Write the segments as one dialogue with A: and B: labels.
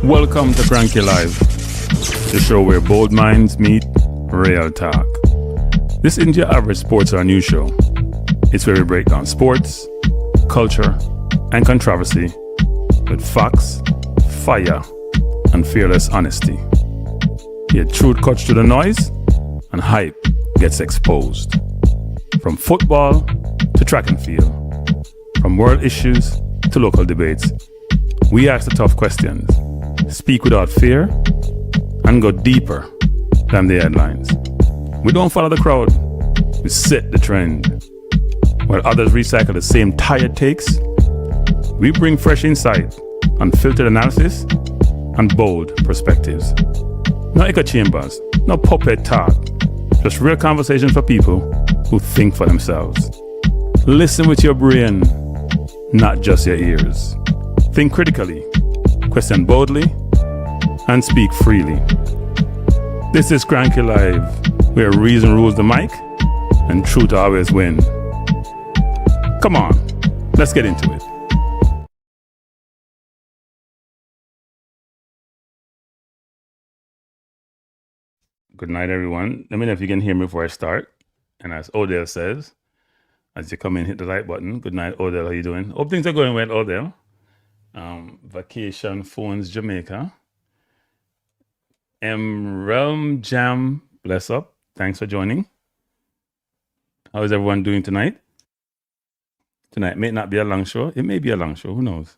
A: Welcome to Cranky Live, the show where bold minds meet real talk. This isn't your average sports or news show. It's where we break down sports, culture, and controversy with facts, fire, and fearless honesty. Here, truth cuts through the noise and hype gets exposed. From football to track and field, from world issues to local debates, we ask the tough questions, speak without fear, and go deeper than the headlines. We don't follow the crowd, we set the trend. While others recycle the same tired takes, we bring fresh insight, unfiltered analysis, and bold perspectives. No echo chambers, no puppet talk, just real conversation for people who think for themselves. Listen with your brain, not just your ears. Think critically, question boldly, and speak freely. This is Cranky Live, where reason rules the mic and truth always win. Come on, let's get into it. Good night, everyone. Let me know if you can hear me before I start. And as Odell says, as you come in, hit the like button. Good night, Odell. How you doing? Hope things are going well, Odell. Vacation Phones Jamaica. Realm Jam, bless up. Thanks for joining. How is everyone doing tonight? Tonight may not be a long show. It may be a long show. Who knows?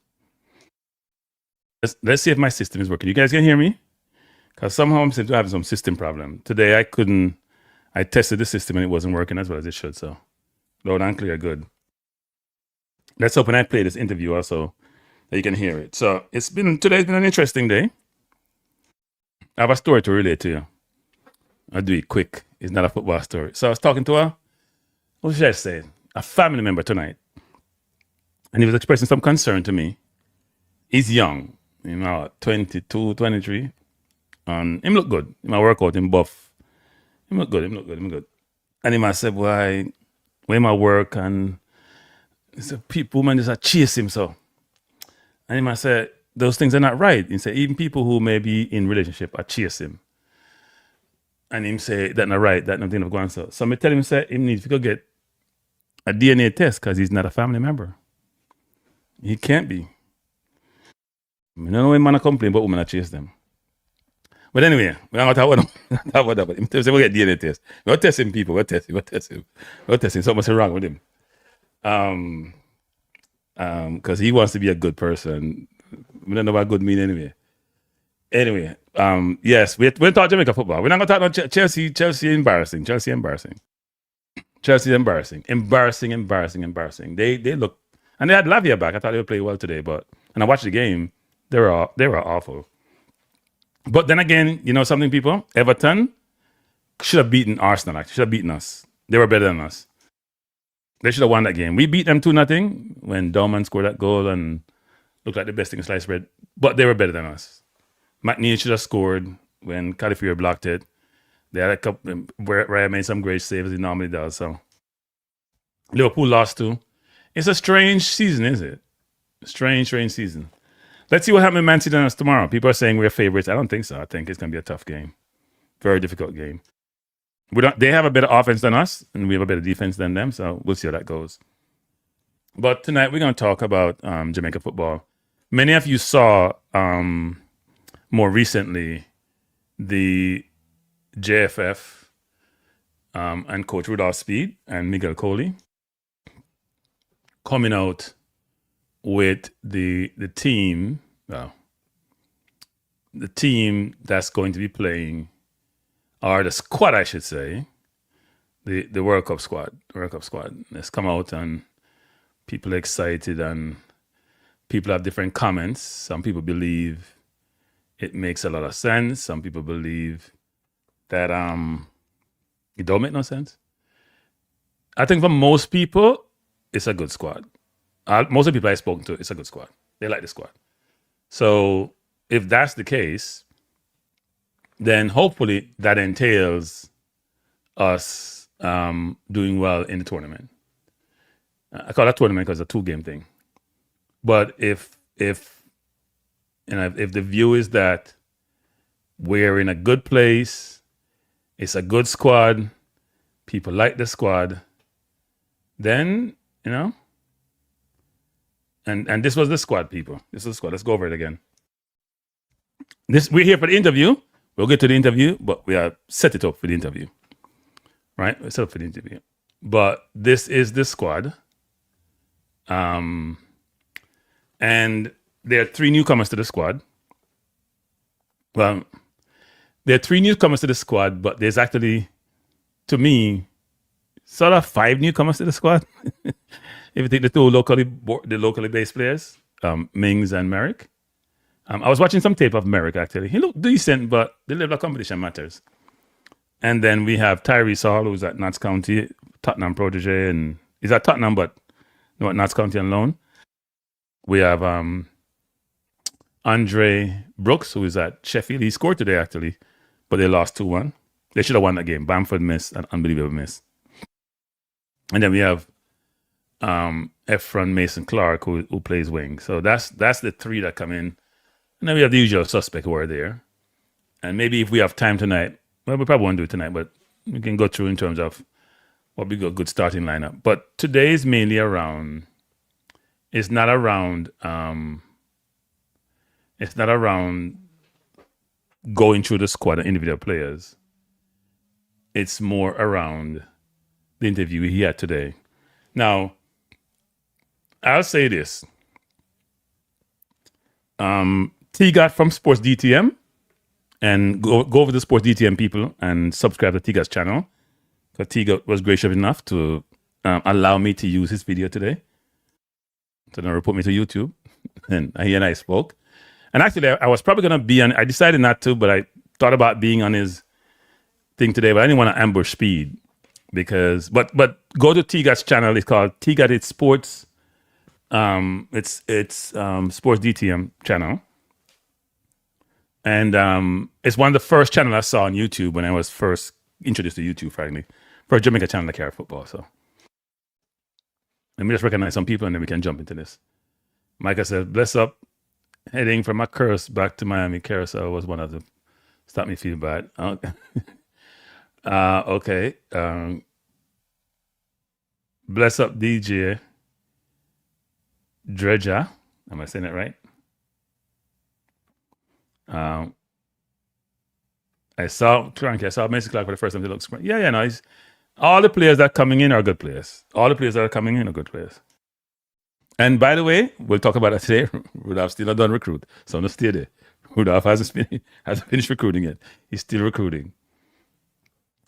A: Let's see if my system is working. You guys can hear me? Because somehow I'm having some system problem. Today I tested the system and it wasn't working as well as it should. So loud and clear, good. Let's hope when I play this interview also that you can hear it. So today's been an interesting day. I have a story to relate to you. I'll do it quick. It's not a football story. So I was talking to what should I say? A family member tonight. And he was expressing some concern to me. He's young, 22, 23. And him look good. Him work out, him buff. Him look good. And he said, why, where my work? And he said, women just chase him so. And he said, those things are not right. He said, even people who may be in relationship are chase him. And him say, that's not right, that's nothing of going so. So I tell him, say, he needs to go get a DNA test because he's not a family member. He can't be. I don't know when man complain about women that chase them. But anyway, we're not talk about that. Him say, we'll get DNA test. We're testing people, we're testing. Something's wrong with him. Because he wants to be a good person. We don't know what good mean anyway. Anyway, yes, we're talking Jamaica football. We're not going to talk about Chelsea embarrassing. Embarrassing. They look, and they had Lavia back. I thought they would play well today, and I watched the game. They were awful. But then again, something, people? Everton should have beaten Arsenal. Should have beaten us. They were better than us. They should have won that game. We beat them 2-0 when Dorman scored that goal and looked like the best thing in sliced bread. But they were better than us. McNeil should have scored when Calafiori blocked it. They had a couple where Raya made some great saves as he normally does. So Liverpool lost too. It's a strange season, is it? Strange season. Let's see what happens with Man City and us tomorrow. People are saying we're favorites. I don't think so. I think it's going to be a tough game. Very difficult game. They have a better offense than us, and we have a better defense than them, so we'll see how that goes. But tonight we're going to talk about Jamaica football. Many of you saw more recently the JFF and Coach Rudolph Speid and Miguel Coley coming out with the team that's going to be playing, or the squad, I should say, the World Cup squad. Let's come out, and people are excited, and people have different comments. Some people believe it makes a lot of sense. Some people believe that it don't make no sense. I think for most people, it's a good squad. Most of the people I've spoken to, it's a good squad. They like the squad. So if that's the case, then hopefully that entails us doing well in the tournament. I call that tournament because it's a 2-game thing. But if And if the view is that we're in a good place, it's a good squad, people like the squad, then, and this was the squad, people. This is the squad. Let's go over it again. We're here for the interview. We'll get to the interview, but we are set it up for the interview. Right? We're set up for the interview. But this is the squad. And there are 3 newcomers to the squad. Well, there are 3 newcomers to the squad, but there's actually, to me, sort of 5 newcomers to the squad. If you take the 2 locally based players, Mings and Merrick. I was watching some tape of Merrick, actually. He looked decent, but the level of competition matters. And then we have Tyrese Hall, who's at Notts County, Tottenham protege, and he's at Tottenham, but at Notts County on loan. We have Andre Brooks, who is at Sheffield. He scored today, actually, but they lost 2-1. They should have won that game. Bamford missed, an unbelievable miss. And then we have Efron Mason Clark, who plays wing. So that's the 3 that come in. And then we have the usual suspect who are there. And maybe if we have time tonight, well, we probably won't do it tonight, but we can go through in terms of what we got a good starting lineup. But today is mainly around, it's not around going through the squad and individual players. It's more around the interview he had today. Now, I'll say this. Tegat from Sports DTM, and go over to Sports DTM people and subscribe to Tegat's channel. Because Tegat was gracious enough to allow me to use his video today. So then report me to YouTube. And he and I spoke. And actually, I was probably going to be on, I decided not to, but I thought about being on his thing today, but I didn't want to ambush Speid. Because, but go to Tegat's channel. It's called Tegat. It's Sports. It's Sports DTM channel. And it's one of the first channels I saw on YouTube when I was first introduced to YouTube, frankly. First Jamaica channel that carried football. So let me just recognize some people and then we can jump into this. Micah said, bless up. Heading from my curse back to Miami. Carousel was one of them. Stop me feel bad. Okay. Okay. Bless up DJ Dredger. Am I saying it right? I saw Mason Clark for the first time. He looks great. Yeah, no. All the players that are coming in are good players. All the players that are coming in are good players. And by the way, we'll talk about that today. Rudolph still not done recruit, so no stay there. Rudolph hasn't finished recruiting yet. He's still recruiting.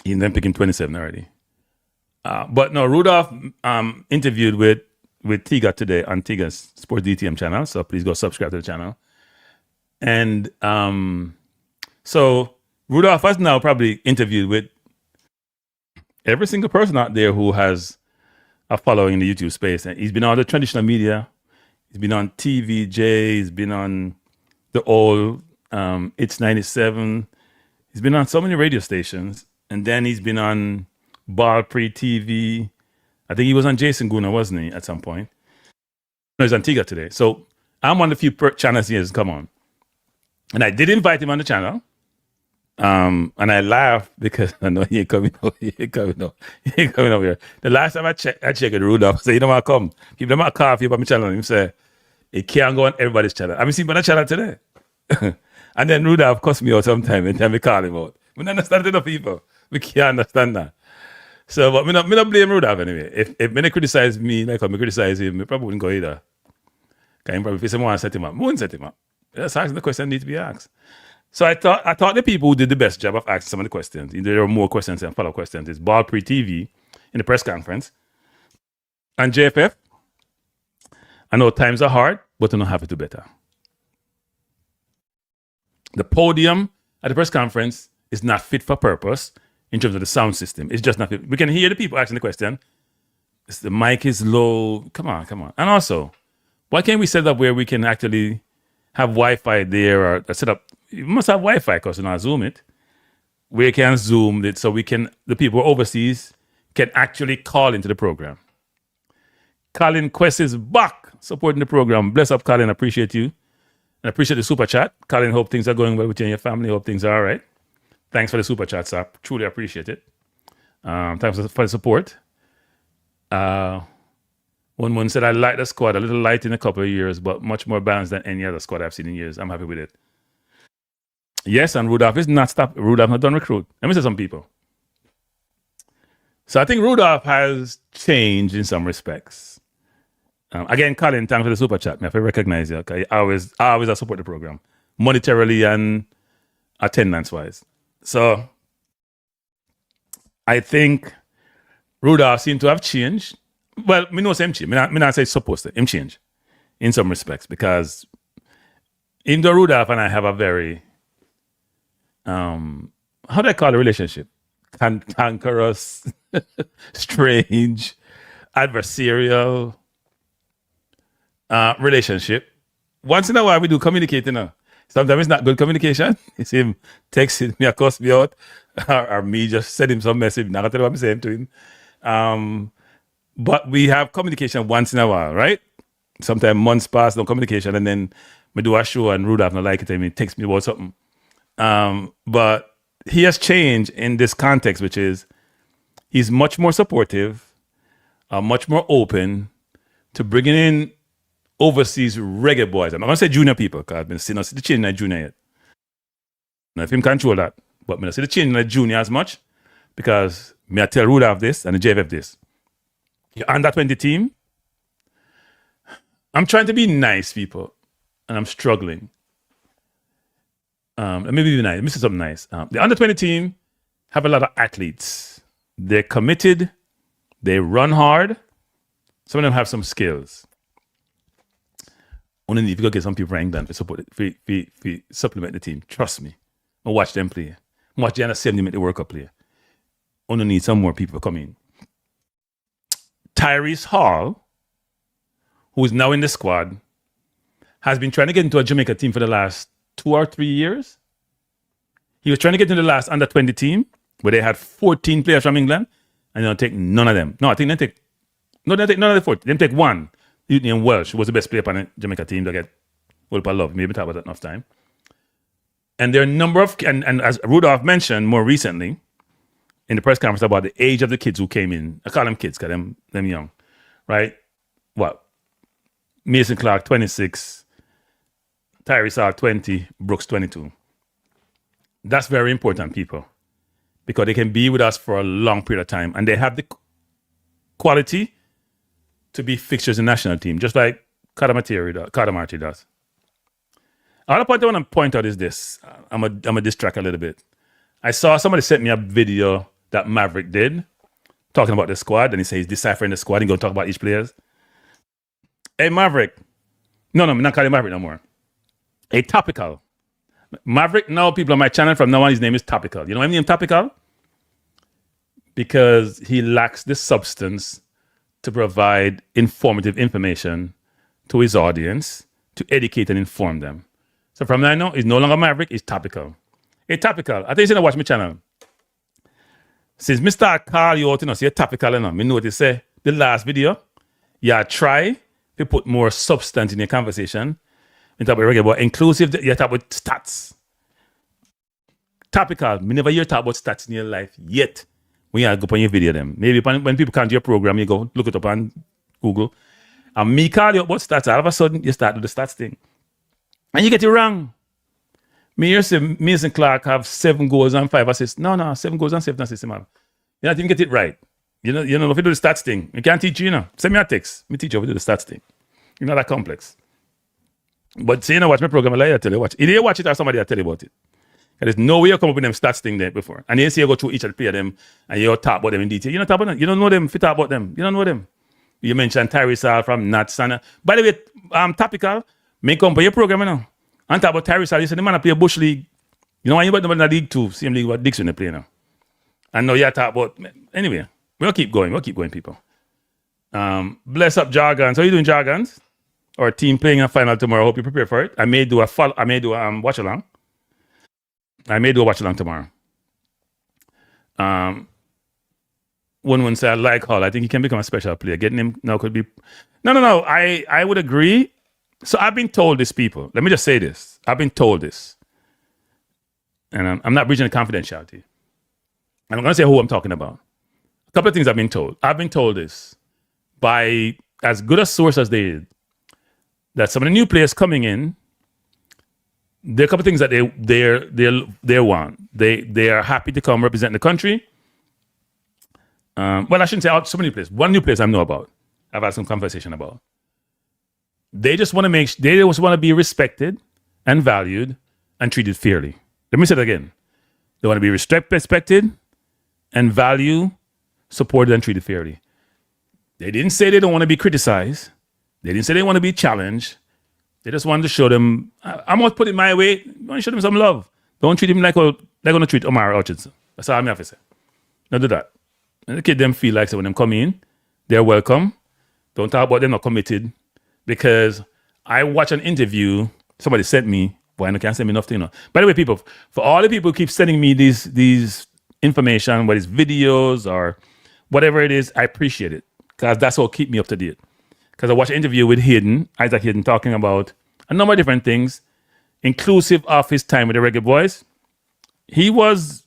A: He then picking 27 already. But no, Rudolph interviewed with Tegat today on Tegat's Sports DTM channel. So please go subscribe to the channel. And so Rudolph has now probably interviewed with every single person out there who has a following in the YouTube space. And he's been on the traditional media. He's been on TVJ. He's been on the old It's 97. He's been on so many radio stations. And then he's been on Ball Pre TV. I think he was on Jason Guna, wasn't he, at some point? No, he's on Tegat today. So I'm one of the few channels he has come on. And I did invite him on the channel. And I laughed because I know he ain't coming over here. The last time I checked Rudolph, I said, you know what, come. Give them a call for you on my channel. And he said, it can't go on everybody's channel. I mean, see him on the channel today. And then Rudolph cussed me out sometime and then we call him out. We don't understand enough people. We can't understand that. So, but me not blame Rudolph anyway. If me criticize me, like I criticize him, I probably wouldn't go either. Because he probably, if someone set him up, I wouldn't set him up. Just asking the question that needs to be asked. So I thought the people who did the best job of asking some of the questions, there are more questions and follow-up questions, is Ball Pre TV in the press conference. And JFF, I know times are hard, but I know how to do better. The podium at the press conference is not fit for purpose in terms of the sound system. It's just not fit. We can hear the people asking the question. The mic is low. Come on. And also, why can't we set up where we can actually have Wi-Fi there or set up? You must have Wi-Fi because you know, Zoom it. We can Zoom it so the people overseas can actually call into the program. Colin Quest is back supporting the program. Bless up, Colin. Appreciate you. I appreciate the super chat. Colin, hope things are going well with you and your family. Hope things are all right. Thanks for the super chat, sir. Truly appreciate it. Thanks for the support. One said, I like the squad, a little light in a couple of years, but much more balanced than any other squad I've seen in years. I'm happy with it. Yes, and Rudolph is not stopped. Rudolph not done recruit. Let me say some people. So I think Rudolph has changed in some respects. Again, Colin, thanks for the super chat. I have to recognize you. Okay? I always support the program, monetarily and attendance-wise. So I think Rudolph seemed to have changed. Well, me know him change. Me not say supposed to. Him change in some respects because in the Rudolph and I have a very, how do I call a relationship? Cantankerous, strange, adversarial relationship. Once in a while we do communicate, you know. Sometimes it's not good communication. It's him texting me, cuss me out, or me just send him some message. Not gonna tell what I'm saying to him. But we have communication once in a while, right? Sometimes months pass, no communication, and then we do a show and Rudolph not like it and he texts me about something. But he has changed in this context, which is he's much more supportive, much more open to bringing in overseas reggae boys. I'm not going to say junior people, because I've been seeing the change in the junior yet. Now, if him control that, but I'm not see the change in the junior as much, because me I tell Rudolph this and the JFF this. Your under 20 team, I'm trying to be nice, people, and I'm struggling. Let me be nice. Let me say something nice. The under 20 team have a lot of athletes. They're committed. They run hard. Some of them have some skills. Only if you go get some people ranked down to support it, for supplement the team. Trust me. I watch them play. I watch the under 70 make the World Cup play. Only need some more people to come in. Tyrese Hall, who is now in the squad, has been trying to get into a Jamaica team for the last 2 or 3 years. He was trying to get into the last under 20 team where they had 14 players from England, and they don't take none of them. No, I think they take none of the 14. They take one. Union Welsh, who was the best player on the Jamaica team to get World Cup love. Maybe talk about that enough time. And there are a number of, and as Rudolph mentioned more recently in the press conference about the age of the kids who came in. I call them kids because them young, right? What? Mason Clark, 26. Tyrese Hall, 20. Brooks, 22. That's very important, people, because they can be with us for a long period of time and they have the quality to be fixtures in the national team, just like Cadamarteri does. Another point I want to point out is this. I'm a distract a little bit. I saw somebody sent me a video that Maverick did talking about the squad, and he says he's deciphering the squad and going to talk about each player. Hey, Maverick. No, I'm not calling Maverick no more. Hey, Topical. Maverick, now people on my channel from now on, his name is Topical. You know why I name Topical? Because he lacks the substance to provide informative information to his audience, to educate and inform them. So from now on, he's no longer Maverick, he's Topical. Hey, Topical, I think you're going to watch my channel. Since me start call you out, say Topical, me know what you say. The last video, you try to put more substance in your conversation. You talk about reggae, but inclusive, you talk about stats. Topical, me never hear talk about stats in your life yet. When you go on your video them. Maybe when people come to your program, you go look it up on Google. And me call you about stats. All of a sudden, you start with the stats thing. And you get it wrong. Me hear say Mason Clark have 7 goals and 5 assists. No, 7 goals and 7 assists, man. You don't even get it right. You know, if you do the stats thing, you can't teach you, Send me a text. Me teach you how to do the stats thing. It's not that complex. But say, watch my program, I tell you watch. Either you watch it or somebody will tell you about it. There's no way you come up with them stats thing there before. And you see you go through each of the player of them and you talk about them in detail. You don't talk about them. You don't know them if you talk about them. You don't know them. You mentioned Tyrese Hall from Nats. By the way, Topical, me come for your program, And talk about Tyrese Hall. You say the man play Bush League. You know why you about in the League 2, same league what Dixon they play now. And now you talk about, anyway, we'll keep going, people. Bless up Jargons. How you doing, Jargons? Our team playing a final tomorrow. Hope you prepare for it. I may do a watch along. I may do a watch along tomorrow. One say I like Hall. I think he can become a special player. Getting him now could be. No. I would agree. So I've been told this, people. Let me just say this. I've been told this. And I'm not breaching the confidentiality. And I'm going to say who I'm talking about. A couple of things I've been told. I've been told this by as good a source as they did, that some of the new players coming in, there are a couple of things that they want. They are happy to come represent the country. Well, I shouldn't say so many players. One new place I know about. I've had some conversation about. They just want to be respected and valued and treated fairly. Let me say it again. They want to be respected and valued, supported, and treated fairly. They didn't say they don't want to be criticized. They didn't say they want to be challenged. They just wanted to show them, I'm going to put it my way. You want to show them some love. Don't treat them like they're going to treat Omar Hutchinson. That's all I'm have to say. Don't do that. And the kid them feel like so when them come in, they're welcome. Don't talk about them not committed. Because I watched an interview somebody sent me. Boy, I can't send me enough thing. By the way, people, for all the people who keep sending me these information, whether it's videos or whatever it is, I appreciate it. Because that's what keep me up to date. Because I watched an interview with Hayden, Isaac Hayden, talking about a number of different things, inclusive of his time with the Reggae Boyz. He was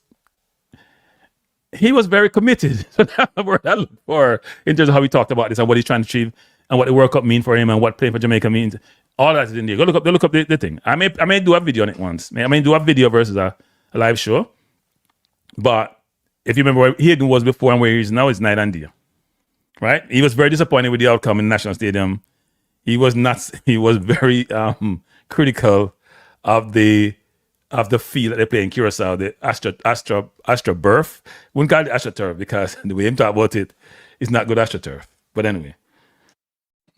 A: very committed. So that's the word I look for in terms of how he talked about this and what he's trying to achieve and what the World Cup mean for him and what playing for Jamaica means. All that is in there. Go look up the thing. I may do a video on it once. I may do a video versus a live show. But if you remember where Hayden was before and where he is now, it's night and day. Right? He was very disappointed with the outcome in the National Stadium. He was very critical of the field that they play in Curacao, the AstroTurf. Wouldn't call it AstroTurf because the way him talk about it, it's not good AstroTurf. But anyway,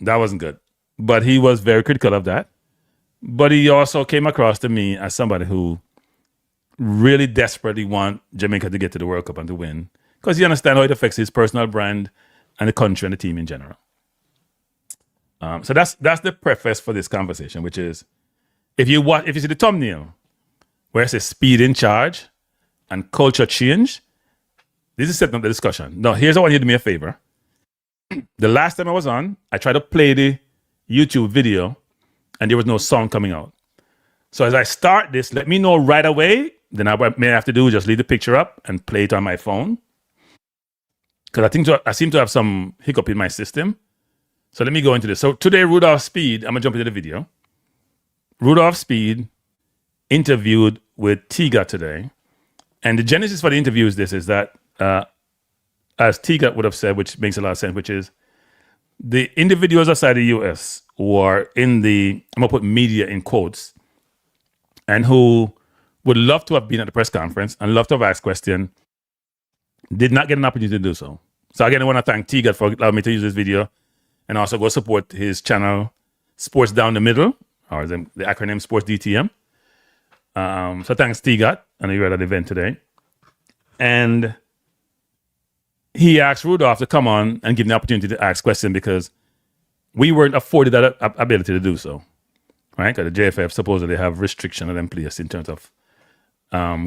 A: that wasn't good. But he was very critical of that. But he also came across to me as somebody who really desperately want Jamaica to get to the World Cup and to win because he understands how it affects his personal brand and the country and the team in general. So that's the preface for this conversation, which is if you see the thumbnail where it says speed in charge and culture change, this is setting up the discussion. Now, here's how I want you to do me a favor. The last time I was on, I tried to play the YouTube video and there was no song coming out. So as I start this, let me know right away. Then what I may have to do is just leave the picture up and play it on my phone. Because I seem to have some hiccup in my system. So let me go into this. So today, Rudolph Speid, I'm going to jump into the video. Rudolph Speid interviewed with Tegat today. And the genesis for the interview is that, as Tegat would have said, which makes a lot of sense, which is the individuals outside the US who are in the, I'm going to put media in quotes, and who would love to have been at the press conference and love to have asked questions, did not get an opportunity to do so. So again, I want to thank Tegat for allowing me to use this video and also go support his channel, Sports Down the Middle, or the acronym Sports DTM. So thanks, Tegat. I know you were at that event today. And he asked Rudolph to come on and give him the opportunity to ask questions because we weren't afforded that ability to do so. Right? Because the JFF supposedly have restriction on them place in terms of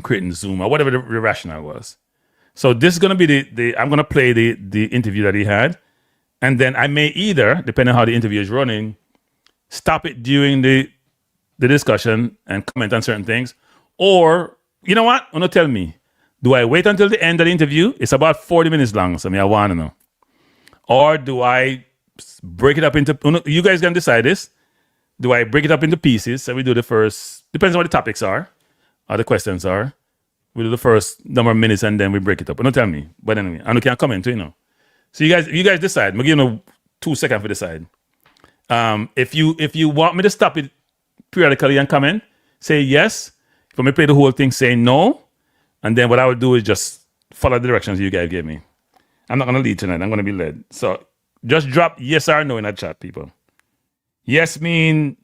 A: creating Zoom or whatever the rationale was. So this is going to be I'm going to play the interview that he had. And then I may either, depending on how the interview is running, stop it during the discussion and comment on certain things. Or, you know what? Don't tell me. Do I wait until the end of the interview? It's about 40 minutes long, so I want to know. Or do I break it up into, you guys can decide this. Do I break it up into pieces? So we do the first, depends on what the topics are, or the questions are. We do the first number of minutes and then we break it up. Don't tell me. But anyway, I can't comment, So you guys decide. I'm giving you 2 seconds for decide. If you want me to stop it periodically and comment, say yes. If I may play the whole thing, say no. And then what I would do is just follow the directions you guys gave me. I'm not going to lead tonight. I'm going to be led. So just drop yes or no in that chat, people. Yes mean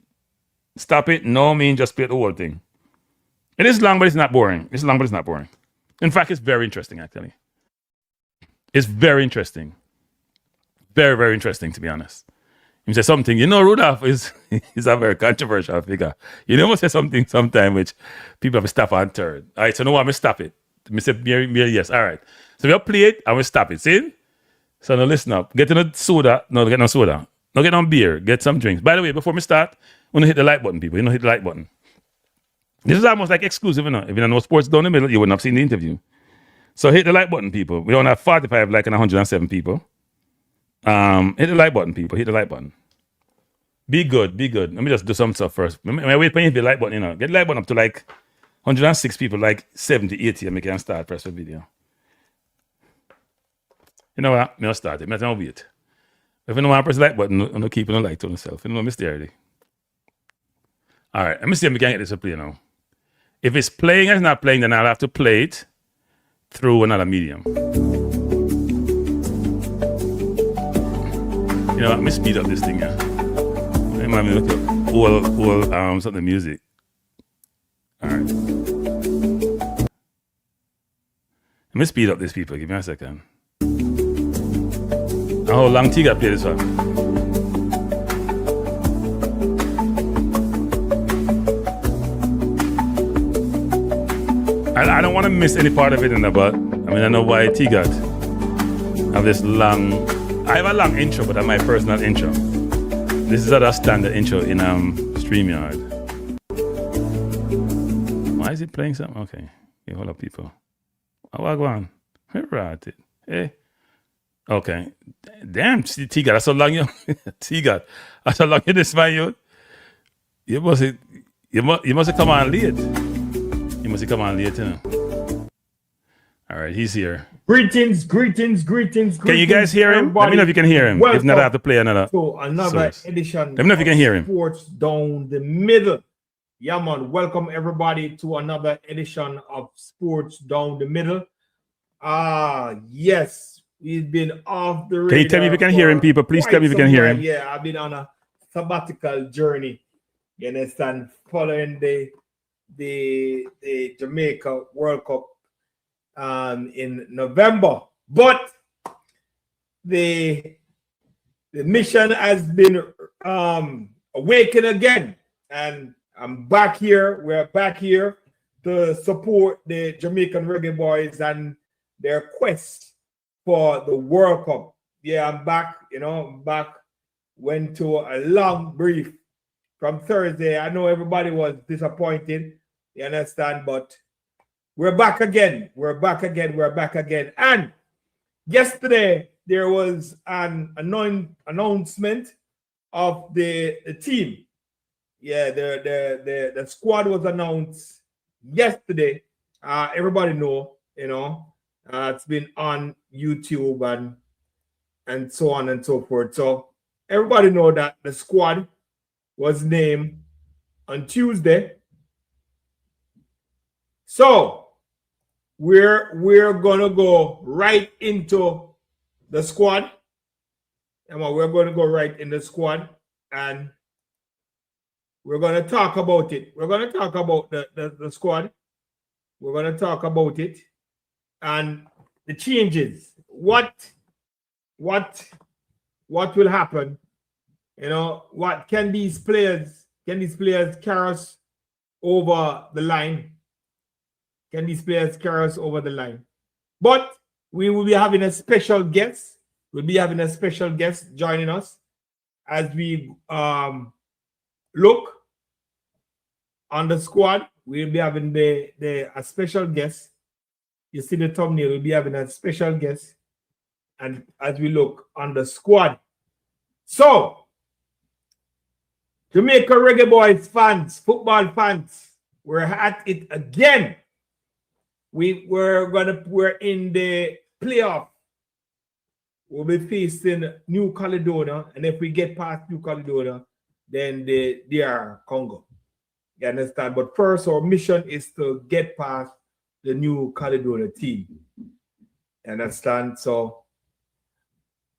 A: stop it. No mean just play the whole thing. It is long, but it's not boring. It's long, but it's not boring. In fact, it's very interesting, actually. It's very interesting. Very, very interesting, to be honest. You say something, Rudolph is a very controversial figure. You must say something sometime which people have to stop on third. All right, so no, I'm going to stop it. I say, yes, all right. So we'll play it, and we'll stop it. See? So now listen up. Get in the soda. No, get no soda. Don't get on beer. Get some drinks. By the way, before we start, I want to hit the like button, people. Hit the like button. This is almost like exclusive, you know. If you don't know Sports Down the Middle, you wouldn't have seen the interview. So hit the like button, people. We don't have 45 like and 107 people. Hit the like button, people. Hit the like button. Be good. Let me just do some stuff first. I wait for you to hit the like button, you know. Get the like button up to like 106 people, like 70, 80, and we can start press the video. You know what? I'll start it. I'll wait. If you don't want to press the like button, I'm not keeping a like to myself. You know, mystery. All right, let me see if we can get this to play now. If it's playing and it's not playing, then I'll have to play it through another medium. You know what? Let me speed up this thing here. Let me look up some of the music. All right. Let me speed up this, people. Give me a second. How long Tegat play this one? I don't want to miss any part of it, but I know why Tegat have this long. I have a long intro, but that's my personal intro. This is a standard intro in StreamYard. Why is it playing something? Okay, hold up, people. Oh, I go on. Right it. Hey. Okay. Damn, Tegat, that's so long you Tegat. That's so long you this man you. You must have come on late. You must have come on late, you know. All right, he's here.
B: Greetings. Can
A: you guys hear him? Let me know if you can hear him. If not, I have to play another.
B: So another edition.
A: Let me know if you can hear him.
B: Sports Down the Middle. Yeah, man. Welcome everybody to another edition of Sports Down the Middle. Yes, we've been off the radar.
A: Can you tell me if you can hear him, people? Please tell me if you can hear him.
B: Yeah, I've been on a sabbatical journey. You understand? Following the Jamaica World Cup in November, but the mission has been awakened again, and I'm back here. We're back here to support the Jamaican Reggae Boyz and their quest for the World Cup. Yeah, I'm back. Went to a long brief from Thursday. I know everybody was disappointed. You understand? But we're back again. And yesterday there was an announcement of the team. Yeah, the squad was announced yesterday. Everybody know, it's been on YouTube and so on and so forth. So everybody know that the squad was named on Tuesday. So we're gonna go right into the squad. We're gonna go right in the squad and we're gonna talk about it. We're gonna talk about the squad. We're gonna talk about it and the changes. What will happen? What can these players carry us over the line? Can these players carry us over the line? But we will be having a special guest. We'll be having a special guest joining us as we look on the squad. We'll be having a special guest. You see the thumbnail, we'll be having a special guest. And as we look on the squad. So, Jamaica Reggae Boyz fans, football fans, we're at it again. We're in the playoff. We'll be facing New Caledonia, and if we get past New Caledonia, then they are Congo. You understand? But first, our mission is to get past the New Caledonia team. You understand? So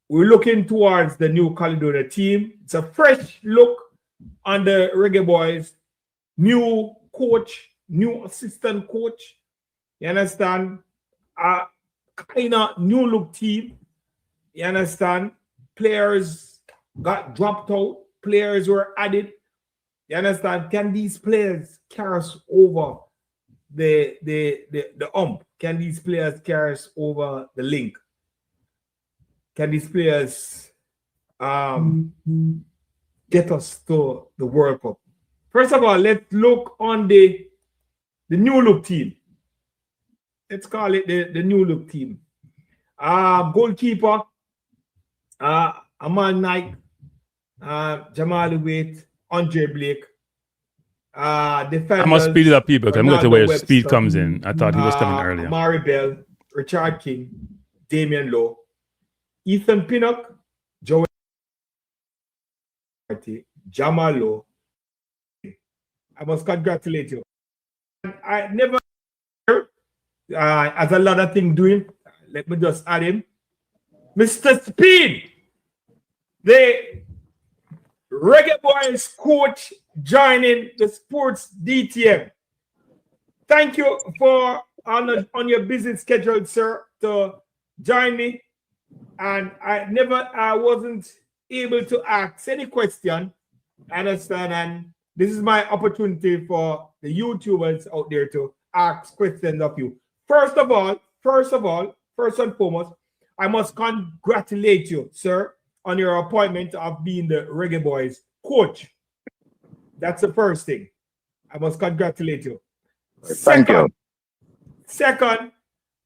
B: we're looking towards the New Caledonia team. It's a fresh look on the Reggae Boyz. New coach, new assistant coach. You understand? Kind of new look team. You understand? Players got dropped out. Players were added. You understand? Can these players carry us over the ump? Can these players carry us over the link? Can these players get us to the World Cup. First of all, let's look on the new look team. Let's call it the new look team. Goalkeeper, Amal Knight, Jamal Wait, Andre Blake. Defenders,
A: I must speed it up, people, because I'm going to where Webster, Speed comes in. I thought he was coming earlier.
B: Mari Bell, Richard King, Damian Lowe, Ethan Pinnock, Joel Jamal Lowe. I must congratulate you. I never as a lot of things doing. Let me just add him. Mr. Speid, the Reggae Boyz coach, joining the Sports DTM. Thank you for on your busy schedule, sir, to join me. And I wasn't able to ask any question. I understand, and this is my opportunity for the YouTubers out there to ask questions of you. First and foremost, I must congratulate you, sir, on your appointment of being the Reggae Boyz coach. That's the first thing. I must congratulate you.
C: Thank you.
B: Second,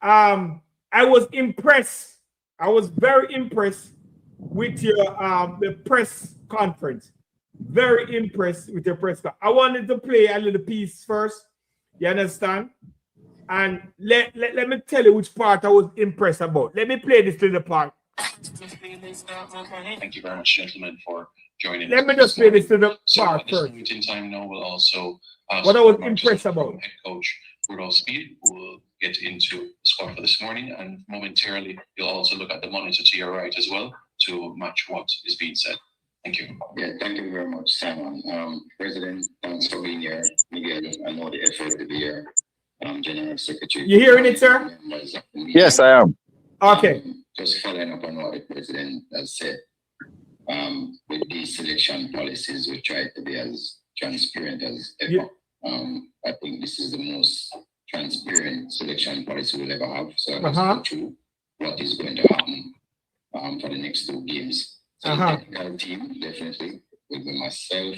B: I was impressed. I was very impressed with your the press conference. Very impressed with your press conference. I wanted to play a little piece first. You understand? And let me tell you which part I was impressed about. Let me play this little part.
D: Thank you very much, gentlemen, for joining.
B: Let me just play this little part
D: first.
B: first.
D: In time now, we'll also
B: what I was impressed about.
D: Head coach Rudolph Speid, who will get into the squad for this morning, and momentarily you'll also look at the monitor to your right as well to match what is being said. Thank you.
E: Yeah, thank you very much, Simon. President, thanks for being here. Miguel, I know the effort to be here. General Secretary.
B: You hearing it, sir?
C: Yes, I am.
B: Okay.
E: Just following up on what the president has said. With these selection policies, we try to be as transparent as ever.
B: Yeah.
E: I think this is the most transparent selection policy we'll ever have. So I'll just go through what is going to happen for the next 2 games. So the technical team, definitely, will be myself,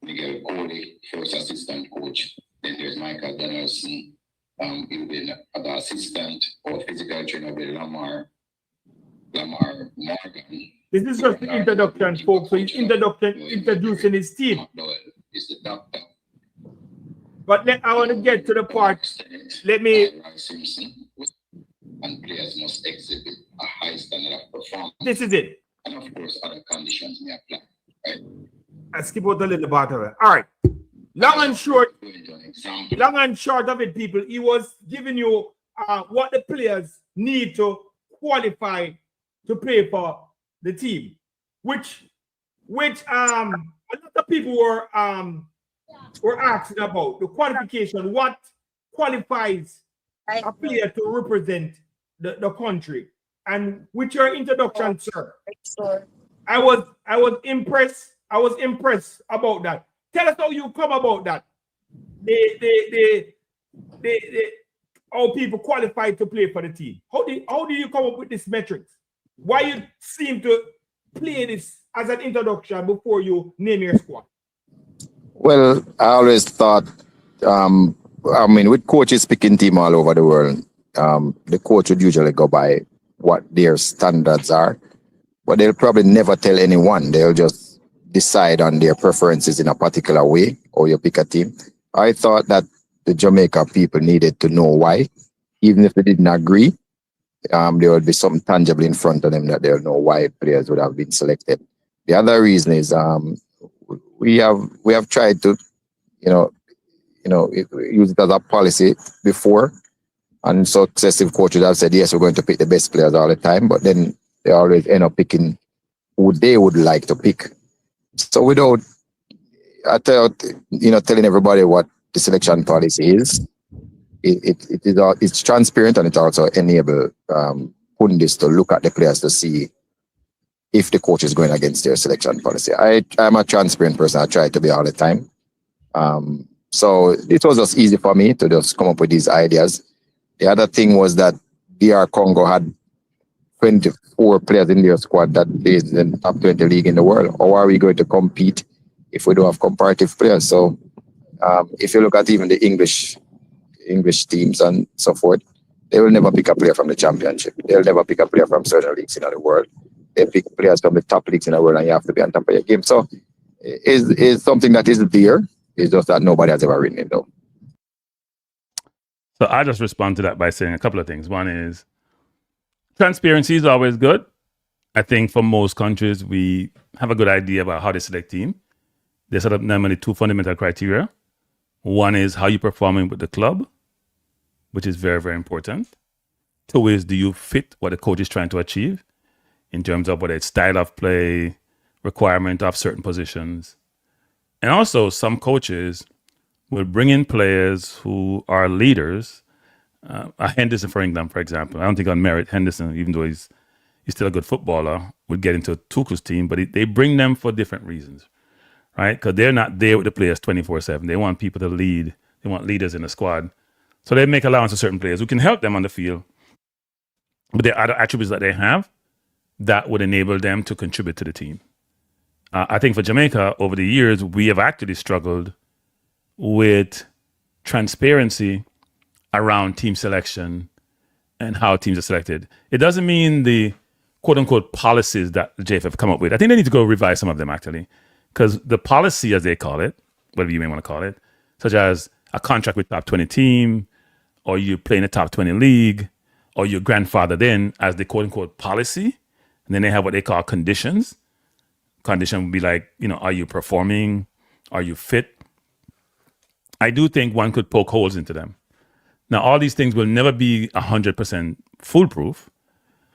E: Miguel Coley, first assistant coach. Then there's Michael Donaldson. He'll be the assistant or physical trainer with Lamar Morgan.
B: This is just the introduction, folks. So he's introducing his team.
E: Is the doctor.
B: But I want to get to the part. Let me.
E: Simpson, and players must exhibit a high standard of performance.
B: This is it.
E: And of course, other conditions may apply. Right?
B: I skip out a little part of it. All right. Long and short of it, people, he was giving you what the players need to qualify to play for the team, which a lot of people were asking about the qualification. What qualifies a player to represent the country? And with your introduction, sir, I was impressed. I was impressed about that. Tell us how you come about that. How people qualified to play for the team. How did you come up with this metrics? Why you seem to play this as an introduction before you name your squad?
C: Well, I always thought, with coaches picking team all over the world, the coach would usually go by what their standards are, but they'll probably never tell anyone. They'll just decide on their preferences in a particular way, or you pick a team. I thought that the Jamaica people needed to know why, even if they didn't agree. There would be something tangible in front of them that they'll know why players would have been selected. The other reason is we have tried to, use it as a policy before, and successive coaches have said, yes, we're going to pick the best players all the time, but then they always end up picking who they would like to pick. So without, telling everybody what the selection policy is, it's transparent, and it also enables pundits to look at the players to see if the coach is going against their selection policy. I'm a transparent person. I try to be all the time. So it was just easy for me to just come up with these ideas. The other thing was that DR Congo had 24 players in their squad that plays in the top 20 league in the world. How are we going to compete if we don't have comparative players? So if you look at even the English teams and so forth, they will never pick a player from the championship. They'll never pick a player from certain leagues in the world. They pick players from the top leagues in the world, and you have to be on top of your game. So it's something that is there. It's just that nobody has ever written it down.
A: So I just respond to that by saying a couple of things. One is transparency is always good. I think for most countries, we have a good idea about how they select team. They set up normally two fundamental criteria. One is how you're performing with the club, which is very, very important. Two is, do you fit what the coach is trying to achieve in terms of whether it's style of play, requirement of certain positions. And also some coaches will bring in players who are leaders. Henderson, for England, for example. I don't think on merit Henderson, even though he's still a good footballer, would get into Tuchel's team, but they bring them for different reasons, right? Because they're not there with the players 24/7. They want people to lead. They want leaders in the squad. So they make allowance for certain players who can help them on the field. But there are other attributes that they have that would enable them to contribute to the team. I think for Jamaica, over the years, we have actually struggled with transparency around team selection and how teams are selected. It doesn't mean the quote-unquote policies that the JFF come up with. I think they need to go revise some of them, actually, because the policy, as they call it, whatever you may want to call it, such as a contract with top 20 team, or you play in a top 20 league, or you're grandfathered in as the quote-unquote policy, and then they have what they call conditions. Condition would be like, are you performing? Are you fit? I do think one could poke holes into them. Now, all these things will never be 100% foolproof,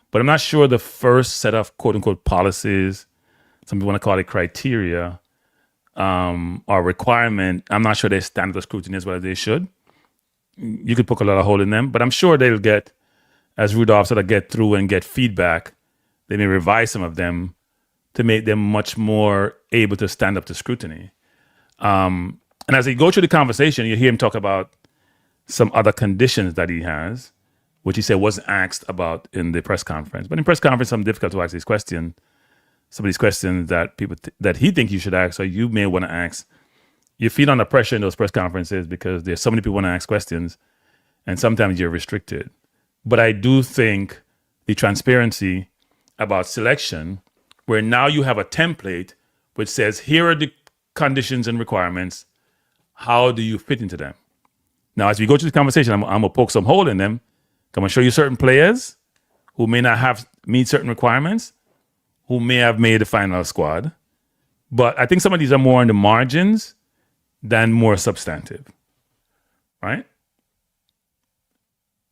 A: but I'm not sure the first set of quote-unquote policies, some people want to call it criteria, or requirement, I'm not sure they stand the scrutiny as well as they should. You could poke a lot of hole in them, but I'm sure they'll get, as Rudolph sort of get through and get feedback, they may revise some of them to make them much more able to stand up to scrutiny. And as they go through the conversation, you hear him talk about some other conditions that he has, which he said wasn't asked about in the press conference. But in press conference, it's difficult to ask these questions. Some of these questions that people that he thinks you should ask, or you may want to ask. You feel under pressure in those press conferences because there's so many people want to ask questions, and sometimes you're restricted. But I do think the transparency about selection, where now you have a template which says, here are the conditions and requirements. How do you fit into them? Now, as we go through the conversation, I'm going to poke some hole in them. I'm going to show you certain players who may not meet certain requirements, who may have made the final squad. But I think some of these are more on the margins than more substantive, right?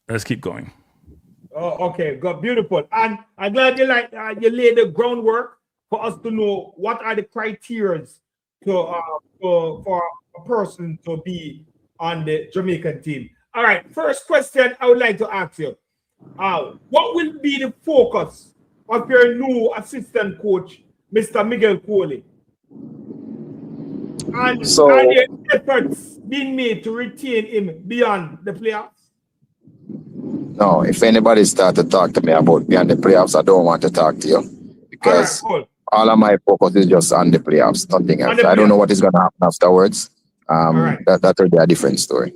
A: Let's keep going.
B: Oh, okay, good, beautiful. And I'm glad you laid the groundwork for us to know what are the criteria for a person to be on the Jamaican team. All right, first question I would like to ask you. What will be the focus of your new assistant coach, Mr. Miguel Coley? And are there efforts being made to retain him beyond the playoffs?
C: No, if anybody start to talk to me about beyond the playoffs, I don't want to talk to you because all of my focus is just on the playoffs, nothing else. I don't know what is going to happen afterwards. That will be a different story.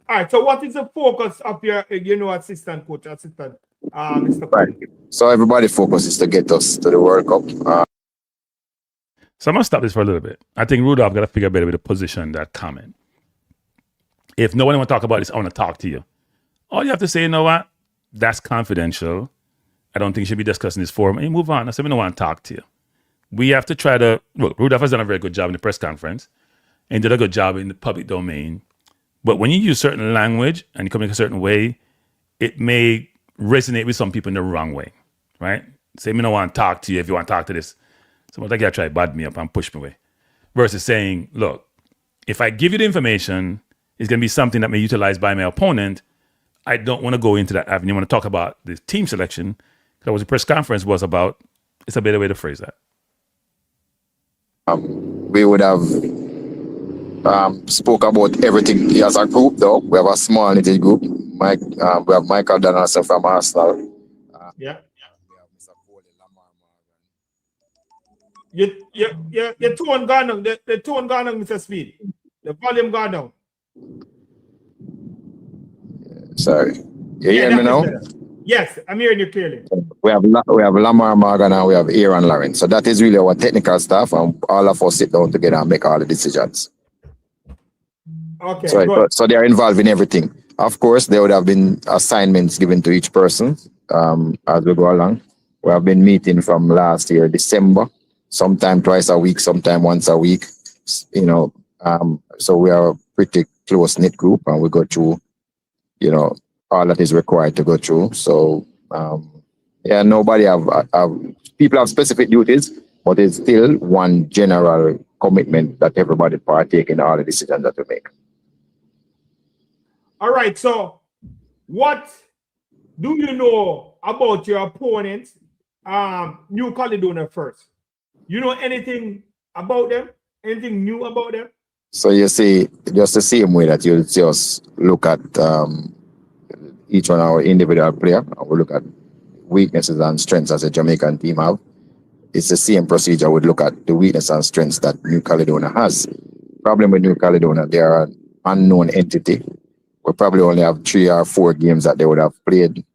B: All right. So, what is the focus of your, assistant coach, Mr.
C: Right. So everybody focus is to get us to the World Cup.
A: So I'm going to stop this for a little bit. I think Rudolph got to figure out better with the position, that comment. If no one want to talk about this, I want to talk to you. All you have to say, you know what? That's confidential. I don't think you should be discussing this forum. And you move on. I said, we don't want to talk to you. We have to try to, look, Rudolph has done a very good job in the press conference and did a good job in the public domain. But when you use certain language and you communicate a certain way, it may resonate with some people in the wrong way, right? Say, me don't want to talk to you if you want to talk to this. Someone like, you try to bad me up and push me away. Versus saying, look, if I give you the information, it's going to be something that may be utilized by my opponent. I don't want to go into that avenue. I want to talk about the team selection. That was the press conference was about. It's a better way to phrase that.
C: We would have spoke about everything as a group, though. We have a small little group. We have Michael Donaldson from Arsenal.
B: Yeah. Your tone gone down. The tone gone down, Mr. Speed. The volume gone down.
C: Sorry. You hear me now?
B: Yes, I'm hearing you clearly.
C: We have Lamar Morgan and we have Aaron Lawrence. So that is really our technical staff, and all of us sit down together and make all the decisions.
B: Okay.
C: So they are involved in everything. Of course, there would have been assignments given to each person as we go along. We have been meeting from last year, December, sometime twice a week, sometime once a week. So we are a pretty close-knit group, and we go through, all that is required to go through. So, nobody people have specific duties, but it's still one general commitment that everybody partake in all the decisions that we make.
B: All right. So, what do you know about your opponent, New Caledonia first? You know anything about them? Anything new about them?
C: So you see, just the same way that you just look at each one of our individual player, and we look at weaknesses and strengths as a Jamaican team have. It's the same procedure. We'd look at the weakness and strengths that New Caledonia has. Problem with New Caledonia, they are an unknown entity. We probably only have 3 or 4 games that they would have played,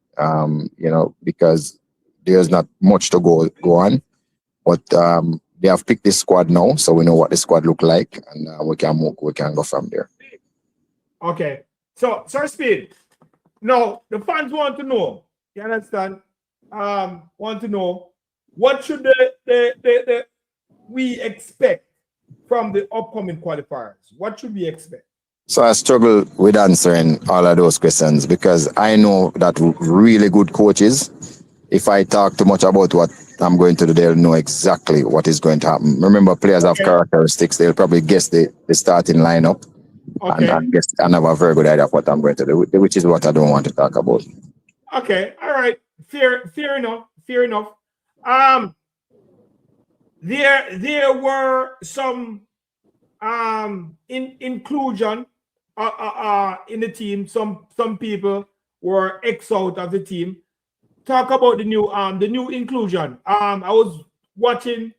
C: because there's not much to go on. But they have picked this squad now, so we know what the squad look like, and we can go from there.
B: Okay. So, Sir Speed, now the fans want to know, you understand? Want to know what should we expect from the upcoming qualifiers? What should we expect?
C: So I struggle with answering all of those questions because I know that really good coaches, if I talk too much about what I'm going to do, they'll know exactly what is going to happen. Remember, players have characteristics. They'll probably guess the starting lineup and have a very good idea of what I'm going to do, which is what I don't want to talk about.
B: Okay, all right. Fair enough. There were some inclusion in the team. Some people were ex-out of the team. Talk about the new inclusion. I was looking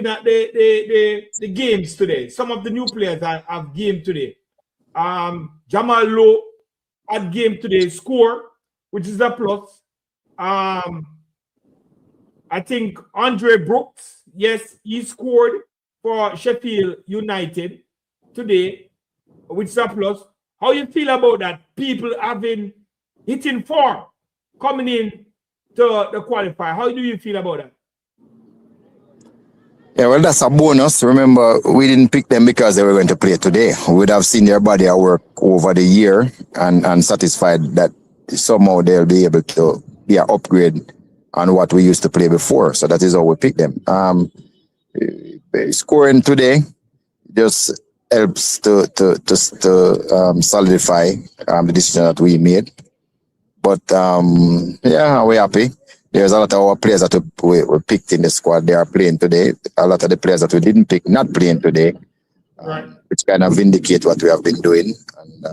B: at the games today. Some of the new players have game today. Jamal Lowe had game today, score, which is a plus. I think Andre Brooks, yes, he scored for Sheffield United today, which is a plus. How you feel about that? People having hitting form coming in to the qualifier. How do you feel about that?
C: Yeah, well, that's a bonus. Remember, we didn't pick them because they were going to play today. We would have seen their body of work over the year and satisfied that somehow they'll be able to be an upgrade on what we used to play before. So that is how we picked them. Scoring today just helps to solidify the decision that we made. But we're happy. There's a lot of our players that we picked in the squad. They are playing today. A lot of the players that we didn't pick not playing today, which kind of indicate what we have been doing. And,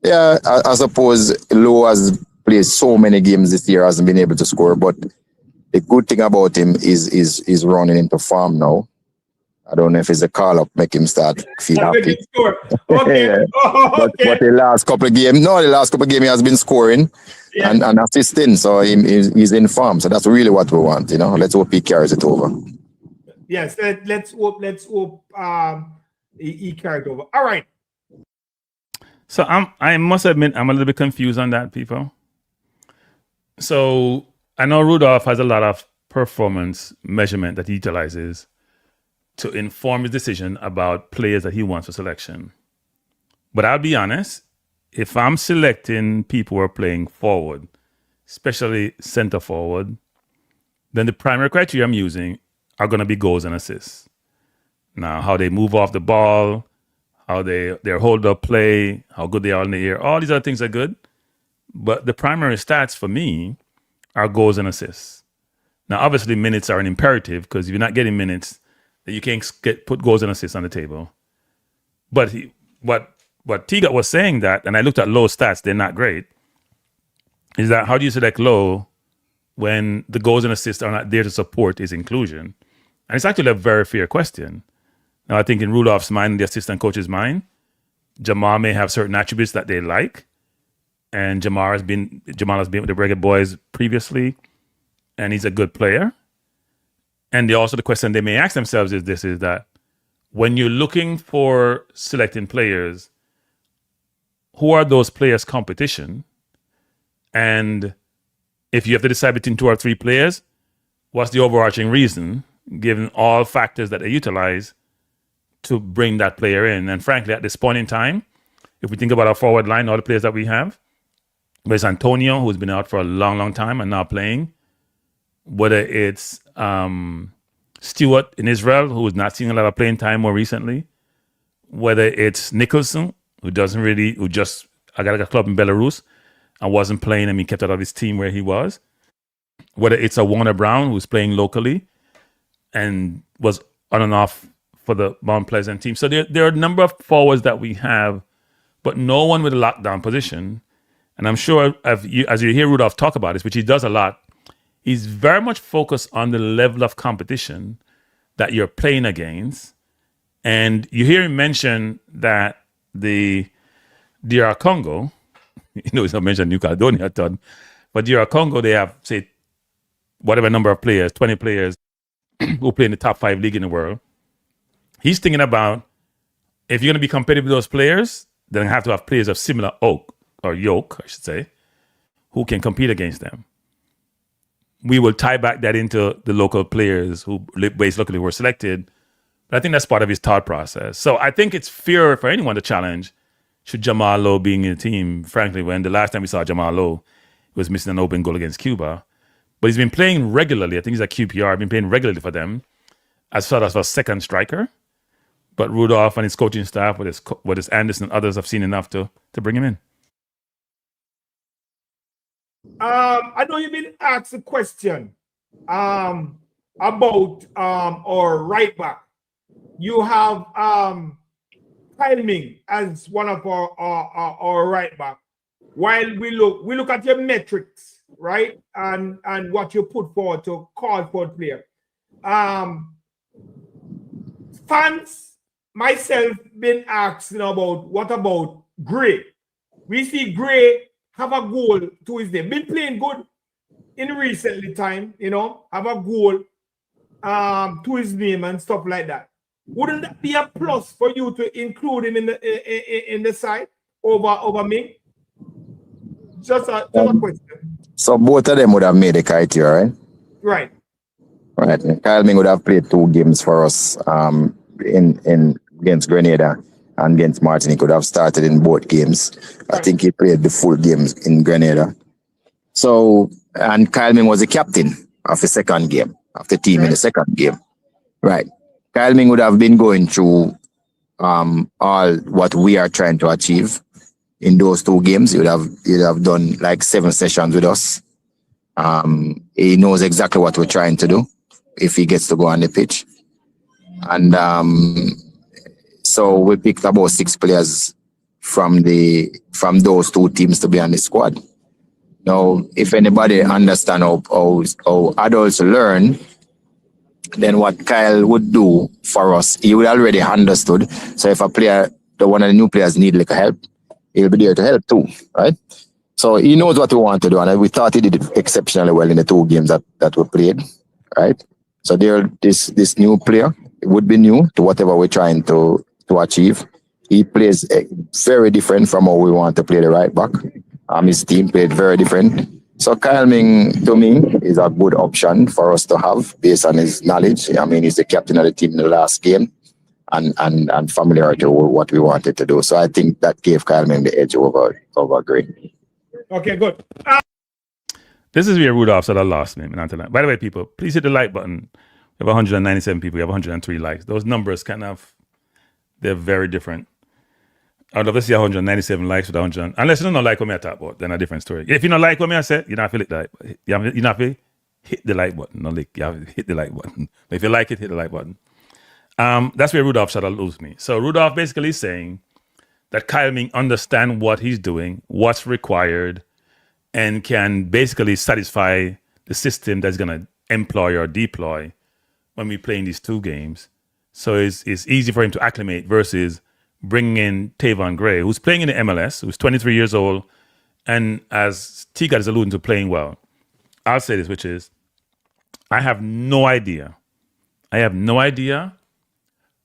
C: I suppose Lowe has played so many games this year, hasn't been able to score. But the good thing about him is running into form now. I don't know if it's a call up make him start feel happy.
B: Okay.
C: But the last couple of games he has been scoring and assisting, so he's in form. So that's really what we want, Let's hope he carries it over.
B: Yes, let's hope he carried over. All right.
A: So I must admit I'm a little bit confused on that, people. So I know Rudolph has a lot of performance measurement that he utilizes to inform his decision about players that he wants for selection. But I'll be honest, if I'm selecting people who are playing forward, especially center forward, then the primary criteria I'm using are going to be goals and assists. Now, how they move off the ball, how their hold-up play, how good they are in the air, all these other things are good. But the primary stats for me are goals and assists. Now, obviously, minutes are an imperative because if you're not getting minutes, then you can't put goals and assists on the table. But what Tegat was saying that, and I looked at Lowe's stats, they're not great, is that how do you select Lowe when the goals and assists are not there to support his inclusion? And it's actually a very fair question. Now, I think in Rudolph's mind, the assistant coach's mind, Jamal may have certain attributes that they like. And Jamal has been with the Reggae Boyz previously, and he's a good player. And the question they may ask themselves is that when you're looking for selecting players, who are those players' competition? And if you have to decide between 2 or 3 players, what's the overarching reason, given all factors that they utilize to bring that player in? And frankly, at this point in time, if we think about our forward line, all the players that we have, there's Antonio, who's been out for a long, long time and now playing. Whether it's Stewart in Israel, who's not seeing a lot of playing time more recently. Whether it's Nicholson, who just got a club in Belarus and wasn't playing and he kept out of his team where he was. Whether it's a Warner Brown, who's playing locally and was on and off for the Mount Pleasant team. So there are a number of forwards that we have, but no one with a lockdown position. And I'm sure as you hear Rudolph talk about this, which he does a lot, he's very much focused on the level of competition that you're playing against. And you hear him mention that the DR Congo, he's not mentioned New Caledonia a ton, but DR Congo, they have, say, whatever number of players, 20 players who play in the top 5 league in the world. He's thinking about, if you're going to be competitive with those players, then you have to have players of similar yoke, I should say, who can compete against them. We will tie back that into the local players who based locally were selected. But I think that's part of his thought process. So I think it's fair for anyone to challenge, should Jamal Lowe being in the team, frankly, when the last time we saw Jamal Lowe, he was missing an open goal against Cuba. But he's been playing regularly. I think he's at QPR, been playing regularly for them as sort of a second striker. But Rudolph and his coaching staff, with his Anderson and others, have seen enough to bring him in.
B: I know you've been asked a question about our right back. You have Kyle Ming as one of our right back. While we look at your metrics, right, and what you put forward to call for a player. Fans, myself, been asking about what about Gray. We see Gray have a goal to his name. Been playing good in recently time, have a goal to his name and stuff like that. Wouldn't that be a plus for you to include him in the side over me? Just a question.
C: So both of them would have made the criteria, right?
B: Right.
C: Right. Kyle Ming would have played 2 games for us in against Grenada and against Martinique. Could have started in both games. Right. I think he played the full games in Grenada. So, and Kyle Ming was the captain of the second game, of the team in the second game. Right. Kyle Ming would have been going through all what we are trying to achieve in those 2 games. He'd have done like 7 sessions with us. He knows exactly what we're trying to do if he gets to go on the pitch. And so we picked about 6 players from those 2 teams to be on the squad. Now, if anybody understand how adults learn, then what Kyle would do for us, he would already understood. So if one of the new players need like help, he'll be there to help too, right? So he knows what we want to do, and we thought he did it exceptionally well in the 2 games that we played, right? So this new player, it would be new to whatever we're trying to achieve. He plays very different from how we want to play the right back. His team played very different. So Kyle Ming, to me, is a good option for us to have based on his knowledge. I mean, he's the captain of the team in the last game and familiarity with what we wanted to do. So I think that gave Kyle Ming the edge over Gray.
B: Okay, good.
A: This is where Rudolph said I lost me. By the way, people, please hit the like button. We have 197 people. We have 103 likes. Those numbers they're very different. I'd love to see 197 likes with 100. Unless you don't like what I talk about, then a different story. If you don't like what I said, you don't feel it. You not feel hit the like button. You have to hit the like button. But if you like it, hit the like button. That's where Rudolph shall lose me. So Rudolph basically is saying that Kyle Ming understand what he's doing, what's required, and can basically satisfy the system that's going to employ or deploy when we play in these two games. So it's easy for him to acclimate versus bringing in Tavon Gray, who's playing in the MLS, who's 23 years old, and as Tegat is alluding to, playing well. I'll say this, which is, I have no idea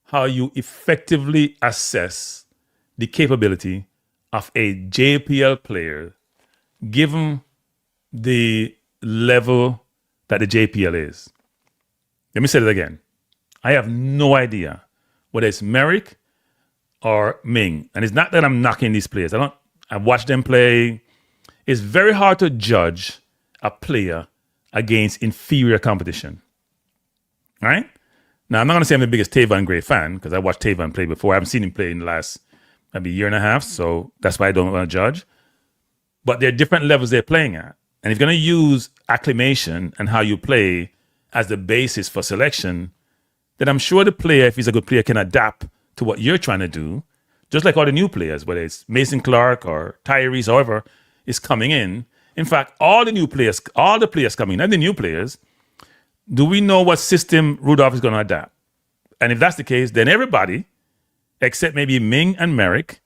A: how you effectively assess the capability of a JPL player given the level that the JPL is. Let me say it again. I have no idea whether it's Merrick or Ming. And it's not that I'm knocking these players. I've watched them play. It's very hard to judge a player against inferior competition. Right? Now, I'm not going to say I'm the biggest Tavon Gray fan because I watched Tavon play before. I haven't seen him play in the last maybe year and a half, so that's why I don't want to judge. But there are different levels they're playing at. And if you're going to use acclimation and how you play as the basis for selection, then I'm sure the player, if he's a good player, can adapt to what you're trying to do, just like all the new players, whether it's Mason Clark or Tyrese, however, is coming in. In fact, all the players coming in, and the new players, do we know what system Rudolph is going to adapt? And if that's the case, then everybody, except maybe Ming and Merrick,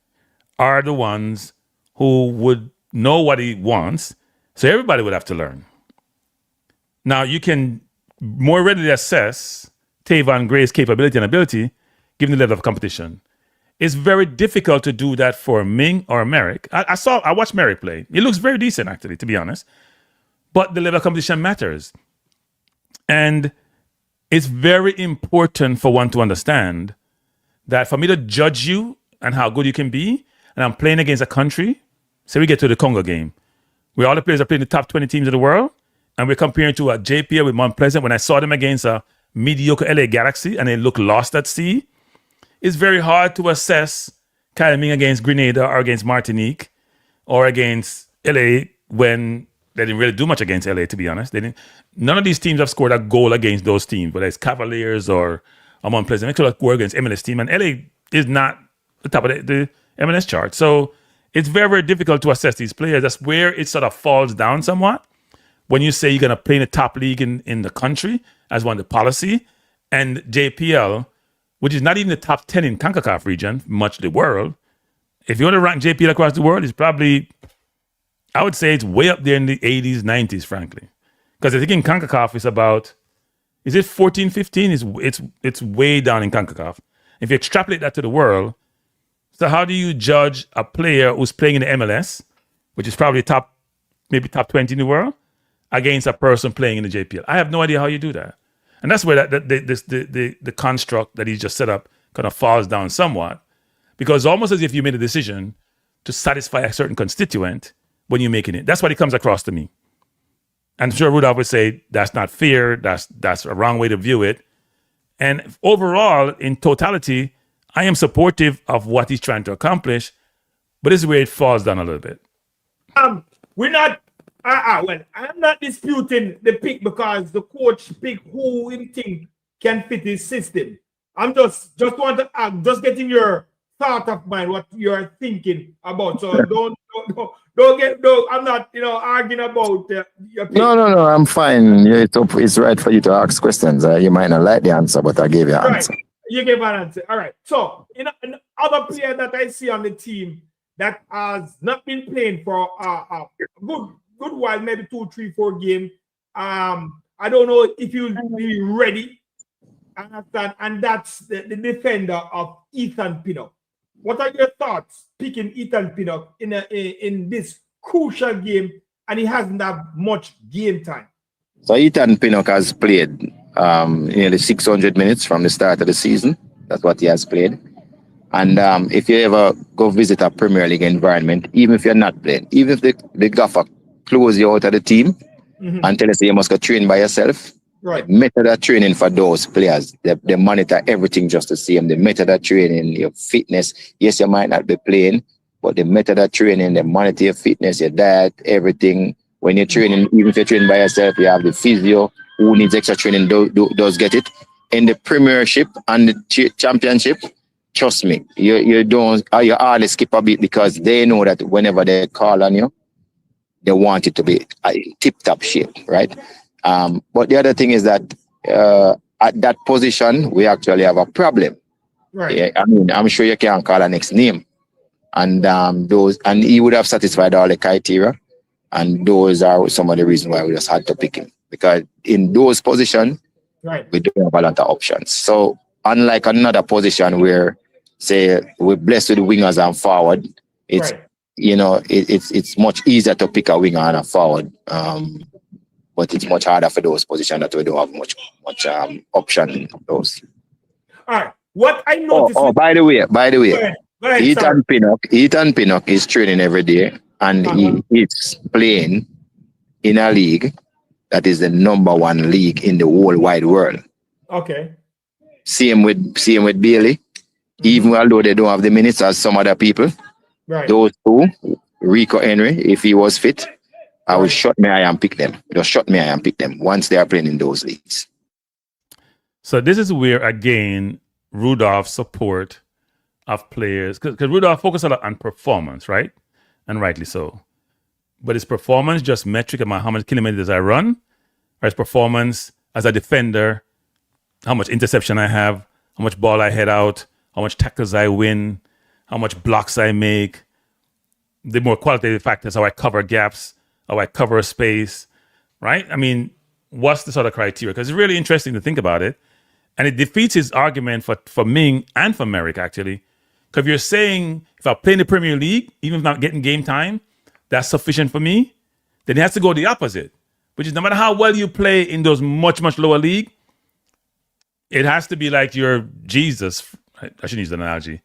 A: are the ones who would know what he wants. So everybody would have to learn. Now, you can more readily assess Tavon Gray's capability and ability given the level of competition. It's very difficult to do that for Ming or Merrick. I watched Merrick play. He looks very decent, actually, to be honest. But the level of competition matters. And it's very important for one to understand that for me to judge you and how good you can be, and I'm playing against a country, say we get to the Congo game, where all the players are playing the top 20 teams of the world, and we're comparing to a JPL with Mount Pleasant. When I saw them against a mediocre LA Galaxy and they look lost at sea, it's very hard to assess Kyle Ming against Grenada or against Martinique or against LA when they didn't really do much against LA, to be honest. None of these teams have scored a goal against those teams, whether it's Cavaliers or Mount Pleasant. They could have scored against MLS team, and LA is not the top of the MLS chart. So it's very, very difficult to assess these players. That's where it sort of falls down somewhat. When you say you're going to play in the top league in the country as one of the policy, and JPL, which is not even the top 10 in CONCACAF region, much of the world, if you want to rank JPL across the world, it's probably, I would say it's way up there in the 80s, 90s, frankly. Because I think in CONCACAF it's about, is it 14, 15? It's way down in CONCACAF. If you extrapolate that to the world, so how do you judge a player who's playing in the MLS, which is probably maybe top 20 in the world, against a person playing in the JPL? I have no idea how you do that. And that's where the construct that he just set up kind of falls down somewhat, because almost as if you made a decision to satisfy a certain constituent when you're making it. That's what it comes across to me. And I'm sure Rudolph would say that's not fair, that's a wrong way to view it. And overall, in totality, I am supportive of what he's trying to accomplish, but this is where it falls down a little bit.
B: We're not. Well, I'm not disputing the pick because the coach pick who him think can fit his system. I'm just want to getting your thought of mind, what you're thinking about. So don't I'm not arguing about your pick.
C: No, I'm fine. It's right for you to ask questions. You might not like the answer, but I gave you an answer.
B: You gave an answer. All right. So another player that I see on the team that has not been playing for a good while, maybe 2, 3, 4 games. I don't know if you'll be ready. And that's the defender of Ethan Pinnock. What are your thoughts picking Ethan Pinnock in this crucial game, and he hasn't had much game time?
C: So Ethan Pinnock has played nearly 600 minutes from the start of the season. That's what he has played. And if you ever go visit a Premier League environment, even if you're not playing, even if the gaffer close you out of the team and tell us you must go train by yourself.
B: Right.
C: The method of training for those players, they monitor everything just the same. The method of training, your fitness, yes, you might not be playing, but the method of training, they monitor your fitness, your diet, everything. When you're training, even if you're training by yourself, you have the physio, who needs extra training, does get it. In the Premiership and the Championship, trust me, you hardly skip a beat because they know that whenever they call on you, they want it to be tip-top shape, right? But the other thing is that at that position, we actually have a problem.
B: Right.
C: Yeah, I mean, I'm sure you can't call a next name. And and he would have satisfied all the criteria. And those are some of the reasons why we just had to pick him. Because in those positions,
B: right,
C: we don't have a lot of options. So unlike another position where, say, we're blessed with wingers and forward, it's
B: right.
C: It's much easier to pick a winger and a forward. But it's much harder for those positions that we don't have much option in those.
B: All right. What I noticed.
C: Oh, by the way,
B: Go ahead,
C: Ethan Pinnock is training every day, and he's playing in a league that is the #1 league in the whole wide world.
B: Okay.
C: Same with Bailey. Even although they don't have the minutes as some other people,
B: right.
C: Those two, Rico Henry, if he was fit, I would shut my eye and pick them. Just shut my eye and pick them once they are playing in those leagues.
A: So this is where, again, Rudolph's support of players, because Rudolph focuses a lot on performance, right? And rightly so. But is performance just metric about how many kilometers I run? Or is performance as a defender, how much interception I have, how much ball I head out, how much tackles I win, how much blocks I make? The more qualitative factors, how I cover gaps, how I cover a space, right? I mean, what's the sort of criteria? Because it's really interesting to think about it. And it defeats his argument for Ming and for Merrick, actually. Because if you're saying, if I play in the Premier League, even if I'm not getting game time, that's sufficient for me, then it has to go the opposite, which is no matter how well you play in those much, much lower league, it has to be like you're Jesus. I shouldn't use the analogy.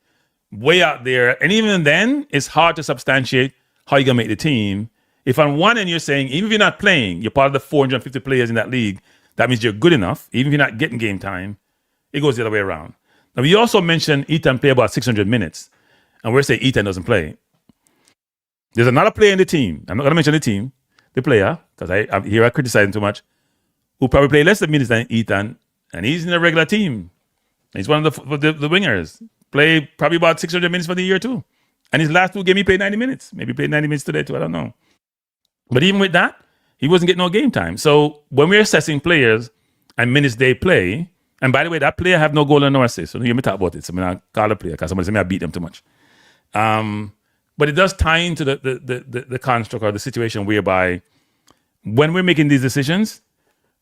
A: Way out there. And even then, it's hard to substantiate how you're going to make the team. If on one end you're saying, even if you're not playing, you're part of the 450 players in that league, that means you're good enough. Even if you're not getting game time, it goes the other way around. Now, we also mentioned Ethan play about 600 minutes. And we're saying Ethan doesn't play. There's another player in the team. I'm not going to mention the team, the player, because I criticize him too much, who probably play less minutes than Ethan. And he's in a regular team. He's one of the wingers. Play probably about 600 minutes for the year too. And his last 2 games, he played 90 minutes. Maybe he played 90 minutes today too. I don't know. But even with that, he wasn't getting no game time. So when we're assessing players and minutes they play, and by the way, that player have no goal and no assist. So don't hear me talk about it. So I'm not call a player because somebody say I beat them too much. But it does tie into the construct or the situation whereby when we're making these decisions,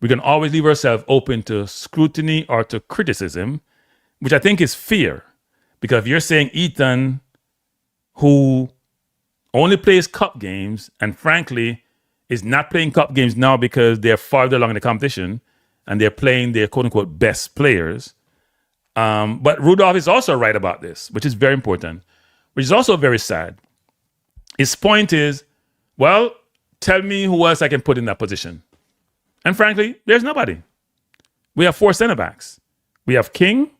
A: we can always leave ourselves open to scrutiny or to criticism, which I think is fear. Because if you're saying Ethan, who only plays cup games and frankly is not playing cup games now because they're farther along in the competition and they're playing their quote-unquote best players. But Rudolph is also right about this, which is very important, which is also very sad. His point is, well, tell me who else I can put in that position. And frankly, there's nobody. We have 4 center backs. We have King,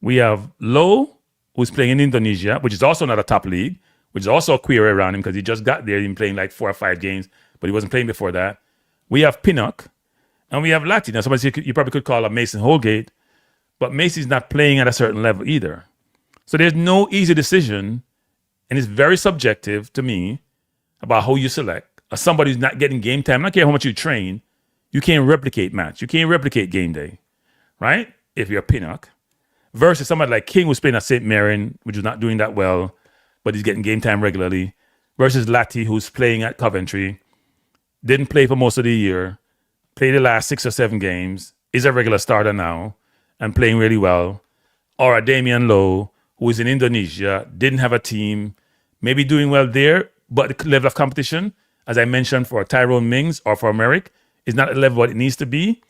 A: we have Lowe, who's playing in Indonesia, which is also not a top league, which is also a query around him because he just got there, he's been playing like 4 or 5 games, but he wasn't playing before that. We have Pinnock, and we have Lati. Now, somebody you probably could call up Mason Holgate, but Macy's not playing at a certain level either. So there's no easy decision, and it's very subjective to me about who you select. As somebody who's not getting game time, I don't care how much you train, you can't replicate match. You can't replicate game day, right? If you're Pinnock. Versus somebody like King who's playing at St. Mirren, which is not doing that well, but he's getting game time regularly. Versus Lati, who's playing at Coventry, didn't play for most of the year, played the last 6 or 7 games, is a regular starter now, and playing really well. Or a Damian Lowe, who is in Indonesia, didn't have a team, maybe doing well there, but the level of competition, as I mentioned, for Tyrone Mings or for Merrick, is not at the level what it needs to be.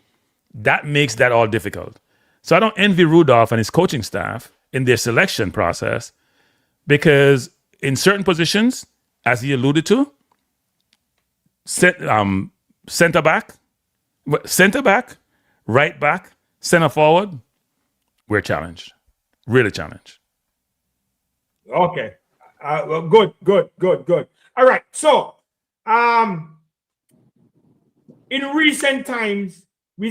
A: That makes that all difficult. So I don't envy Rudolph and his coaching staff in their selection process because in certain positions, as he alluded to, center back, right back, center forward, we're challenged, really challenged.
B: Okay, well, good. All right, so in recent times, we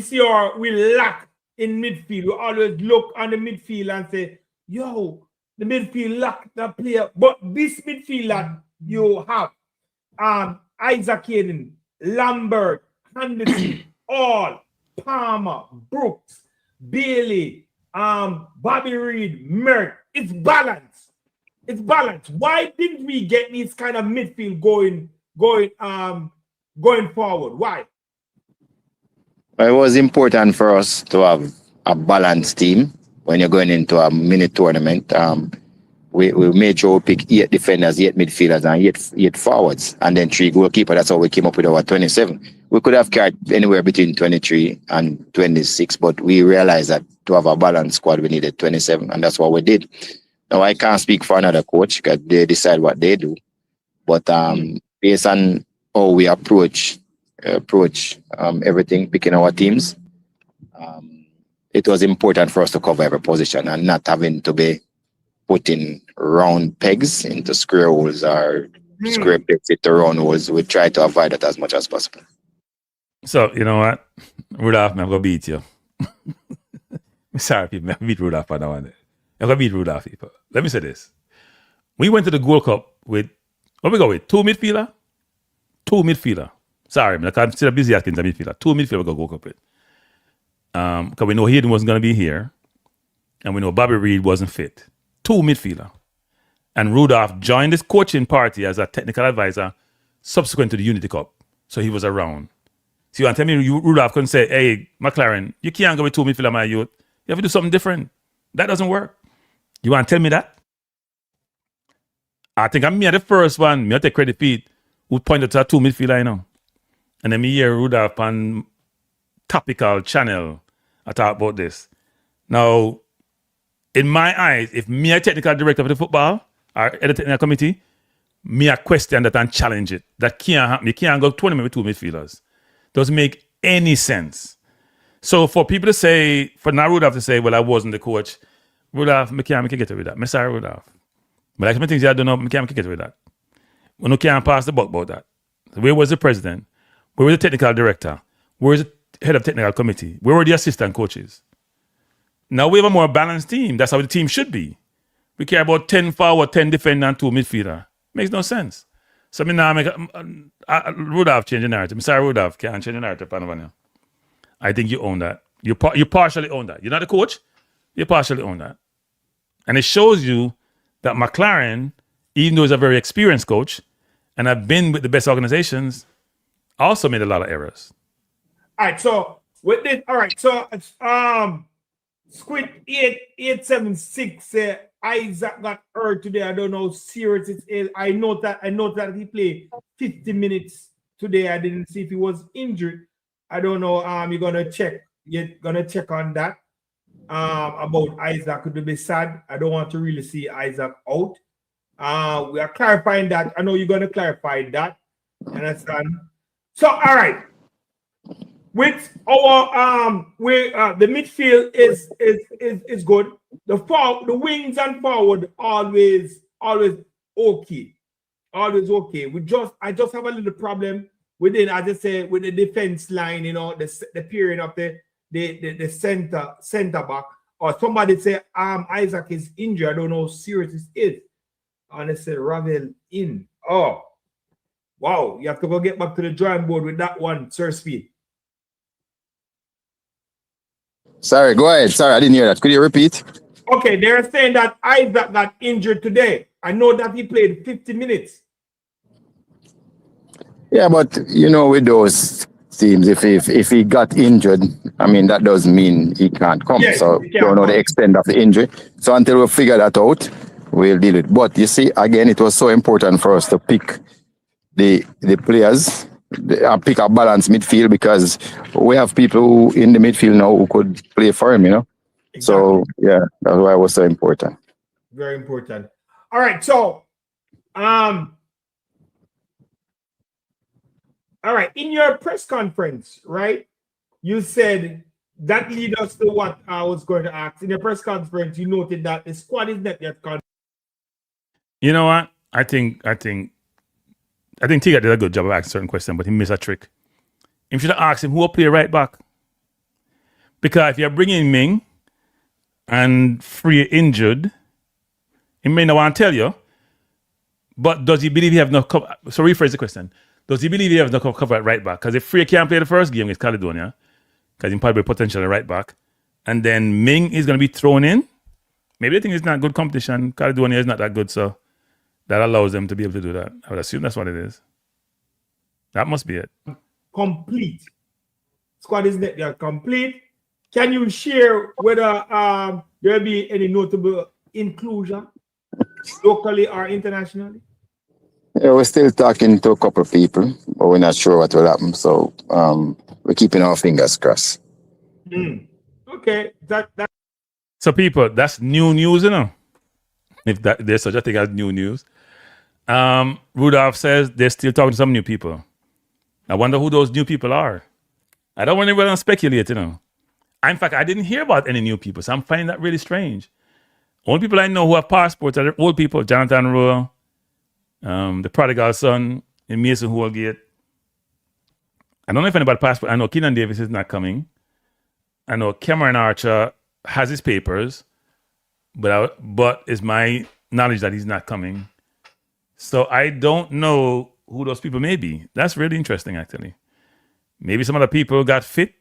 B: lack in midfield. We always look on the midfield and say, yo, the midfield lack the player. But this midfield that you have, Isaac Hayden, Lambert, Henderson, all Palmer, Brooks, Bailey, Bobby Reed, Merck. It's balanced. It's balanced. Why didn't we get this kind of midfield going forward? Why?
C: It was important for us to have a balanced team when you're going into a mini tournament. We made sure we pick 8 defenders, 8 midfielders, and 8 forwards, and then 3 goalkeepers. That's how we came up with our 27. We could have carried anywhere between 23 and 26, but we realized that to have a balanced squad, we needed 27, and that's what we did. Now, I can't speak for another coach because they decide what they do, but based on how we approach everything, picking our teams, it was important for us to cover every position and not having to be putting round pegs into square holes or square pegs into round holes. We try to avoid that as much as possible.
A: So, you know what? Rudolph, I'm going to beat you. Sorry, people. I beat Rudolph on that one. I'm going to beat Rudolph, people. Let me say this. We went to the Gold Cup with, what we go with? 2 midfielder? 2 midfielder. Sorry, man. I'm still busy asking the midfielder. 2 midfielder we got Gold Cup with. Because we know Hayden wasn't going to be here. And we know Bobby Reed wasn't fit. 2 midfielder. And Rudolph joined this coaching party as a technical advisor subsequent to the Unity Cup. So he was around. So you want to tell me Rudolph couldn't say, hey, McLaren, you can't go with 2 midfielder, my youth. You have to do something different. That doesn't work. You want to tell me that? I think I'm me the first one. Me I take credit feet who pointed to a 2 midfielder, you know. And then me hear Rudolph on topical channel I talk about this. Now, in my eyes, if me a technical director of the football or the technical committee, me a question that and challenge it. That can't happen. You can't go tournament with 2 midfielders. Doesn't make any sense. So for people to say, for now Rudolph to say, well, I wasn't the coach, Rudolph, I can't get away with that. I'm sorry, Rudolph. But like some things I don't know, I can't get away with that. We can't pass the buck about that. Where was the president? Where was the technical director? Where was the head of technical committee? Where were the assistant coaches? Now we have a more balanced team. That's how the team should be. We care about 10 forward, 10 defender, and 2 midfielder. Makes no sense. So me now make Rudolph change the narrative. I'm sorry, Rudolph can't change the narrative. I think you own that. You partially own that. You're not a coach. You partially own that. And it shows you that McLaren, even though he's a very experienced coach and have been with the best organizations, also made a lot of errors.
B: All right, so with this, all right, so Squid 876 Isaac got hurt today. I don't know how serious it is. I know that he played 50 minutes today. I didn't see if he was injured. I don't know. You're gonna check. You're gonna check on that. About Isaac. Could be sad. I don't want to really see Isaac out. We are clarifying that. I know you're gonna clarify that. Understand? So all right. With our the midfield is good. The wings and forward always okay. Always okay. I just have a little problem within, as I say, with the defense line, you know, the period of the center back. Or somebody say Isaac is injured. I don't know how serious it is. And they say Ravel in. Oh wow, you have to go get back to the drawing board with that one, Sir Speed.
C: Sorry, go ahead. Sorry, I didn't hear that. Could you repeat?
B: Okay, they're saying that Isaac got injured today. I know that he played 50 minutes.
C: Yeah, but you know, with those teams, if he got injured, I mean, that doesn't mean he can't come.
B: Yes,
C: so we don't know the extent of the injury. So until we figure that out, we'll deal with it. But you see, again, it was so important for us to pick the players, pick a balanced midfield, because we have people who in the midfield now who could play for him, you know. Exactly. So yeah, that's why it was so important.
B: Very important. All right, so all right, in your press conference, right, you said that lead us to what I was going to ask. In your press conference, you noted that the squad is not yet confirmed.
A: You know what? I think Tegat did a good job of asking certain questions, but he missed a trick. You should have asked him who will play right back. Because if you're bringing Ming and Free injured, he may not want to tell you, but does he believe he have no... So rephrase the question. Does he believe he has no cover at right back? Because if Frey can't play the first game against Caledonia, because he's probably potential at right back, and then Ming is going to be thrown in, maybe they think it's not good competition. Caledonia is not that good, so that allows them to be able to do that. I would assume that's what it is. That must be it.
B: Complete. Squad is not yet complete. Can you share whether there will be any notable inclusion locally or internationally?
C: Yeah, we're still talking to a couple of people, but we're not sure what will happen. So we're keeping our fingers crossed.
B: Okay, that.
A: So people, that's new news, you know. If there's such a thing as new news. Rudolph says they're still talking to some new people. I wonder who those new people are. I don't want anyone to speculate, you know. In fact, I didn't hear about any new people, so I'm finding that really strange. Only people I know who have passports are the old people, Jonathan Rowe, the prodigal son in Mason Holgate. I don't know if anybody passport. I know Keenan Davis is not coming. I know Cameron Archer has his papers, but it's my knowledge that he's not coming. So I don't know who those people may be. That's really interesting, actually. Maybe some other people got fit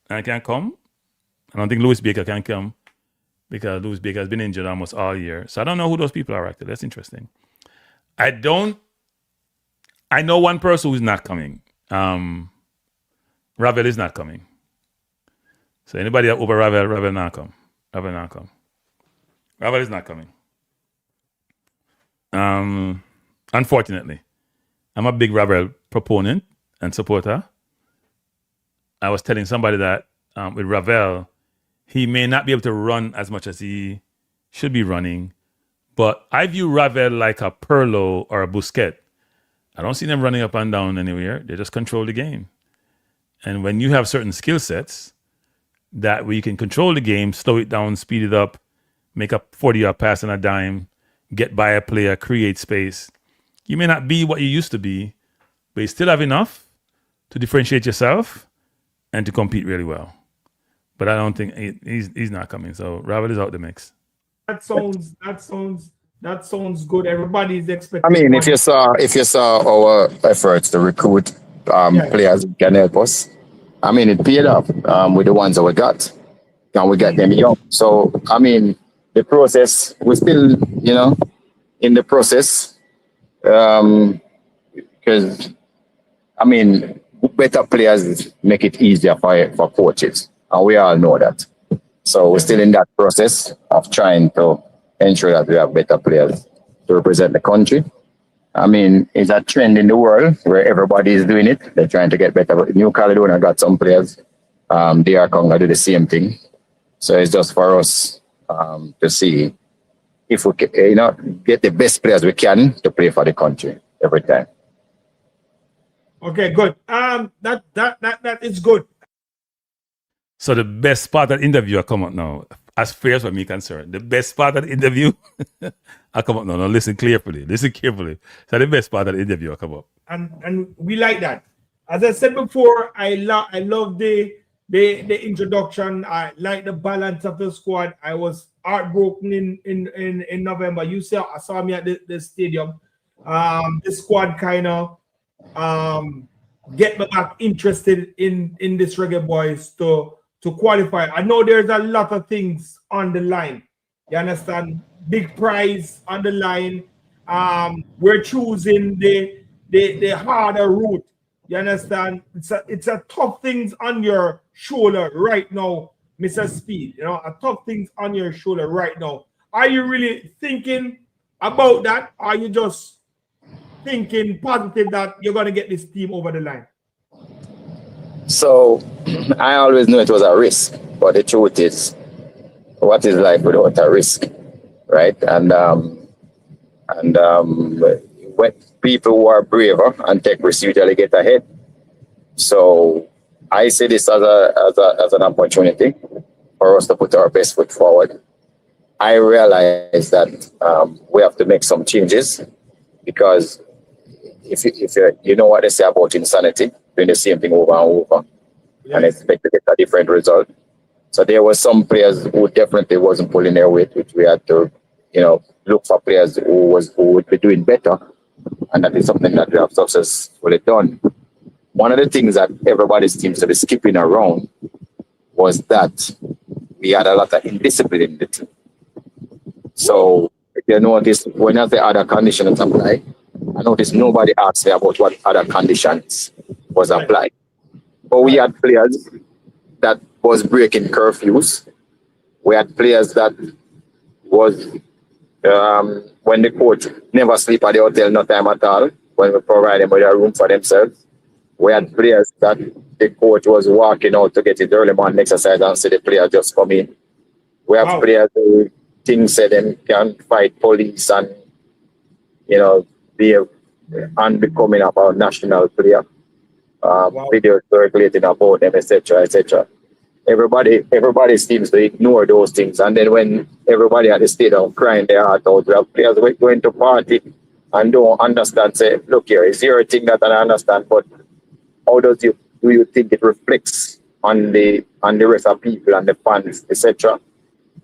A: and can't come. I don't think Louis Baker can come because Louis Baker has been injured almost all year. So I don't know who those people are, actually. That's interesting. I know one person who's not coming. Ravel is not coming. So anybody over Ravel not come. Ravel not come. Ravel is not coming. Unfortunately. I'm a big Ravel proponent and supporter. I was telling somebody that with Ravel, he may not be able to run as much as he should be running, but I view Ravel like a Perlo or a Busquets. I don't see them running up and down anywhere. They just control the game. And when you have certain skill sets that where you can control the game, slow it down, speed it up, make a 40-yard pass on a dime, get by a player, create space, you may not be what you used to be, but you still have enough to differentiate yourself and to compete really well. But I don't think he's not coming. So Ravel is out the mix.
B: That sounds good. Everybody's expecting.
C: I mean, if you saw our efforts to recruit players who can help us, I mean, it paid off with the ones that we got, and we got them young. So I mean, the process, we're still, in the process, because I mean, better players make it easier for coaches. And we all know that. So we're still in that process of trying to ensure that we have better players to represent the country. I mean, it's a trend in the world where everybody is doing it. They're trying to get better. But New Caledonia got some players. They are going to do the same thing. So it's just for us to see if we can, get the best players we can to play for the country every time.
B: Okay, good. That is good.
A: So the best part of the interview will come out now. As far as what me concerned, the best part of the interview will come out now. Now listen carefully. So the best part of the interview will come up.
B: And we like that. As I said before, I love the introduction. I like the balance of the squad. I was heartbroken in November. You saw me at the stadium. The squad kind of get me back interested in this Reggae Boyz to qualify. I know there's a lot of things on the line. You understand? Big prize on the line. We're choosing the harder route. You understand? It's a tough things on your shoulder right now, Mr. Speid. A tough things on your shoulder right now. Are you really thinking about that? Or are you just thinking positive that you're going to get this team over the line?
C: So I always knew it was a risk, but the truth is, what is life without a risk, right? And when people who are braver and take risks usually get ahead. So I see this as an opportunity for us to put our best foot forward. I realize that we have to make some changes because if you know what they say about insanity, doing the same thing over and over and expect to get a different result. So there were some players who definitely wasn't pulling their weight, which we had to, look for players who would be doing better and that is something that we have successfully done. One of the things that everybody seems to be skipping around was that we had a lot of indiscipline in the team. So if you notice, when I say other conditions apply, I notice nobody asked me about what other conditions was applied. But we had players that was breaking curfews. We had players that was when the coach never sleep at the hotel, no time at all, when we provide them with a room for themselves. We had players that the coach was walking out to get it early morning exercise and see the players just come in. We have players who think say them can fight police and, be unbecoming of our national player. Videos circulating about them, etc., etc. Everybody seems to ignore those things, and then when everybody at the stadium crying their heart out, we have players going to party and don't understand. Say, look here, it's your thing that I understand, but how do you think it reflects on the rest of people and the fans, etc.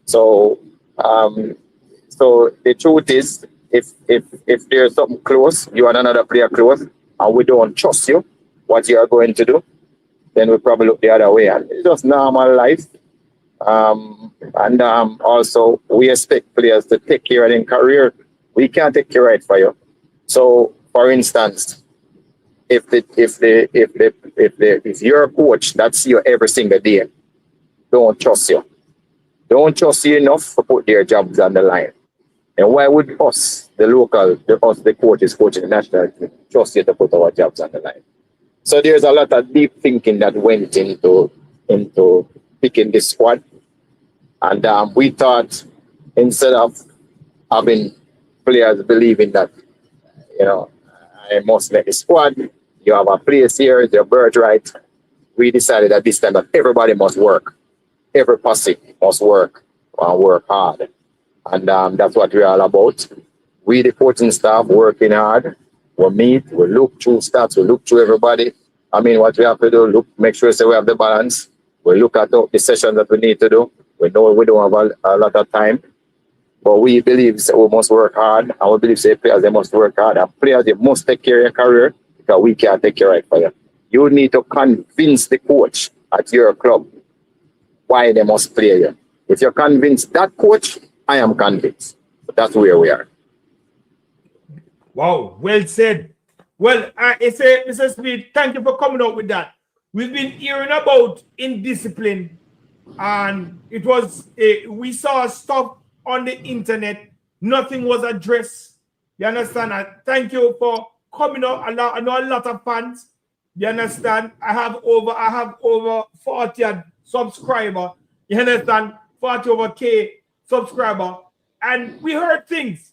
C: So the truth is, if there's something close, you and another player close, and we don't trust you, what you are going to do, then we probably look the other way. And it's just normal life. Also, we expect players to take care of their career. We can't take care of it for you. So, for instance, if you're a coach that see you every single day, don't trust you. Don't trust you enough to put their jobs on the line. And why would us, the coaches coaching the national team, trust you to put our jobs on the line? So there's a lot of deep thinking that went into picking this squad. And we thought, instead of having players believing that, I must make a squad, you have a place here, it's your birthright, we decided at this time that everybody must work. Every posse must work and work hard. And that's what we're all about. We, the coaching staff, working hard. We meet, we look through stats, we look through everybody. I mean, what we have to do, make sure we have the balance. We look at the sessions that we need to do. We know we don't have a lot of time, but we believe we must work hard, and we believe players, they must work hard. And players, they must take care of your career, because we can't take care of it for you. You need to convince the coach at your club why they must play you. If you're convinced that coach, I am convinced. But that's where we are.
B: Wow, well said. Well, Mr. Speid, thank you for coming out with that. We've been hearing about indiscipline, and it was we saw stuff on the internet. Nothing was addressed. You understand? Thank you for coming out. I know a lot of fans. You understand? I have over 40 subscriber. You understand? 40 over K subscriber, and we heard things.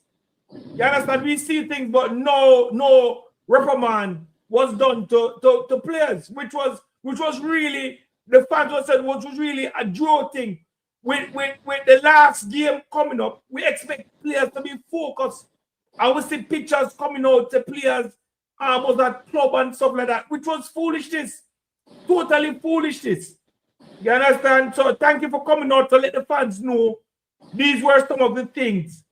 B: You understand? We see things, but no reprimand was done to players, which was really, the fans was really a draw thing. With the last game coming up, we expect players to be focused. I will see pictures coming out to players was at club and stuff like that, which was foolishness. Totally foolishness. You understand? So thank you for coming out to let the fans know these were some of the things.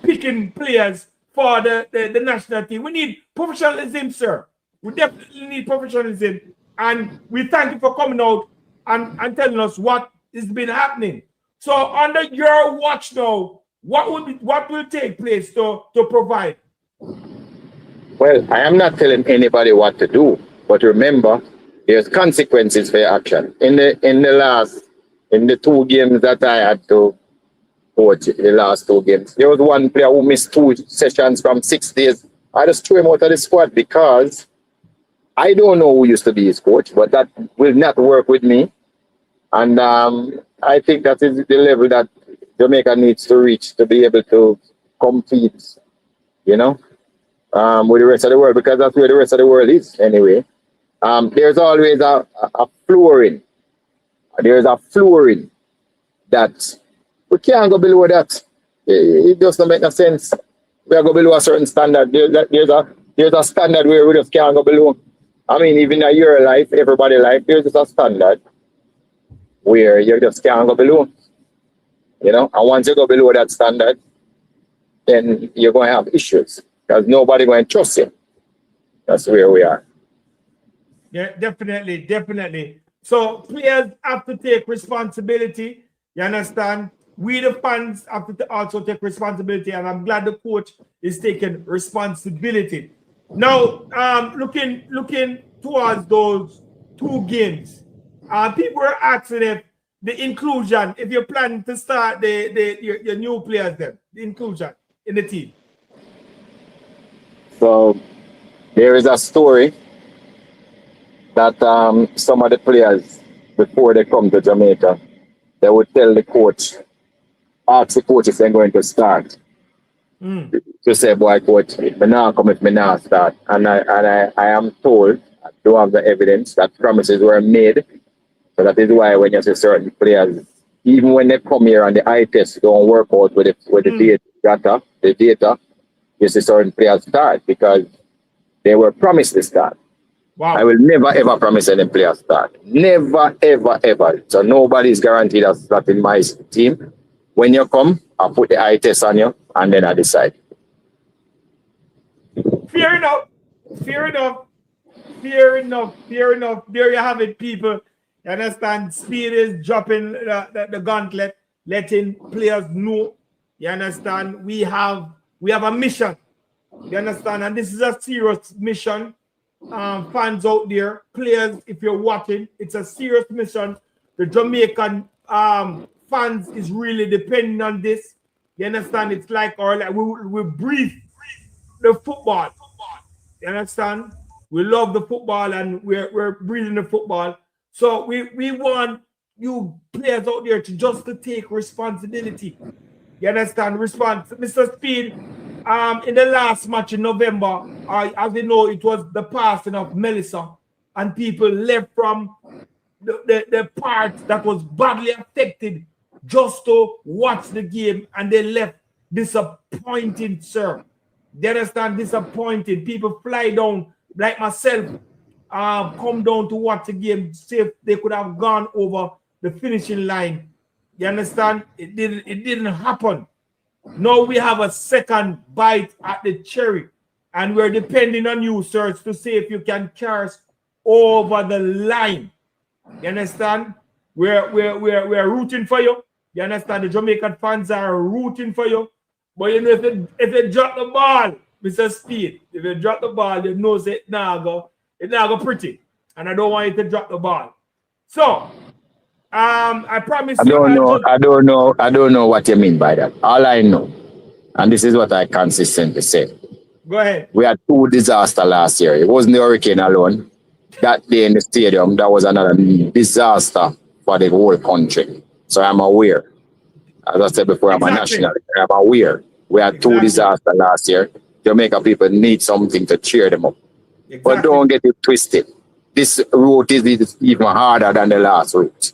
B: Picking players for the national team. We need professionalism, sir. We definitely need professionalism. And we thank you for coming out and telling us what has been happening. So under your watch now, what will take place to provide?
C: Well, I am not telling anybody what to do, but remember, there's consequences for your action. In the 2 games that I had to coach, the last 2 games, there was one player who missed 2 sessions from 6 days. I just threw him out of the squad because I don't know who used to be his coach, but that will not work with me. And I think that is the level that Jamaica needs to reach to be able to compete, with the rest of the world, because that's where the rest of the world is anyway. There's always a flooring. There's a flooring that we can't go below that. It doesn't make no sense. We are going below a certain standard. There's a standard where we just can't go below. I mean, even in your life, everybody's life, there's just a standard where you just can't go below. And once you go below that standard, then you're going to have issues. because nobody going to trust you. That's where we are.
B: Yeah, definitely. So players have to take responsibility. You understand? We the fans have to also take responsibility, and I'm glad the coach is taking responsibility. Now, looking towards those 2 games, people are asking if the inclusion, if you're planning to start your new players, then the inclusion in the team.
C: So there is a story that some of the players, before they come to Jamaica, they would tell the coach, ask the coach if they're going to start. To say, boy, coach, if me now come, if me now start. And I am told, I do have the evidence, that promises were made. So that is why when you see certain players, even when they come here and the eye test don't work out with the data, you see certain players start because they were promised to start.
B: Wow.
C: I will never ever promise any player start. Never, ever. So nobody is guaranteed a slot in my team. When you come, I'll put the eye test on you and then I decide.
B: Fair enough. There you have it, people. You understand? Speed is dropping the gauntlet, letting players know. You understand? We have a mission. You understand? And this is a serious mission. Fans out there, players, if you're watching, it's a serious mission. The Jamaican fans is really depending on this. You understand? It's like we breathe the football. You understand? We love the football and we're breathing the football. So we want you players out there to take responsibility. You understand? Mr. Speid, in the last match in November, as you know, it was the passing of Melissa, and people left from the part that was badly affected just to watch the game, and they left disappointed, sir. You understand? Disappointed. People fly down, like myself, come down to watch the game, see if they could have gone over the finishing line. You understand? It didn't happen. Now we have a second bite at the cherry, and we're depending on you, sir, to see if you can carry us over the line. You understand? We're rooting for you. You understand? The Jamaican fans are rooting for you. But you know, if you drop the ball, Mr. Speid, if you drop the ball, you know it now go pretty. And I don't want you to drop the ball. So I promise
C: I don't know what you mean by that. All I know, and this is what I consistently say.
B: Go ahead.
C: We had 2 disasters last year. It wasn't the hurricane alone. That day in the stadium, that was another disaster for the whole country. So I'm aware. As I said before, I'm a national. I'm aware. We had 2 disasters last year. Jamaica people need something to cheer them up.
B: Exactly.
C: But don't get it twisted. This route is even harder than the last route.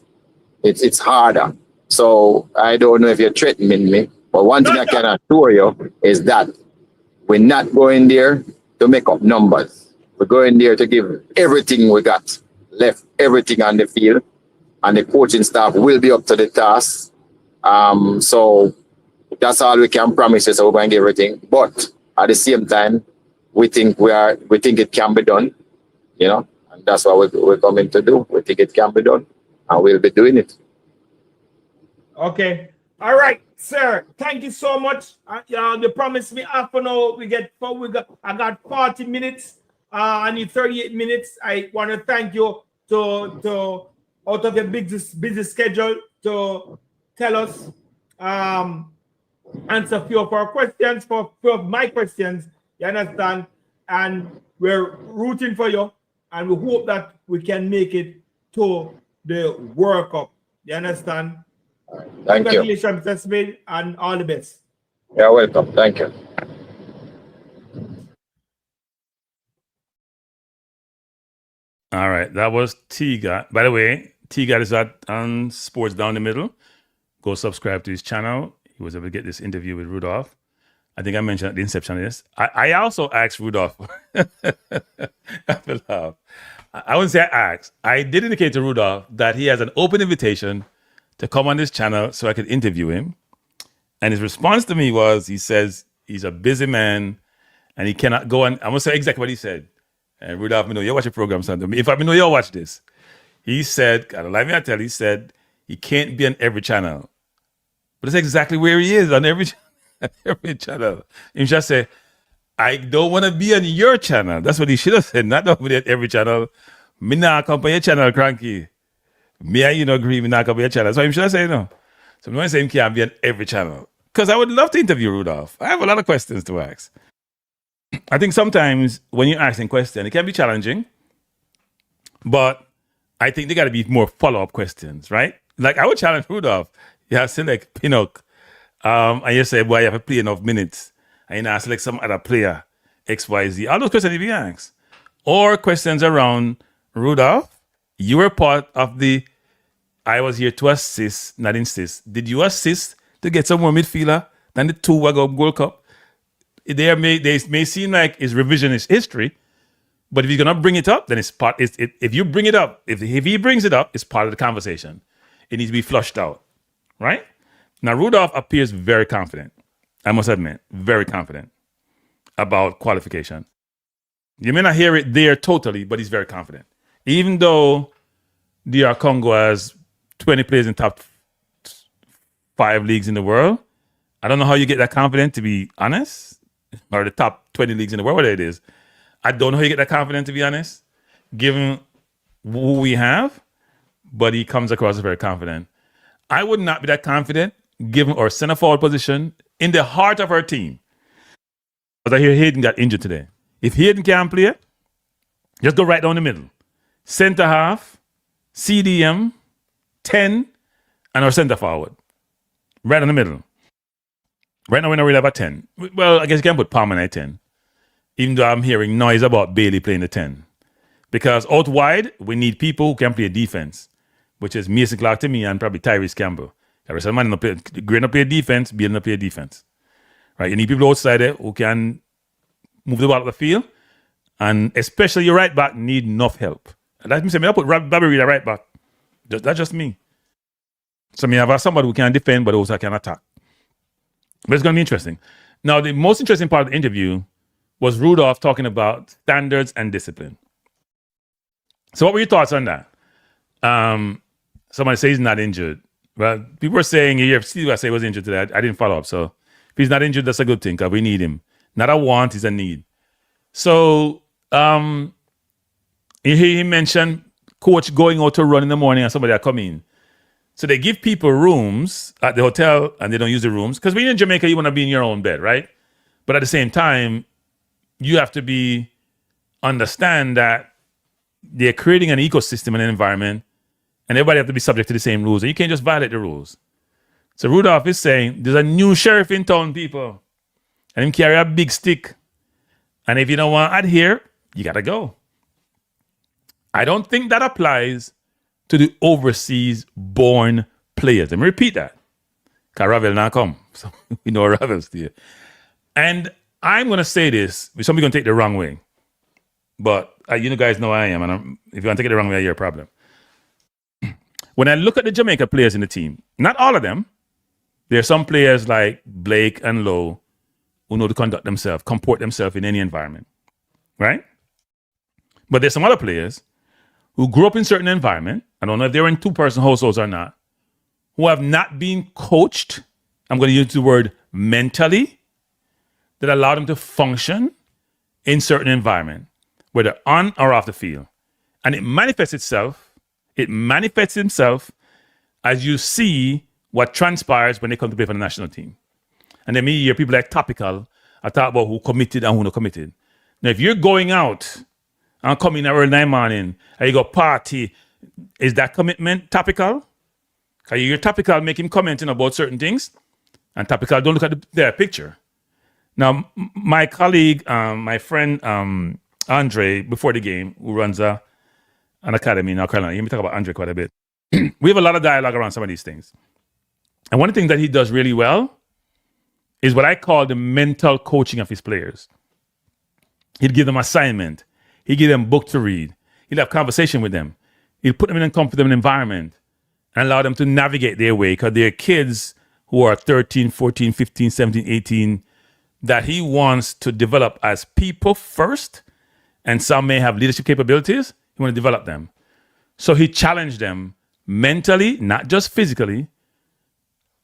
C: It's harder. So I don't know if you're threatening me, but one thing I can assure you is that we're not going there to make up numbers. We're going there to give everything we got, left everything on the field, and the coaching staff will be up to the task. So that's all we can promise you. So we're going to give everything, but at the same time, we think it can be done, you know, and that's what we're coming to do. We think it can be done, and we'll be doing it.
B: Okay. All right, sir. Thank you so much. You promised me half an hour. I got 40 minutes. I need 38 minutes. I want to thank you to out of your busy schedule to tell us, answer a few of our questions, for few of my questions. You understand? And we're rooting for you, and we hope that we can make it to the World Cup. You understand?
C: Thank you.
B: Congratulations, Mr. Speid, and all the best.
C: You're welcome. Thank you.
A: All right, that was Tegat. By the way, Tegat is on Sports Down the Middle. Go subscribe to his channel. He was able to get this interview with Rudolph. I think I mentioned at the inception of this. I also asked Rudolph. I wouldn't say I asked. I did indicate to Rudolph that he has an open invitation to come on this channel so I could interview him. And his response to me was, he says he's a busy man and he cannot go. And I'm gonna say exactly what he said. And Rudolph, you watch the program, son. If I know you watch this, he said, "God, let me tell." He said he can't be on every channel, but that's exactly where he is on every channel. He just say, "I don't want to be on your channel." That's what he should have said. Not on every channel. Me not come on your channel, cranky. Me and you don't agree. Me not come on your channel. So he should have said no. So I'm not saying he can't be on every channel. Because I would love to interview Rudolph. I have a lot of questions to ask. I think sometimes when you're asking questions, it can be challenging. But I think they got to be more follow-up questions, right? Like I would challenge Rudolph. You have to select Pinnock. And you say, boy, you have to play enough minutes. And you have to select some other player, X, Y, Z. All those questions need to be asked. Or questions around Rudolph. You were part of I was here to assist, not insist. Did you assist to get some more midfielder than the two Reggae World Cup? They may seem like it's revisionist history, but if you're gonna bring it up, then it's part. If you bring it up, if he brings it up, it's part of the conversation. It needs to be flushed out, right? Now Rudolph appears very confident. I must admit, very confident about qualification. You may not hear it there totally, but he's very confident. Even though DR Congo has 20 players in top 5 leagues in the world, I don't know how you get that confident, to be honest, or the top 20 leagues in the world, whatever it is. I don't know how you get that confident, to be honest, given who we have, but he comes across as very confident. I would not be that confident given our center forward position in the heart of our team. Because I hear Hayden got injured today. If Hayden can't play, just go right down the middle. Center half, CDM, 10, and our center forward. Right in the middle. Right now we don't really have a 10. Well, I guess you can put Palmer at 10. Even though I'm hearing noise about Bailey playing the 10. Because out wide, we need people who can play defense, which is Mason Clark to me and probably Tyrese Campbell. There is a man going to play defense, being to play defense. Right? You need people outside there who can move the ball up the field, and especially your right back need enough help. Let me say, I put Bobby Reed at right back. That's just me. So I have somebody who can defend, but also can attack. But it's going to be interesting. Now, the most interesting part of the interview was Rudolph talking about standards and discipline. So what were your thoughts on that? Somebody says he's not injured. Well, people were saying, you see, I say he was injured today. I didn't follow up. So if he's not injured, that's a good thing because we need him. Not a want, it's a need. So he mentioned coach going out to run in the morning and somebody are coming. So they give people rooms at the hotel and they don't use the rooms. Because when you're in Jamaica, you want to be in your own bed, right? But at the same time, you have to understand that they're creating an ecosystem and an environment, and everybody have to be subject to the same rules. And you can't just violate the rules. So Rudolph is saying, there's a new sheriff in town, people. And him carry a big stick. And if you don't want to adhere, you got to go. I don't think that applies to the overseas born players. Let me repeat that. Because Ravel not come. So we know Ravel's there. And I'm going to say this. Somebody's going to take the wrong way. But you guys know I am. And if you want to take it the wrong way, your problem. When I look at the Jamaica players in the team, not all of them. There are some players like Blake and Lowe who know to conduct themselves, comport themselves in any environment. Right? But there's some other players who grew up in certain environment. I don't know if they were in two-person households or not, who have not been coached, I'm going to use the word mentally, that allow them to function in certain environment, whether on or off the field. And it manifests itself as you see what transpires when they come to play for the national team. And then me hear people like Topical, I talk about who committed and who not committed. Now, if you're going out and coming early 9 morning and you go party, is that commitment Topical? Because you hear Topical making commenting about certain things, and Topical don't look at the picture. Now, my colleague, my friend Andre, before the game, who runs an academy in North Carolina, you hear me talk about Andre quite a bit. We have a lot of dialogue around some of these things. And one of the things that he does really well is what I call the mental coaching of his players. He'd give them assignment. He'd give them book to read. He'd have conversation with them. He'd put them in a comfortable environment and allow them to navigate their way because they're kids who are 13, 14, 15, 17, 18. that he wants to develop as people first, and some may have leadership capabilities. He want to develop them. So he challenged them mentally, not just physically.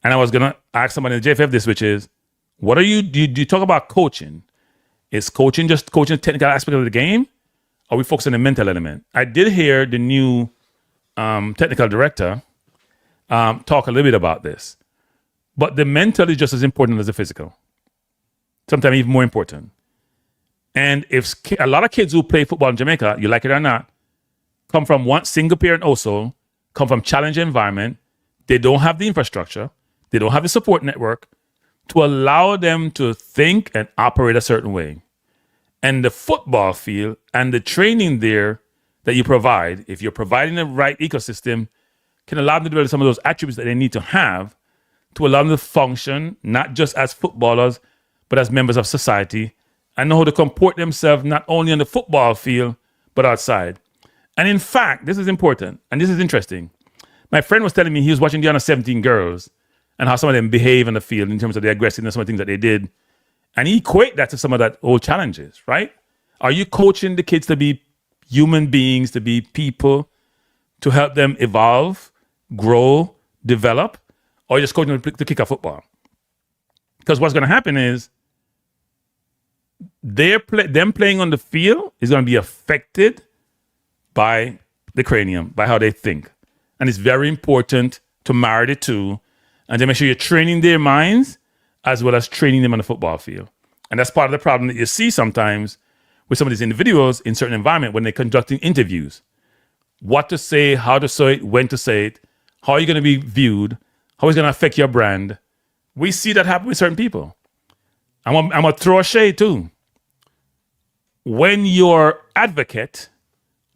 A: And I was going to ask somebody in the JFF this, which is, what are you, do you talk about coaching? Is coaching just coaching the technical aspect of the game? Or are we focusing on the mental element? I did hear the new technical director talk a little bit about this. But the mental is just as important as the physical. Sometimes even more important. And if a lot of kids who play football in Jamaica, you like it or not, come from one single parent also, come from challenging environment, they don't have the infrastructure, they don't have the support network to allow them to think and operate a certain way. And the football field and the training there that you provide, if you're providing the right ecosystem, can allow them to develop some of those attributes that they need to have to allow them to function, not just as footballers, but as members of society, and know how to comport themselves not only on the football field, but outside. And in fact, this is important, and this is interesting. My friend was telling me he was watching the under 17 girls and how some of them behave in the field in terms of their aggressiveness, some of the things that they did. And he equate that to some of that old challenges, right? Are you coaching the kids to be human beings, to be people, to help them evolve, grow, develop, or just coaching them to kick a football? Because what's going to happen is them playing on the field is going to be affected by the cranium, by how they think. And it's very important to marry the two and to make sure you're training their minds as well as training them on the football field. And that's part of the problem that you see sometimes with some of these individuals in certain environment when they're conducting interviews. What to say, how to say it, when to say it, how are you going to be viewed, how is it going to affect your brand. We see that happen with certain people. I'm going to throw a shade too. When your advocate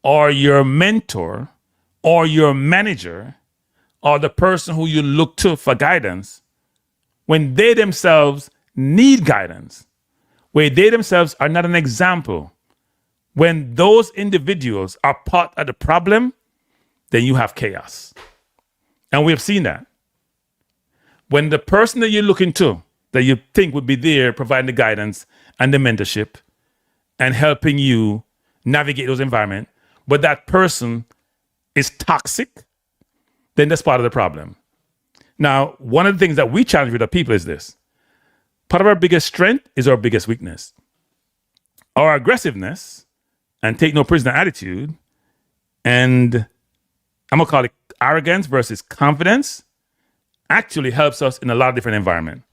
A: or your mentor or your manager or the person who you look to for guidance, when they themselves need guidance, where they themselves are not an example, when those individuals are part of the problem, then you have chaos. And we have seen that. When the person that you're looking to, that you think would be there providing the guidance and the mentorship and helping you navigate those environments, but that person is toxic, then that's part of the problem. Now, one of the things that we challenge with our people is this. Part of our biggest strength is our biggest weakness. Our aggressiveness and take no prisoner attitude, and I'm going to call it arrogance versus confidence, actually helps us in a lot of different environments.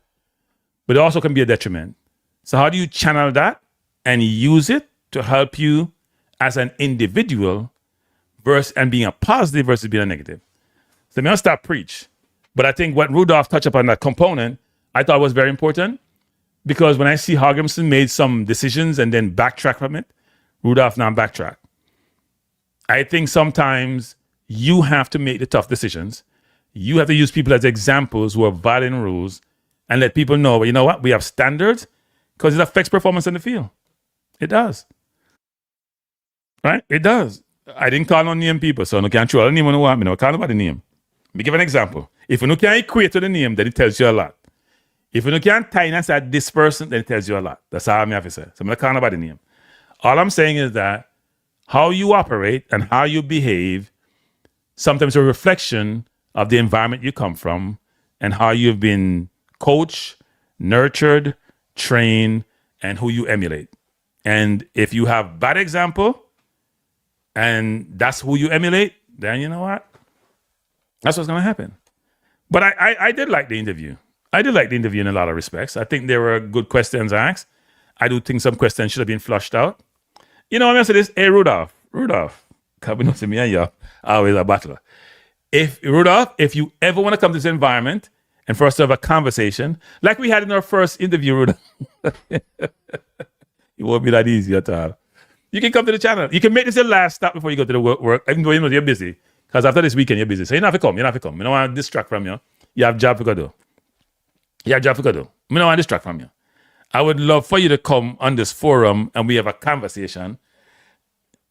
A: But it also can be a detriment. So how do you channel that and use it to help you as an individual versus and being a positive versus being a negative? So I'm going to stop preach. But I think what Rudolph touched upon, that component, I thought was very important, because when I see Hogginson made some decisions and then backtrack from it, Rudolph now backtrack. I think sometimes you have to make the tough decisions. You have to use people as examples who are violating rules and let people know, well, you know what, we have standards, because it affects performance in the field. It does. Right? It does. I didn't call on name people, so I can't throw anyone who want me. I can't nobody name. Let me give an example. If you can't equate to the name, then it tells you a lot. If you can't tie and say this person, then it tells you a lot. That's all I'm have to say. So I'm not calling nobody name. All I'm saying is that how you operate and how you behave sometimes a reflection of the environment you come from and how you've been coached, nurtured, trained, and who you emulate. And if you have bad example and that's who you emulate, then you know what? That's what's going to happen. But I did like the interview. I did like the interview in a lot of respects. I think there were good questions asked. I do think some questions should have been flushed out. You know, I'm going to say this. Hey, Rudolph, because we know me and you always a battler. If you ever want to come to this environment and for us to have a conversation, like we had in our first interview, Rudolph, it won't be that easy at all. You can come to the channel. You can make this your last stop before you go to the work, even though you know you're busy. Because after this weekend, you're busy. So you don't have to come. You don't want to distract from you. You have job to go do. I don't want to distract from you. I would love for you to come on this forum and we have a conversation.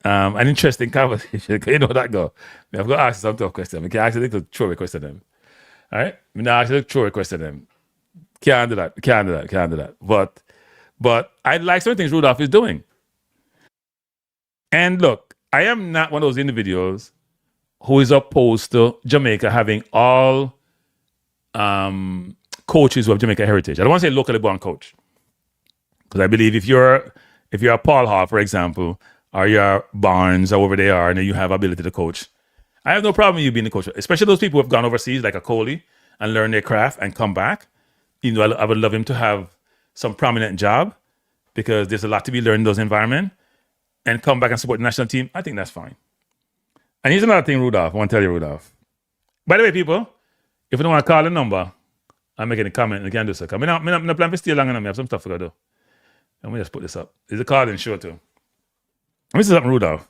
A: An interesting conversation. You know how that go. I've got to ask you some tough questions. I can ask you to throw a question to them. All right? I'm not actually throw a question to them. Can't do that. But But I like some things Rudolph is doing. And look, I am not one of those individuals who is opposed to Jamaica having all coaches who have Jamaica heritage. I don't want to say locally born coach, because I believe if you're a Paul Hall, for example, or you're Barnes or whoever they are, and you have ability to coach, I have no problem with you being the coach, especially those people who have gone overseas like a Coley and learned their craft and come back. Even though I would love him to have some prominent job, because there's a lot to be learned in those environments, and come back and support the national team. I think that's fine. And here's another thing, Rudolph. I want to tell you, Rudolph. By the way, people, if you don't want to call the number, I'm making a comment. You can do so. I'm not planning to stay long enough. I have some stuff to go do. Let me just put this up. There's a call in show too. This is something, Rudolph.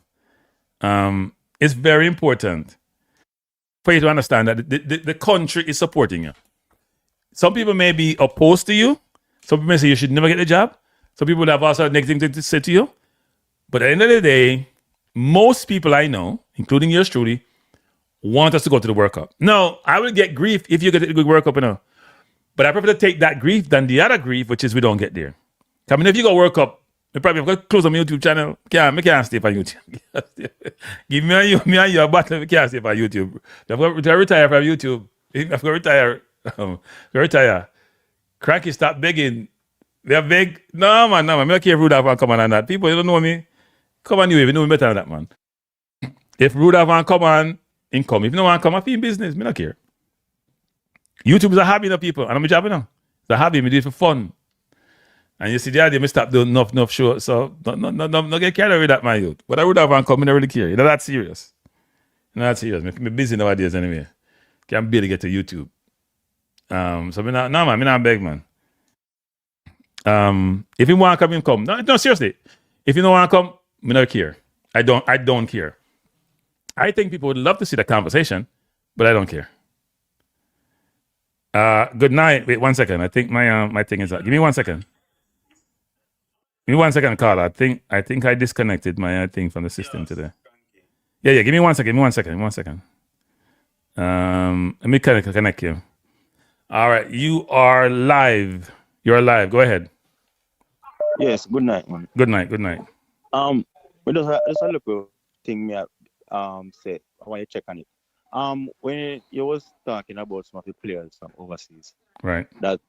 A: It's very important for you to understand that the country is supporting you. Some people may be opposed to you. Some people may say you should never get the job. Some people have also negative things to say to you. But at the end of the day, most people I know, including yours truly, want us to go to the World Cup. No, I will get grief if you get to the World Cup, but I prefer to take that grief than the other grief, which is we don't get there. I mean, if you go World Cup, you probably have to close on my YouTube channel. I can't stay for YouTube. Give me and you a battle. I can't stay for YouTube. I've got to retire from YouTube. I've got to retire. Retire. Cranky, stop begging. They're beg. No, man. I don't care if Rudolph want to come on that. People, you don't know me. Come on, you know me better than that, man. If Rudolph want to come on, in come. If you don't want to come, I feel in business. I don't care. YouTube is a hobby, people. And I'm a job, It's a hobby. I do it for fun. And you see the idea, I stop doing enough show. So don't get carried away with that, my youth. But I would have one come, I don't really care. That serious. Not serious. I'm busy nowadays anyway. Can't barely get to YouTube. So I'm not beg, man. If you want to come. No, seriously. If you don't want to come, I don't care. I don't care. I think people would love to see the conversation, but I don't care. Good night. Wait 1 second. I think my thing is up. Give me 1 second. Give me 1 second, Carla. I think I disconnected my thing from the system today. Yeah. Give me 1 second. Give me 1 second. Let me connect you. All right. You are live. You're live. Go ahead.
F: Yes. Good night, man.
A: Good night.
F: We just a little thing me said. I want you to check on it. When you was talking about some of the players from overseas,
A: right,
F: that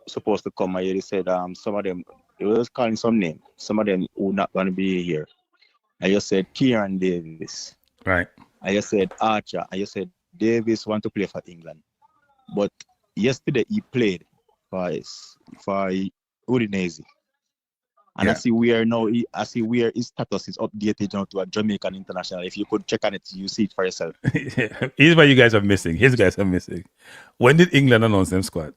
F: supposed to come here, you said some of them, you was calling some name, some of them who not going to be here. And you said Kieran Davis,
A: right,
F: and you said Archer, and you said Davis want to play for England, but yesterday he played for Udinese. And I see where his status is updated now to a Jamaican international. If you could check on it, you see it for yourself.
A: Here's what you guys are missing. When did England announce them squad?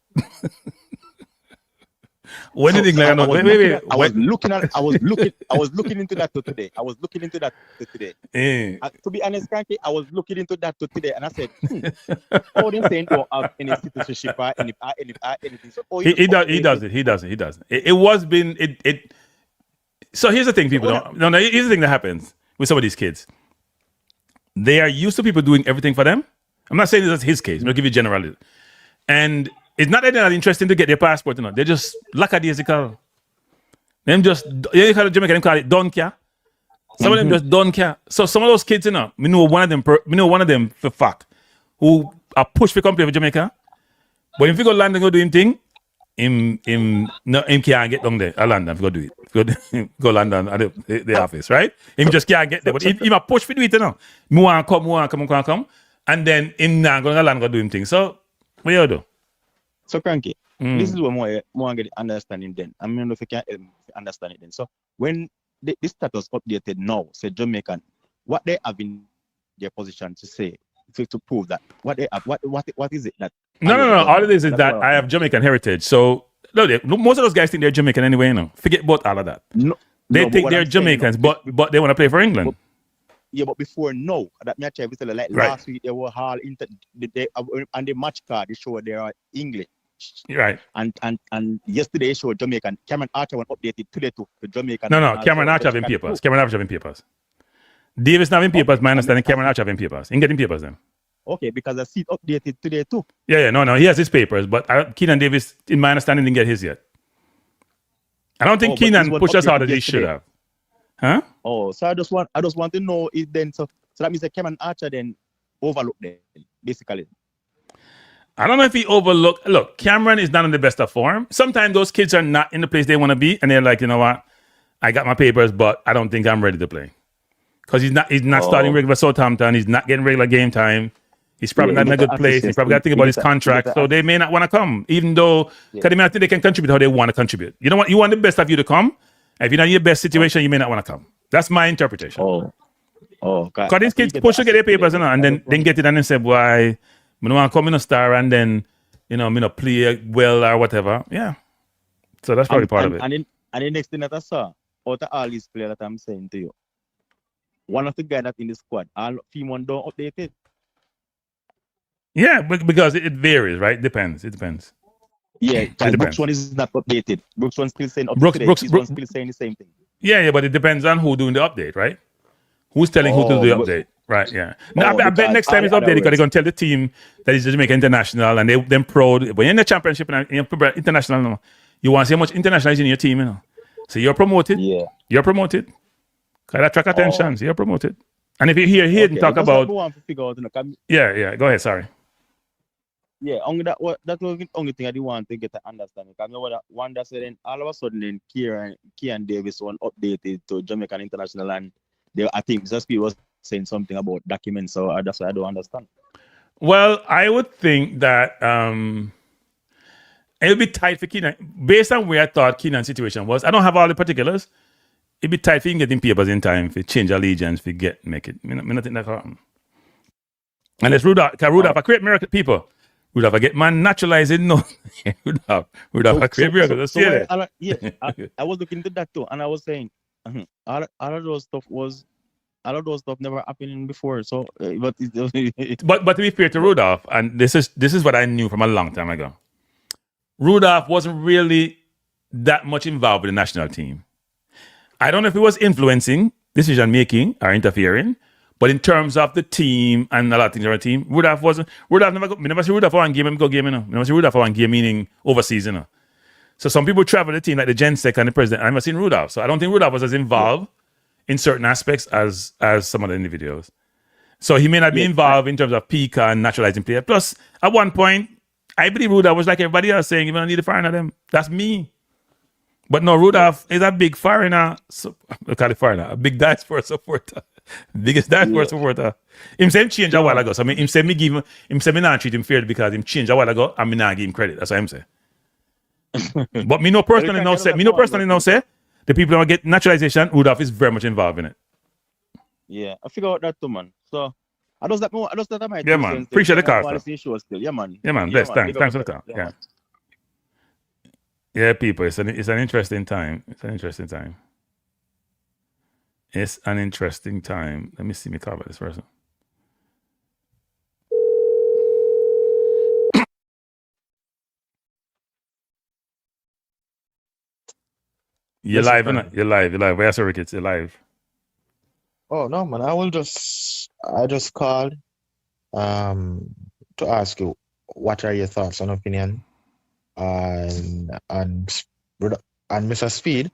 A: When did England announce? Wait.
F: I was looking into that today. To be honest, Frankie, I was looking into that today, and I said, "Oh, they saying don't have any citizenship or anything." So,
A: he does it. It was been it. So here's the thing, people don't. No. Here's the thing that happens with some of these kids. They are used to people doing everything for them. I'm not saying that's his case. I'm going to give you generality. And it's not that they're not interested to get their passport. They're just lackadaisical. Them just, you call it Jamaican, them call it don't care. Some of them just don't care. So some of those kids, we know one of them for fact, who are pushed for company for Jamaica. But if you go London, go do him thing, him can't get down there. London, if you go do it. Go London at the office, right? Him just can't get there. But him a push for do it, Me want to come. And then him not going to London, go do him thing. So, what you do?
F: So, Cranky, this is what more get understanding then. I don't know if you can understand it then. So, when this status updated now, say Jamaican, what they have in their position to say, to prove that, what they have, what is it that?
A: No. All it is that I have Jamaican heritage. So, most of those guys think they're Jamaican anyway, Forget about all of that. They think they're Jamaicans, but they want to play for England.
F: But before that me tell you, like
A: right.
F: Last week they were all and the match card they show they are English.
A: Right.
F: And yesterday showed Jamaican. Cameron Archer was updated today to Jamaican.
A: No. Cameron Archer having papers. Davis not having papers. My understanding, Cameron Archer having papers. He getting papers then.
F: Okay, because I see it updated today too.
A: Yeah. No. He has his papers, but Keenan Davis, in my understanding, didn't get his yet. I don't think Keenan pushed as hard as he should have. Huh?
F: Oh, so I just want to know if then so that means that Cameron Archer then overlooked them, basically.
A: I don't know if he overlooked. Look, Cameron is not in the best of form. Sometimes those kids are not in the place they want to be, and they're like, you know what? I got my papers, but I don't think I'm ready to play. Because he's not starting regular Southampton. He's not getting regular game time. He's probably not in a good place. He's probably got to think about his contract. So they may not want to come, even though because they may not think they can contribute how they want to contribute. You know what? You want the best of you to come. If you're not in your best situation, you may not want to come. That's my interpretation. Because these kids push to get their papers and then get it and then say, why, I don't want to come in a star and then, you know, me not play well or whatever. Yeah. So that's probably part of it.
F: And the next thing that I saw, out of all these players that I'm saying to you, one of the guys that in the squad, all female don't update it.
A: Yeah, because it varies, right? It depends.
F: Yeah, Brooks one is not updated. Brooks one still saying updated. Brooks still saying the same thing.
A: Yeah, but it depends on who doing the update, right? Who's telling who to do the update? Right, yeah. Now, I bet next time it's updated because they're going to tell the team that it's the Jamaica International and them pro. When you're in the championship and you're international, you want to see how much international is in your team, you know. So you're promoted. Yeah. You're promoted. Because that attract attention. So you're promoted. And if you hear Hayden talk about... Yeah, go ahead, sorry.
F: Yeah, only that was the only thing I didn't want to get to understand. Because I know one that said then all of a sudden then Kieran Davis one updated to Jamaican International and I think Speid was saying something about documents, so that's why I don't understand.
A: Well, I would think that it would be tight for Keenan. Based on where I thought Keenan's situation was, I don't have all the particulars. It'd be tight for him getting papers in time, for change allegiance, for make it. I don't think that happen. Unless Rudolph, I create miracle people. Rudolph, I get man naturalized, no. Rudolph, I create miracles.
F: I was looking into that too, and I was saying, all of those stuff never happened before. So, but
A: to be fair to Rudolph, and this is what I knew from a long time ago. Rudolph wasn't really that much involved with the national team. I don't know if he was influencing decision making or interfering, but in terms of the team and a lot of things on the team, Rudolph never see Rudolph for one game and go game, you know. Never see Rudolph for one game, meaning overseas, you know. So some people travel the team like the Gen Sec and the president. I've never seen Rudolph. So I don't think Rudolph was as involved in certain aspects as some of the individuals. So he may not be involved in terms of peak and naturalizing player. Plus, at one point, I believe Rudolph was like everybody else saying, you don't need a foreigner them. That's me. But no, Rudolph is a big foreigner, a big diaspora supporter. Biggest diaspora supporter. Him say him change a while ago. So him say me not treat him fairly because him change a while ago and me not give him credit. That's what I'm saying. But me no personally now say the people that get naturalization, Rudolph is very much involved in it.
F: Yeah, I figure out that too, man. So I just that might.
A: Yeah, man. Appreciate the call.
F: Yeah, man.
A: Yeah, man. Bless. Thanks for the call. Yeah. Yeah, people. It's an interesting time. It's an interesting time. Let me see me cover this person. You're live, innit? You're live. Where's your kids? You're live.
G: Oh no, man! I just called to ask you what are your thoughts and opinion and Mr. Speid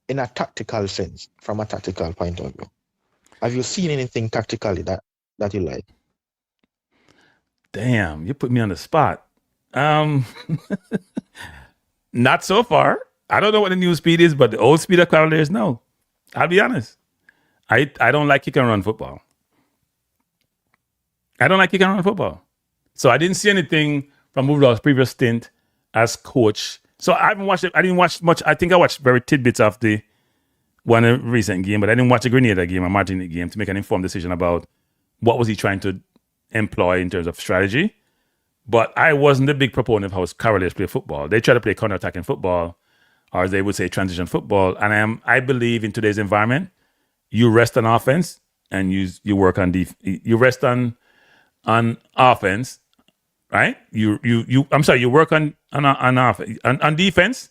G: in a tactical sense, from a tactical point of view. Have you seen anything tactically that you like?
A: Damn, you put me on the spot. Not so far. I don't know what the new speed is, but the old speed of Cavaliers, no. I'll be honest. I don't like kick and run football. So I didn't see anything from Rudolph's previous stint as coach. So I haven't watched it. I didn't watch much. I think I watched very tidbits of the one recent game, but I didn't watch a Grenada game or Martinique game to make an informed decision about what was he trying to employ in terms of strategy. But I wasn't a big proponent of how Cavaliers play football. They try to play counter-attacking football, or as they would say, transition football. And I believe in today's environment, you rest on offense and you work on you rest on offense, right? You work on offense. On defense,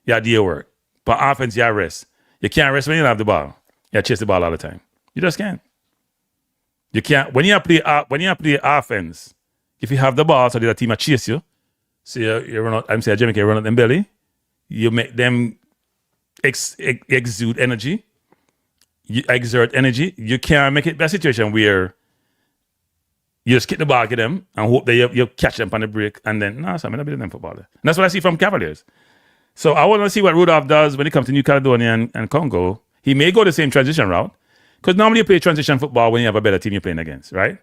A: do your work. But offense, rest. You can't rest when you don't have the ball. You chase the ball all the time. You just can't. You can't when you play offense. If you have the ball, so the team chase you, so you run out. I'm saying Jamaica, you run out them belly. You make them exude energy. You exert energy. You can't make it a situation where you just kick the ball at them and hope that you catch them on the break. And then, no, so I'm not be them footballer. And that's what I see from Cavaliers. So I want to see what Rudolph does when it comes to New Caledonia and Congo. He may go the same transition route. Because normally you play transition football when you have a better team you're playing against, right?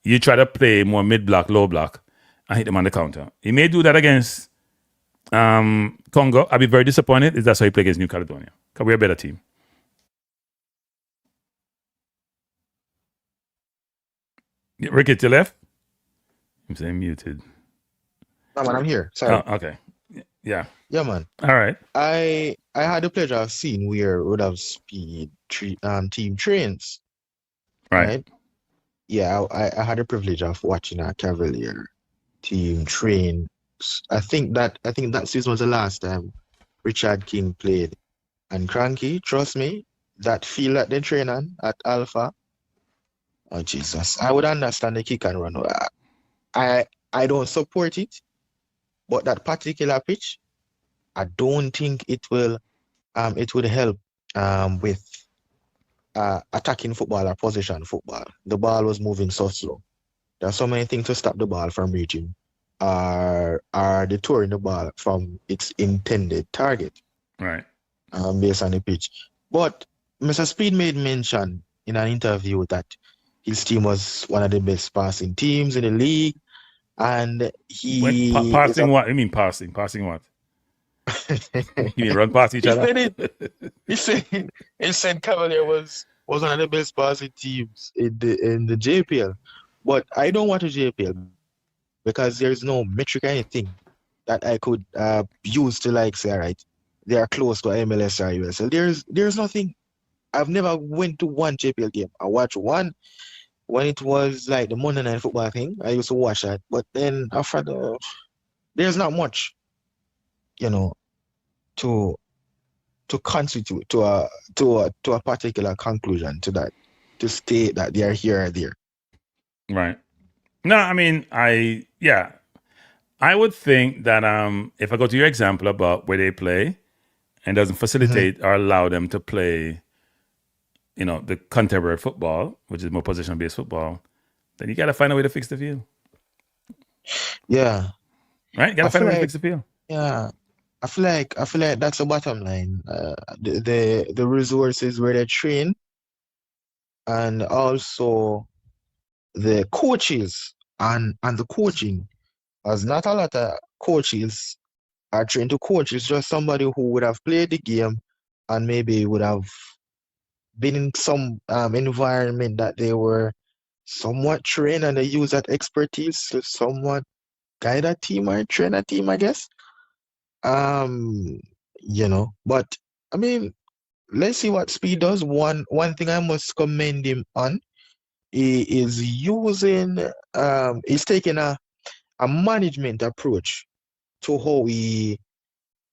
A: You try to play more mid-block, low-block, and hit them on the counter. He may do that against Congo. I'll be very disappointed if that's how he play against New Caledonia. Because we're a better team. Ricky, to your left? I'm saying muted.
G: No, man, I'm here. Sorry.
A: Oh, okay. Yeah.
G: Yeah, man.
A: All right.
G: I had the pleasure of seeing where Rudolph Speid team trains.
A: Right.
G: Yeah, I had the privilege of watching a Cavalier team train. I think that season was the last time Richard King played. And Cranky, trust me, that field that they train on at Alpha. Oh Jesus. I would understand the kick and run. I don't support it, but that particular pitch, I don't think it would help with attacking football or possession football. The ball was moving so slow. There are so many things to stop the ball from reaching or detouring the ball from its intended target.
A: Right.
G: Based on the pitch. But Mr. Speid made mention in an interview that his team was one of the best passing teams in the league. And he...
A: passing what? You mean passing? Passing what? You mean run past each other?
G: He said Cavalier was one of the best passing teams in the JPL. But I don't want a JPL because there's no metric or anything that I could use to like say, all right, they are close to MLS or USL. There's nothing. I've never went to one JPL game. I watched one when it was like the Monday Night Football thing. I used to watch that. But then after there's not much, to constitute to a particular conclusion to that, to state that they are here or there. Right.
A: No, I mean, I would think that if I go to your example about where they play and doesn't facilitate or allow them to play, the contemporary football, which is more position-based football, then you got to find a way to fix the field.
G: Yeah.
A: Right? You got to find a way to fix the field.
G: Yeah. I feel like that's the bottom line. The resources where they train and also the coaches and the coaching, as not a lot of coaches are trained to coach. It's just somebody who would have played the game and maybe would have been in some environment that they were somewhat trained and they use that expertise to somewhat guide a team or train a team, I guess. But I mean, let's see what Speid does. One thing I must commend him on is using he's taking a management approach to how he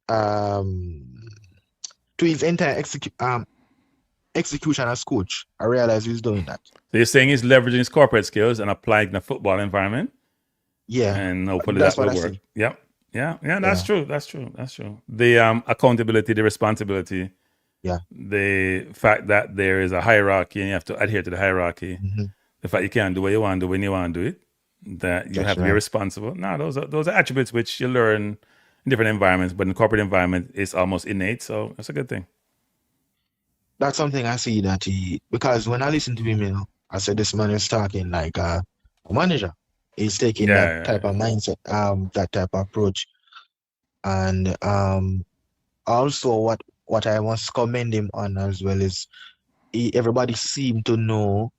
G: to his entire execution as coach. I realize he's doing that. So
A: you're saying he's leveraging his corporate skills and applying the football environment?
G: Yeah.
A: And hopefully that will work. Yep. Yeah, that's true. That's true. The accountability, the responsibility.
G: Yeah.
A: The fact that there is a hierarchy and you have to adhere to the hierarchy. Mm-hmm. The fact you can't do what you want to do when you want to do it. That you have to be responsible. No, those are attributes which you learn in different environments, but in the corporate environment it's almost innate. So that's a good thing.
G: That's something I see that because when I listen to him, I said this man is talking like a manager. He's taking that type of mindset, that type of approach. And also what I must commend him on as well is everybody seemed to know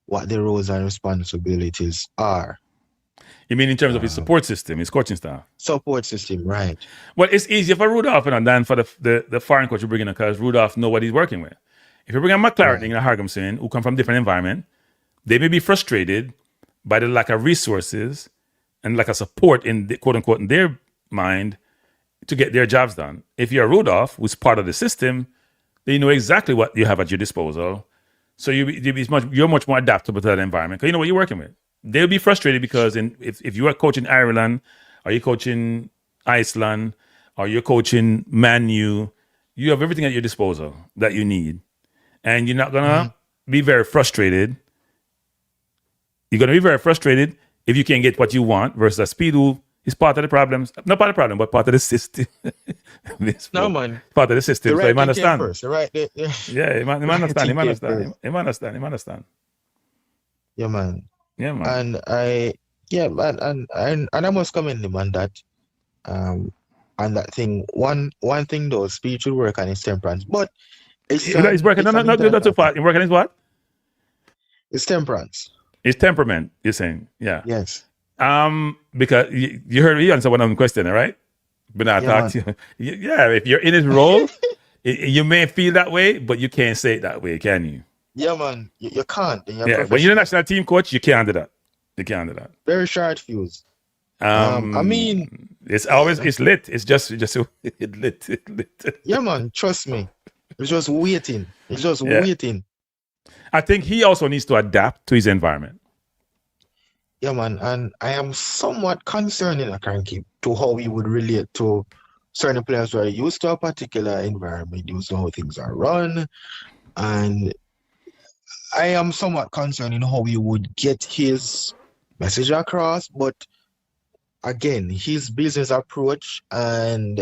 G: what the roles and responsibilities are.
A: You mean in terms of his support system, his coaching staff?
G: Support system, right.
A: Well, it's easier for Rudolph than for the foreign coach you're bringing in because Rudolph know what he's working with. If you bring a McLaren and a Hargumson who come from different environment, they may be frustrated by the lack of resources and lack of support in the, quote unquote in their mind to get their jobs done. If you're Rudolph, who's part of the system, then you know exactly what you have at your disposal. So you're much more adaptable to that environment because you know what you're working with. They'll be frustrated because if you are coaching Ireland or you're coaching Iceland or you're coaching Man U, you have everything at your disposal that you need. And you're not going to be very frustrated. You're going to be very frustrated if you can't get what you want versus a Speid who is part of the problems. Not part of the problem, but part of the system.
G: No, man.
A: Part of the system.
G: The
A: So
G: right
A: you understand.
G: First. The right,
A: Yeah, you understand. You understand.
G: Yeah, man.
A: Yeah, man.
G: And I must commend him on that. And that thing. One thing though, Speid should work on his temperance. But
A: He's working. Not too far. He's working his what?
G: His temperance.
A: His temperament. You're saying, yeah.
G: Yes.
A: Because you heard me answer one of them question, right? But I talk to you. Yeah, if you're in his role, you may feel that way, but you can't say it that way, can you?
G: Yeah, man. You can't.
A: When you're a national team coach, you can't do that.
G: Very short fuse.
A: I mean, it's lit. It's just lit.
G: Yeah, man. Trust me. It's just waiting. Waiting.
A: I think he also needs to adapt to his environment.
G: Yeah, man. And I am somewhat concerned in a cranky to how he would relate to certain players who are used to a particular environment, used to how things are run. And I am somewhat concerned in how he would get his message across. But again, his business approach and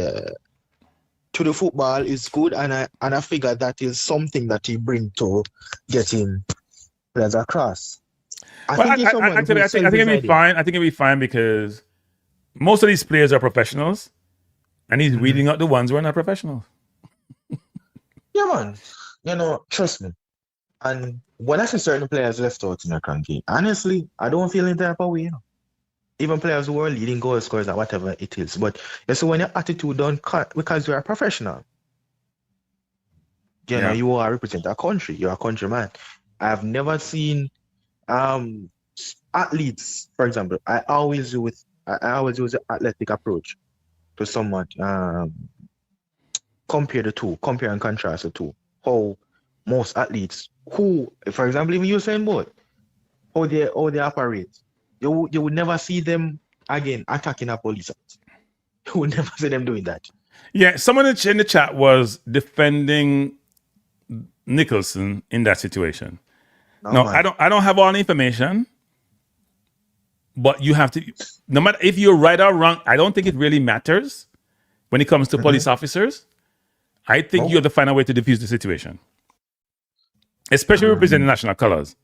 G: to the football is good, and I figure that is something that he brings to getting players across. I think it'll be fine. I think it'll be fine because most of these players are professionals, and he's weeding out the ones who are not professionals. Yeah, man. Trust me. And when I see certain players left out in the country, honestly, I don't feel any type of way. Even players who are leading goal scorers or whatever it is. But you see, when your attitude don't cut because you're a professional, you are represent a country. You're a countryman. I have never seen athletes, for example. I always use the athletic approach to someone. Compare and contrast the two. How most athletes, who, for example, even Usain Bolt, how they operate. You would never see them again attacking a police. You would never see them doing that.
A: Yeah, someone in the chat was defending Nicholson in that situation. No, I don't have all the information, but you have to. No matter if you're right or wrong, I don't think it really matters when it comes to police officers. I think you have to find a way to diffuse the situation, especially representing national colors.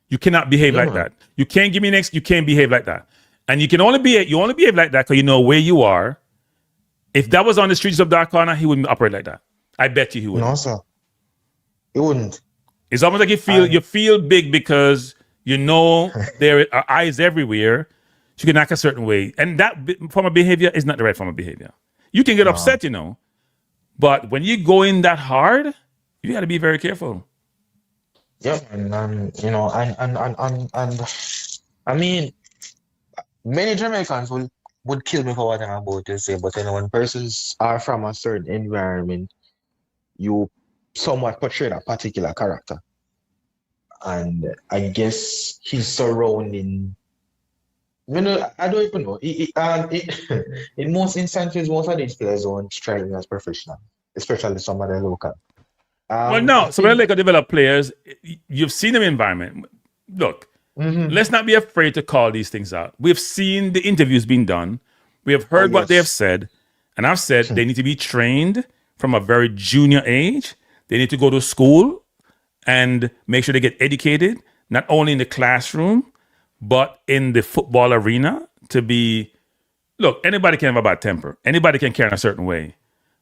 A: You cannot behave like that. You can't give me next. You can't behave like that. And you only behave like that because you know where you are. If that was on the streets of Dark Corner, he wouldn't operate like that. I bet you he wouldn't.
G: No, sir. He wouldn't.
A: It's almost like you feel big because you know there are eyes everywhere. So you can act a certain way. And that form of behavior is not the right form of behavior. You can get upset, but when you go in that hard, you got to be very careful.
G: Yeah, and I mean, many Jamaicans would kill me for what I'm about to say, but when persons are from a certain environment, you somewhat portray that particular character. And I guess his surrounding, I don't even know. In most instances, most of these players don't strike as professional, especially some of the local.
A: So when they develop players, you've seen them environment. Look, let's not be afraid to call these things out. We've seen the interviews being done. We have heard what they have said. And I've said they need to be trained from a very junior age. They need to go to school and make sure they get educated, not only in the classroom, but in the football arena to be, look, anybody can have a bad temper. Anybody can carry in a certain way.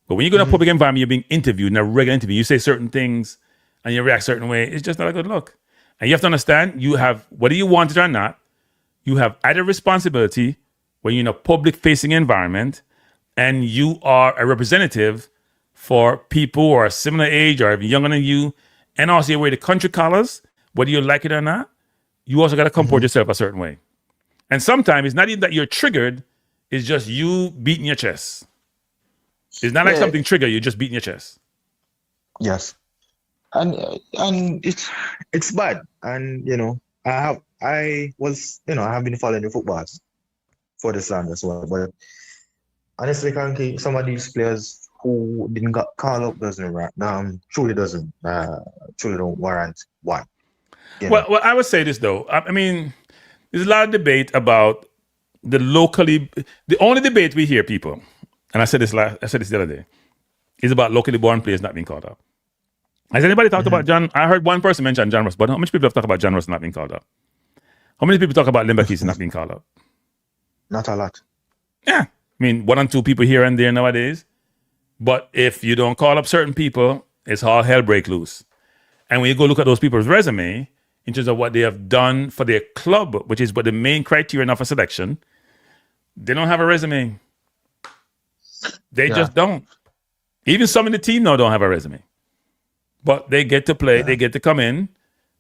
A: But when you go to a public environment, you're being interviewed in a regular interview, you say certain things and you react a certain way, it's just not a good look. And you have to understand, you have, whether you want it or not, you have either responsibility when you're in a public-facing environment and you are a representative for people who are similar age or even younger than you, and also you wear the country colors, whether you like it or not, you also got to comport yourself a certain way. And sometimes it's not even that you're triggered, it's just you beating your chest. It's not like something trigger you, just beating your chest.
G: Yes. And it's bad. And I have been following the footballs for this land as well. But honestly, Cranky, some of these players who didn't get called up truly don't warrant one.
A: Well, I would say this though. I mean, there's a lot of debate about the only debate we hear, people, and I said this the other day, is about locally born players not being called up. Has anybody talked about John? I heard one person mention John Ross, but how many people have talked about John Ross not being called up? How many people talk about Limbakis not being called up?
G: Not a lot.
A: Yeah. I mean, 1 or 2 people here and there nowadays. But if you don't call up certain people, it's all hell break loose. And when you go look at those people's resume, in terms of what they have done for their club, which is what the main criterion of a selection, they don't have a resume. They just don't. Even some in the team now don't have a resume. But they get to play, they get to come in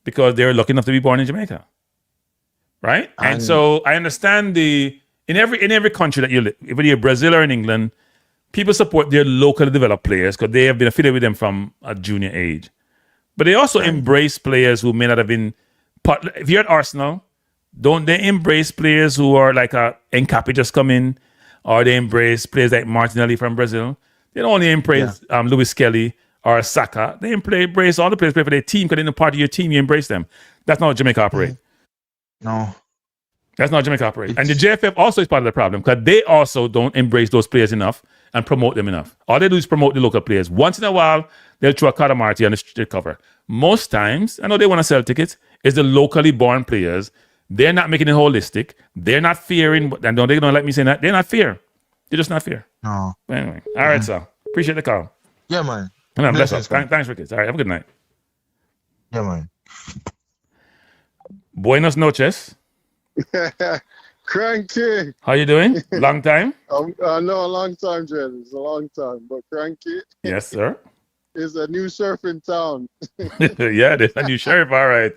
A: because they're lucky enough to be born in Jamaica. Right? And so I understand in every country that you live, whether you're Brazil or in England, people support their locally developed players because they have been affiliated with them from a junior age. But they also embrace players who may not have been if you're at Arsenal, don't they embrace players who are like Nkapi just come in, or they embrace players like Martinelli from Brazil? They don't only embrace Lewis Kelly or Saka. They embrace all the players play for their team because they're not part of your team. You embrace them. That's not how Jamaica operate.
G: No.
A: That's not how Jamaica operate. And the JFF also is part of the problem because they also don't embrace those players enough and promote them enough. All they do is promote the local players. Once in a while, they'll throw a Cadamarteri on the street cover. Most times, I know they want to sell tickets, it's the locally born players. They're not making it holistic. They're not fearing, and they don't let me say that. They're not fair. They're just not fair.
G: No.
A: But anyway, all right, sir. Appreciate the call.
G: Yeah, man.
A: No, bless us. Thanks for kids. All right, have a good night.
G: Yeah, man.
A: Buenos noches.
H: Cranky.
A: How you doing? Long time?
H: I know a long time, Jen. It's a long time. But Cranky.
A: Yes, sir.
H: Is a new sheriff in town.
A: Yeah, there's a new sheriff. All right.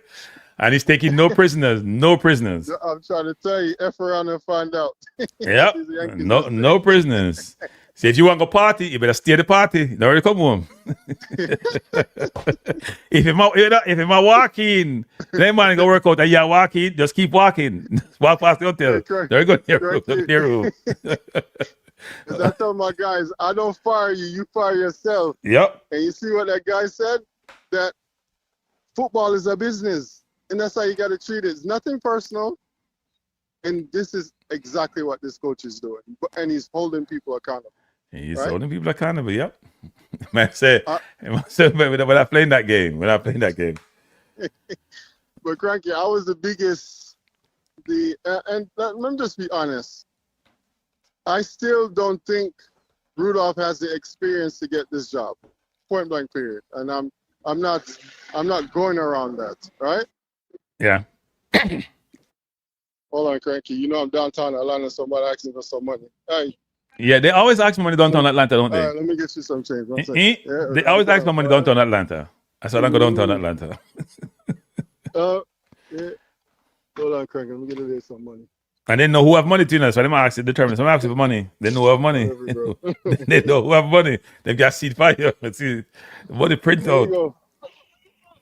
A: And he's taking no prisoners. No prisoners.
H: I'm trying to tell you, F around and find out.
A: Yep. No prisoners. See, if you want to go party, you better stay at the party. Don't really come home. if you're walking, then man go work out and you're walking, just keep walking. Just walk past the hotel. Very good. Your room.
H: Because I told my guys, I don't fire you, you fire yourself.
A: Yep.
H: And you see what that guy said? That football is a business. And that's how you got to treat it. It's nothing personal. And this is exactly what this coach is doing. And he's holding people accountable.
A: He's holding people accountable, yep. Man say, when I playing that game.
H: But Cranky, I was the biggest, and let me just be honest. I still don't think Rudolph has the experience to get this job. Point blank period. And I'm not going around that, right?
A: Yeah.
H: Hold on, Cranky. You know I'm downtown Atlanta, so somebody asking for some money. Hey.
A: Yeah, they always ask for money downtown Atlanta, don't they?
H: All right, let me get you some change.
A: They always ask for money downtown Atlanta. I said I don't go downtown Atlanta.
H: Yeah. Hold on, Cranky. Let me get you some money.
A: And they know who have money to you, so they might ask you determine. Some ask you for money. They know who have money. They know who have money. They've got seed fire. Let's see. Money print out.
H: Go.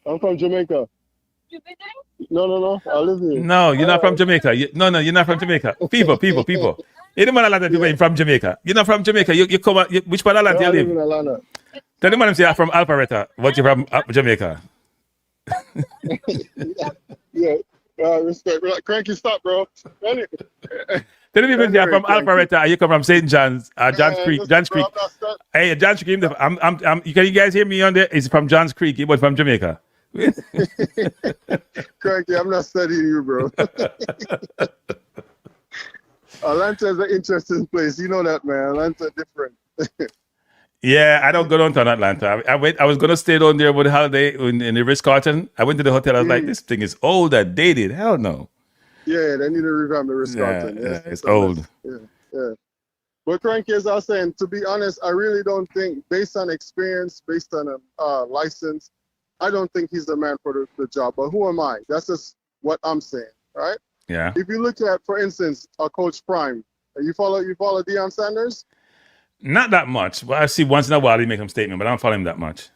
H: I'm from Jamaica. No. I live here.
A: No, you're not from Jamaica. No, you're not from Jamaica. People. You're the man Atlanta people from Jamaica. You're not from Jamaica. You come out, which part of Atlanta you live?
H: I live in Atlanta.
A: Tell the man say I'm from Alpharetta, but you're from Jamaica.
H: Yeah. Respect. Cranky, stop, bro.
A: Tell the people you're from Alpharetta and you come from St. John's, John's Creek. Hey, John's Creek. Can you guys hear me on there? It's from John's Creek, but from Jamaica.
H: Cranky, I'm not studying you, bro. Atlanta is an interesting place. You know that, man. Atlanta different.
A: Yeah, I don't go downtown Atlanta. I was gonna stay down there over the holiday in the Ritz-Carlton. I went to the hotel. I was like, this thing is old and dated. Hell no.
H: Yeah, they need to revamp the Ritz-Carlton.
A: Yeah, it's old.
H: Yeah. But Cranky, as I was saying, to be honest, I really don't think, based on experience, based on a license, I don't think he's the man for the job. But who am I? That's just what I'm saying, right?
A: Yeah.
H: If you look at, for instance, Coach Prime, you follow Deion Sanders?
A: Not that much. Well, I see once in a while he make some statement, but I don't follow him that much.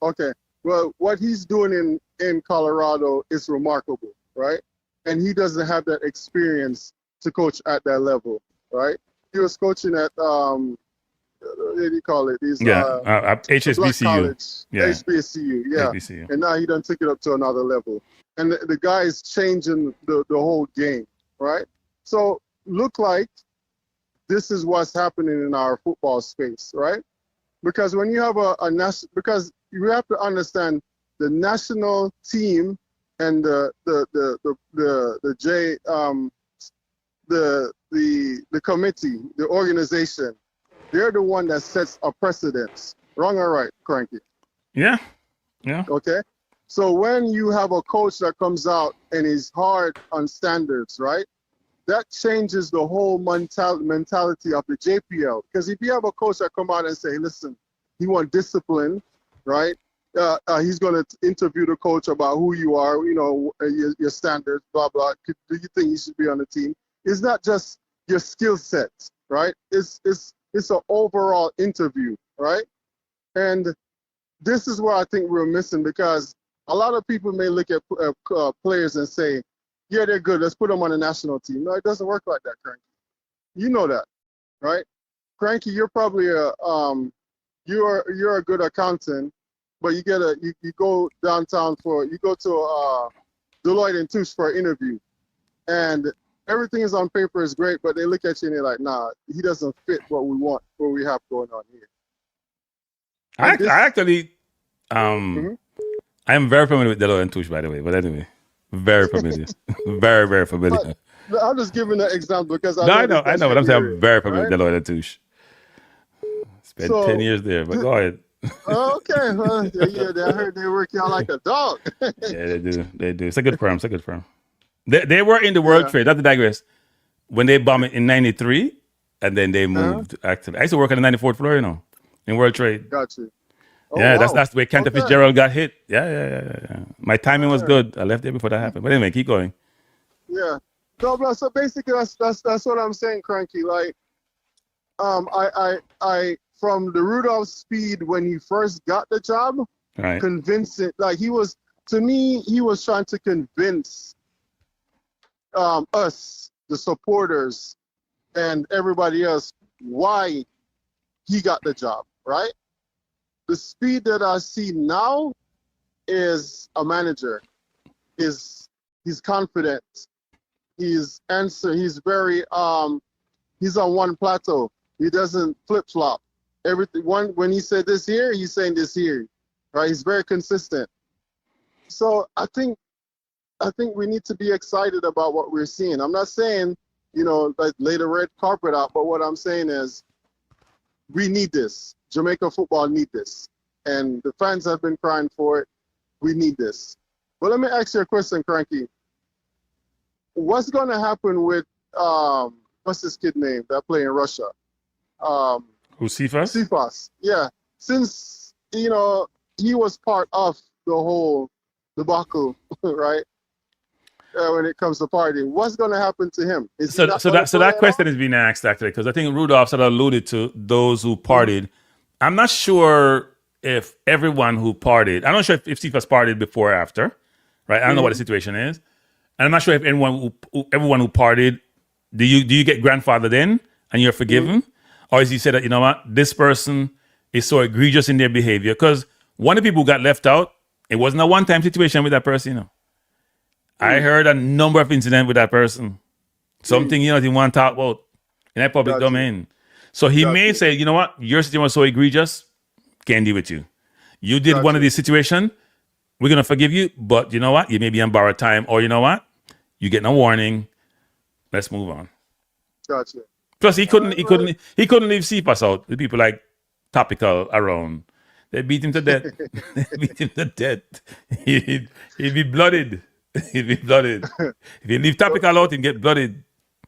H: Okay. Well, what he's doing in Colorado is remarkable, right? And he doesn't have that experience to coach at that level, right? he was coaching at what do you call it? These Black
A: HSBCU.
H: College,
A: Yeah.
H: HBCU, yeah.
A: HBCU.
H: And now he done took it up to another level. And the guy is changing the whole game, right? So look like this is what's happening in our football space, right? Because when you have a national, because you have to understand the national team and the committee, the organization, they're the one that sets a precedence. Wrong or right, Cranky?
A: Yeah. Yeah.
H: Okay. So when you have a coach that comes out and is hard on standards, right? That changes the whole mentality of the JPL. Because if you have a coach that come out and say, listen, he want discipline, right? He's going to interview the coach about who you are, you know, your standards, blah, blah. Do you think you should be on the team? It's not just your skill set, right? It's an overall interview, right? And this is where I think we're missing, because a lot of people may look at players and say, yeah, they're good, let's put them on the national team. No, it doesn't work like that, Cranky. You know that, right? Cranky, you're probably you're a good accountant, but you go downtown you go to Deloitte and Touche for an interview, and everything is on paper is great, but they look at you and they're like, nah, he doesn't fit what we have going on here.
A: I actually, I am very familiar with Deloitte and Touche, by the way. But anyway, very familiar, very, very familiar.
H: But I'm just giving an example because
A: I know, but I'm saying I'm very familiar with Deloitte and Touche. Spent 10 years there, but go ahead.
H: Okay, well, yeah, I heard they work out like a dog.
A: Yeah, they do. It's a good firm. They were in the world trade. Not to digress. When they bombed it in '93, and then they moved. Actually, I used to work on the 94th floor, you know, in World Trade.
H: Got you. Oh,
A: yeah,
H: wow.
A: that's the way Cantor Fitzgerald got hit. Yeah. My timing was good. I left there before that happened. But anyway, keep going.
H: Yeah. No, but so basically that's what I'm saying, Cranky. Like, I from the Rudolph Speid when he first got the job,
A: right.
H: Convincing. Like he was trying to convince us, the supporters, and everybody else why he got the job, right? The Speid that I see now is a manager. He's confident. He's very he's on one plateau. He doesn't flip-flop. Everything when he said this here, he's saying this here. Right? He's very consistent. So I think we need to be excited about what we're seeing. I'm not saying, like lay the red carpet out, but what I'm saying is we need this. Jamaica football need this. And the fans have been crying for it. We need this. But let me ask you a question, Cranky. What's going to happen with, what's this kid name that play in Russia?
A: Who's Cephas?
H: Cephas, yeah. Since, he was part of the whole debacle, right? When it comes to partying, what's going to happen to him?
A: So that question is being asked, actually, because I think Rudolph sort of alluded to those who partied. Mm-hmm. I'm not sure if everyone who partied, I'm not sure if Cephas partied before or after, right? I don't know what the situation is. And I'm not sure if everyone who partied, do you get grandfathered in and you're forgiven? Mm-hmm. Or is he said that, you know what, this person is so egregious in their behavior? Because one of the people who got left out, it wasn't a one-time situation with that person, I heard a number of incidents with that person. Something, he want to talk about in that public domain. So he may say, you know what, your situation was so egregious, can't deal with you. You did one of these situations, we're going to forgive you, but you know what, you may be on borrowed time, or you know what, you get no warning, let's move on.
H: Gotcha.
A: Plus, he couldn't leave Cephas out. The people like Topical around. They beat him to death. He'd be blooded. If you leave Topical out, he'd get blooded.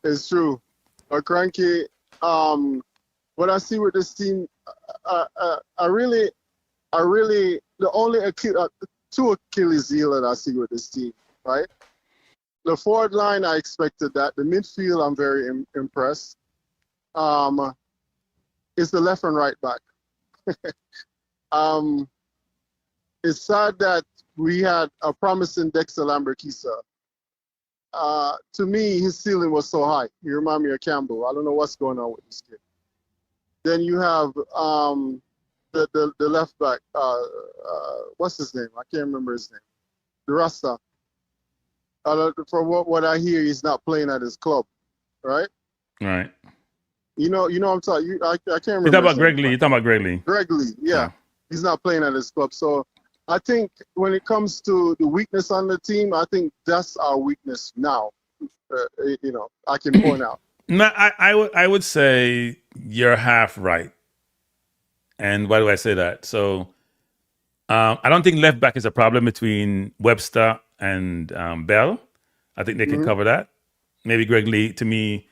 H: It's true. Cranky, what I see with this team, I really, the only two Achilles heel that I see with this team, right? The forward line, I expected that. The midfield, I'm very impressed. It's the left and right back. It's sad that we had a promising Dexter Lamberkisa to me, his ceiling was so high. He reminded me of Campbell. I don't know what's going on with this kid. Then you have the left back. What's his name? I can't remember his name. The Rasta. From what I hear, he's not playing at his club, right?
A: Right.
H: You know, I'm talking. I can't remember.
A: You're talking about Greg Lee. You're talking about Greg Lee.
H: Greg Lee, yeah. He's not playing at his club. So I think when it comes to the weakness on the team, I think that's our weakness now. I can point out.
A: No, I would say you're half right. And why do I say that? So I don't think left back is a problem between Webster and Bell. I think they can cover that. Maybe Greg Lee, to me,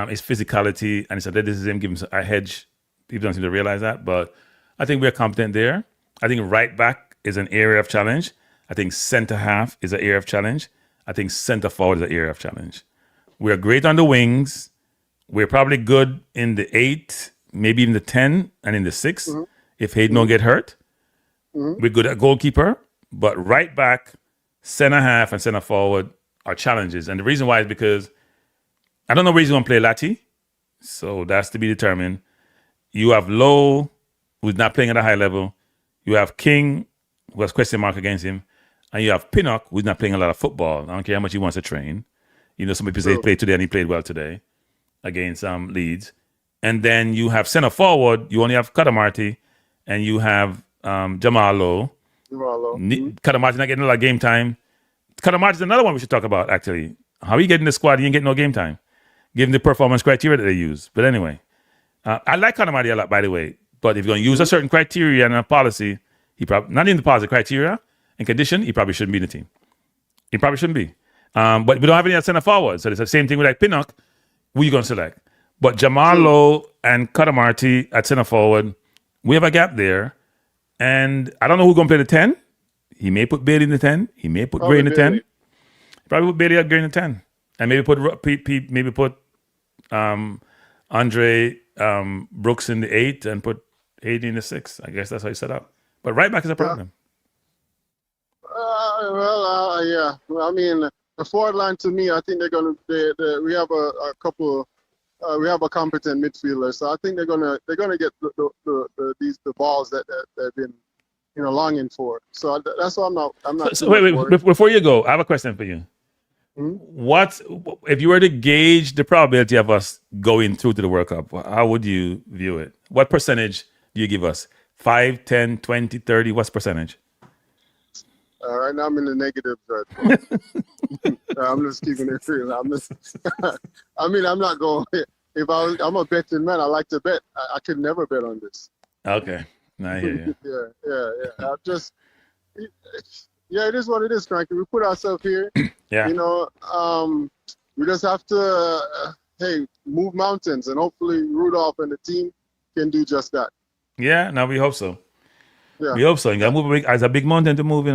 A: his physicality and his athleticism gives him a hedge. People don't seem to realize that, but I think we're competent there. I think right back is an area of challenge. I think center half is an area of challenge. I think center forward is an area of challenge. We're great on the wings. We're probably good in the 8, maybe in the 10 and in the 6 if Hayden don't get hurt. We're good at goalkeeper, but right back, center half, and center forward are challenges. And the reason why is because I don't know where he's going to play Lati, so that's to be determined. You have Lowe, who's not playing at a high level. You have King, who has question mark against him. And you have Pinnock, who's not playing a lot of football. I don't care how much he wants to train. You know, some people say he played today and he played well today against Leeds. And then you have center forward, you only have Cadamarteri, and you have Jamal Lowe. Cadamarteri not getting a lot of game time. Cadamarteri is another one we should talk about, actually. How he get in the squad, he ain't getting no game time, given the performance criteria that they use. But anyway, I like Cadamarteri a lot, by the way. But if you're going to use a certain criteria and a policy, he probably, not in the policy criteria and condition, he probably shouldn't be in the team. He probably shouldn't be. But we don't have any at center forward. So it's the same thing with like Pinnock. Who you going to select? But Jamal Lowe and Cadamarteri at center forward, we have a gap there. And I don't know who's going to play the 10. He may put Bailey in the 10. He may put Gray in the 10. Probably put Bailey at Gray in the 10. And maybe put Andre Brooks in the 8 and put Hayden in the 6. I guess that's how you set up. But right back is a problem.
H: Yeah. Well, I mean, the forward line to me, I think they're going to. We have a couple. We have a competent midfielder, so I think they're gonna get the balls that they've been longing for. So that's why I'm not.
A: So wait, before you go, I have a question for you. What if you were to gauge the probability of us going through to the World Cup? How would you view it? What percentage do you give us? 5, 10, 20, 30? What's percentage?
H: Right now I'm in the negative. I'm just keeping it real. I'm not going. I'm a betting man. I like to bet. I could never bet on this.
A: Okay, I hear
H: you. Yeah. It is what it is, Frankie. We put ourselves here.
A: Yeah.
H: We just have to, move mountains, and hopefully Rudolph and the team can do just that.
A: Yeah. Now we hope so.
H: Yeah.
A: We hope so. You got to move it's a big mountain to move,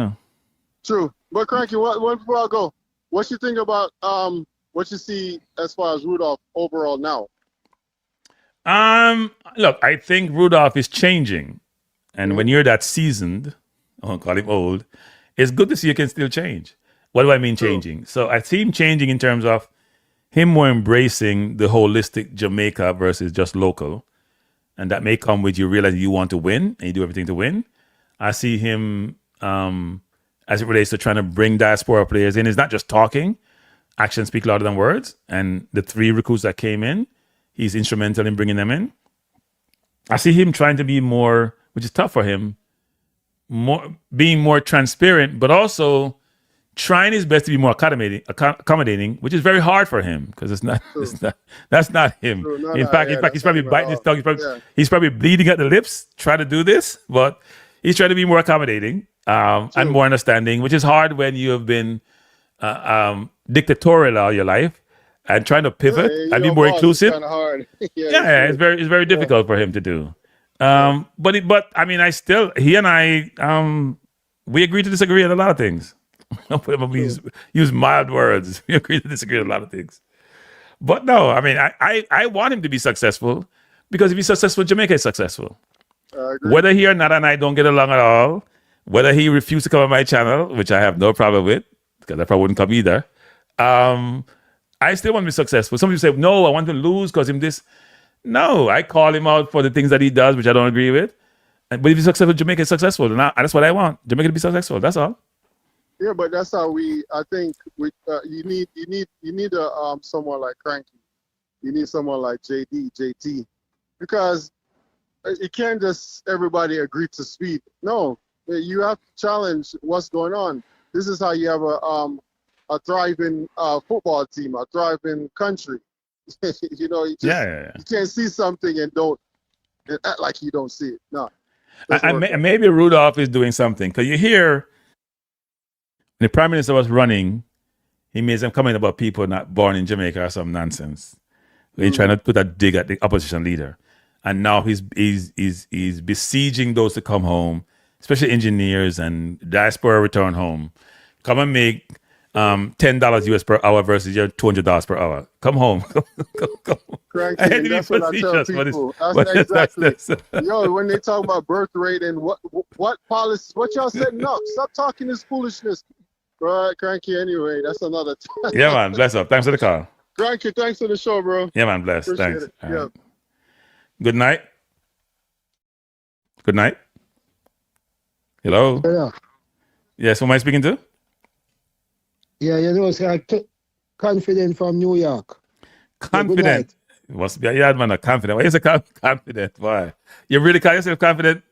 H: True. But Cranky, one before I go, what you think about what you see as far as Rudolph overall now?
A: Look, I think Rudolph is changing. And when you're that seasoned, I won't call him old, it's good to see you can still change. What do I mean changing? So I see him changing in terms of him more embracing the holistic Jamaica versus just local. And that may come with you realize you want to win and you do everything to win. I see him as it relates to trying to bring diaspora players in. It's not just talking. Actions speak louder than words. And the 3 recruits that came in, he's instrumental in bringing them in. I see him trying to be more, which is tough for him, being more transparent, but also trying his best to be more accommodating, which is very hard for him because that's not him. In fact, he's probably biting his tongue. He's probably bleeding at the lips trying to do this, but he's trying to be more accommodating and more understanding, which is hard when you have been dictatorial all your life and trying to pivot and be more inclusive.
H: Kind of hard.
A: It's very difficult for him to do. But I mean, he and I, we agree to disagree on a lot of things. Use mild words. We agree to disagree on a lot of things. But no, I mean, I want him to be successful because if he's successful, Jamaica is successful. Whether he or not and I don't get along at all, whether he refused to come on my channel, which I have no problem with, because I probably wouldn't come either, I still want to be successful. Some people say, no, I want to lose because him this. No, I call him out for the things that he does, which I don't agree with. But if he's successful, Jamaica is successful. And that's what I want. Jamaica to be successful. That's all.
H: Yeah, but that's how I think you need someone like Cranky. You need someone like JT, because you can't just everybody agree to Speed. No, you have to challenge what's going on. This is how you have a thriving football team, a thriving country. You know, you can't see something and act like you don't see it. No.
A: Maybe Rudolph is doing something, because you hear the Prime Minister was running, he made some comment about people not born in Jamaica or some nonsense. He's trying to put a dig at the opposition leader. And now he's besieging those to come home, especially engineers and diaspora return home. Come and make $10 US per hour versus your $200 per hour. Come home. Come.
H: Cranky, that's what I tell people. Exactly. Yo, when they talk about birth rate and what policies, what y'all setting up? Stop talking this foolishness. Right, Cranky, anyway, that's another time.
A: Yeah, man. Bless up. Thanks for the call.
H: Cranky, thanks for the show, bro.
A: Yeah, man. Bless.
H: Appreciate
A: Thanks.
H: It. Yeah.
A: Good night. Good night. Hello.
I: Yeah.
A: Yes, who am I speaking to?
I: Yeah, you know, so confident from New York.
A: Confident. Must be a yard man, confident. Why is it confident? Why? You really call yourself confident?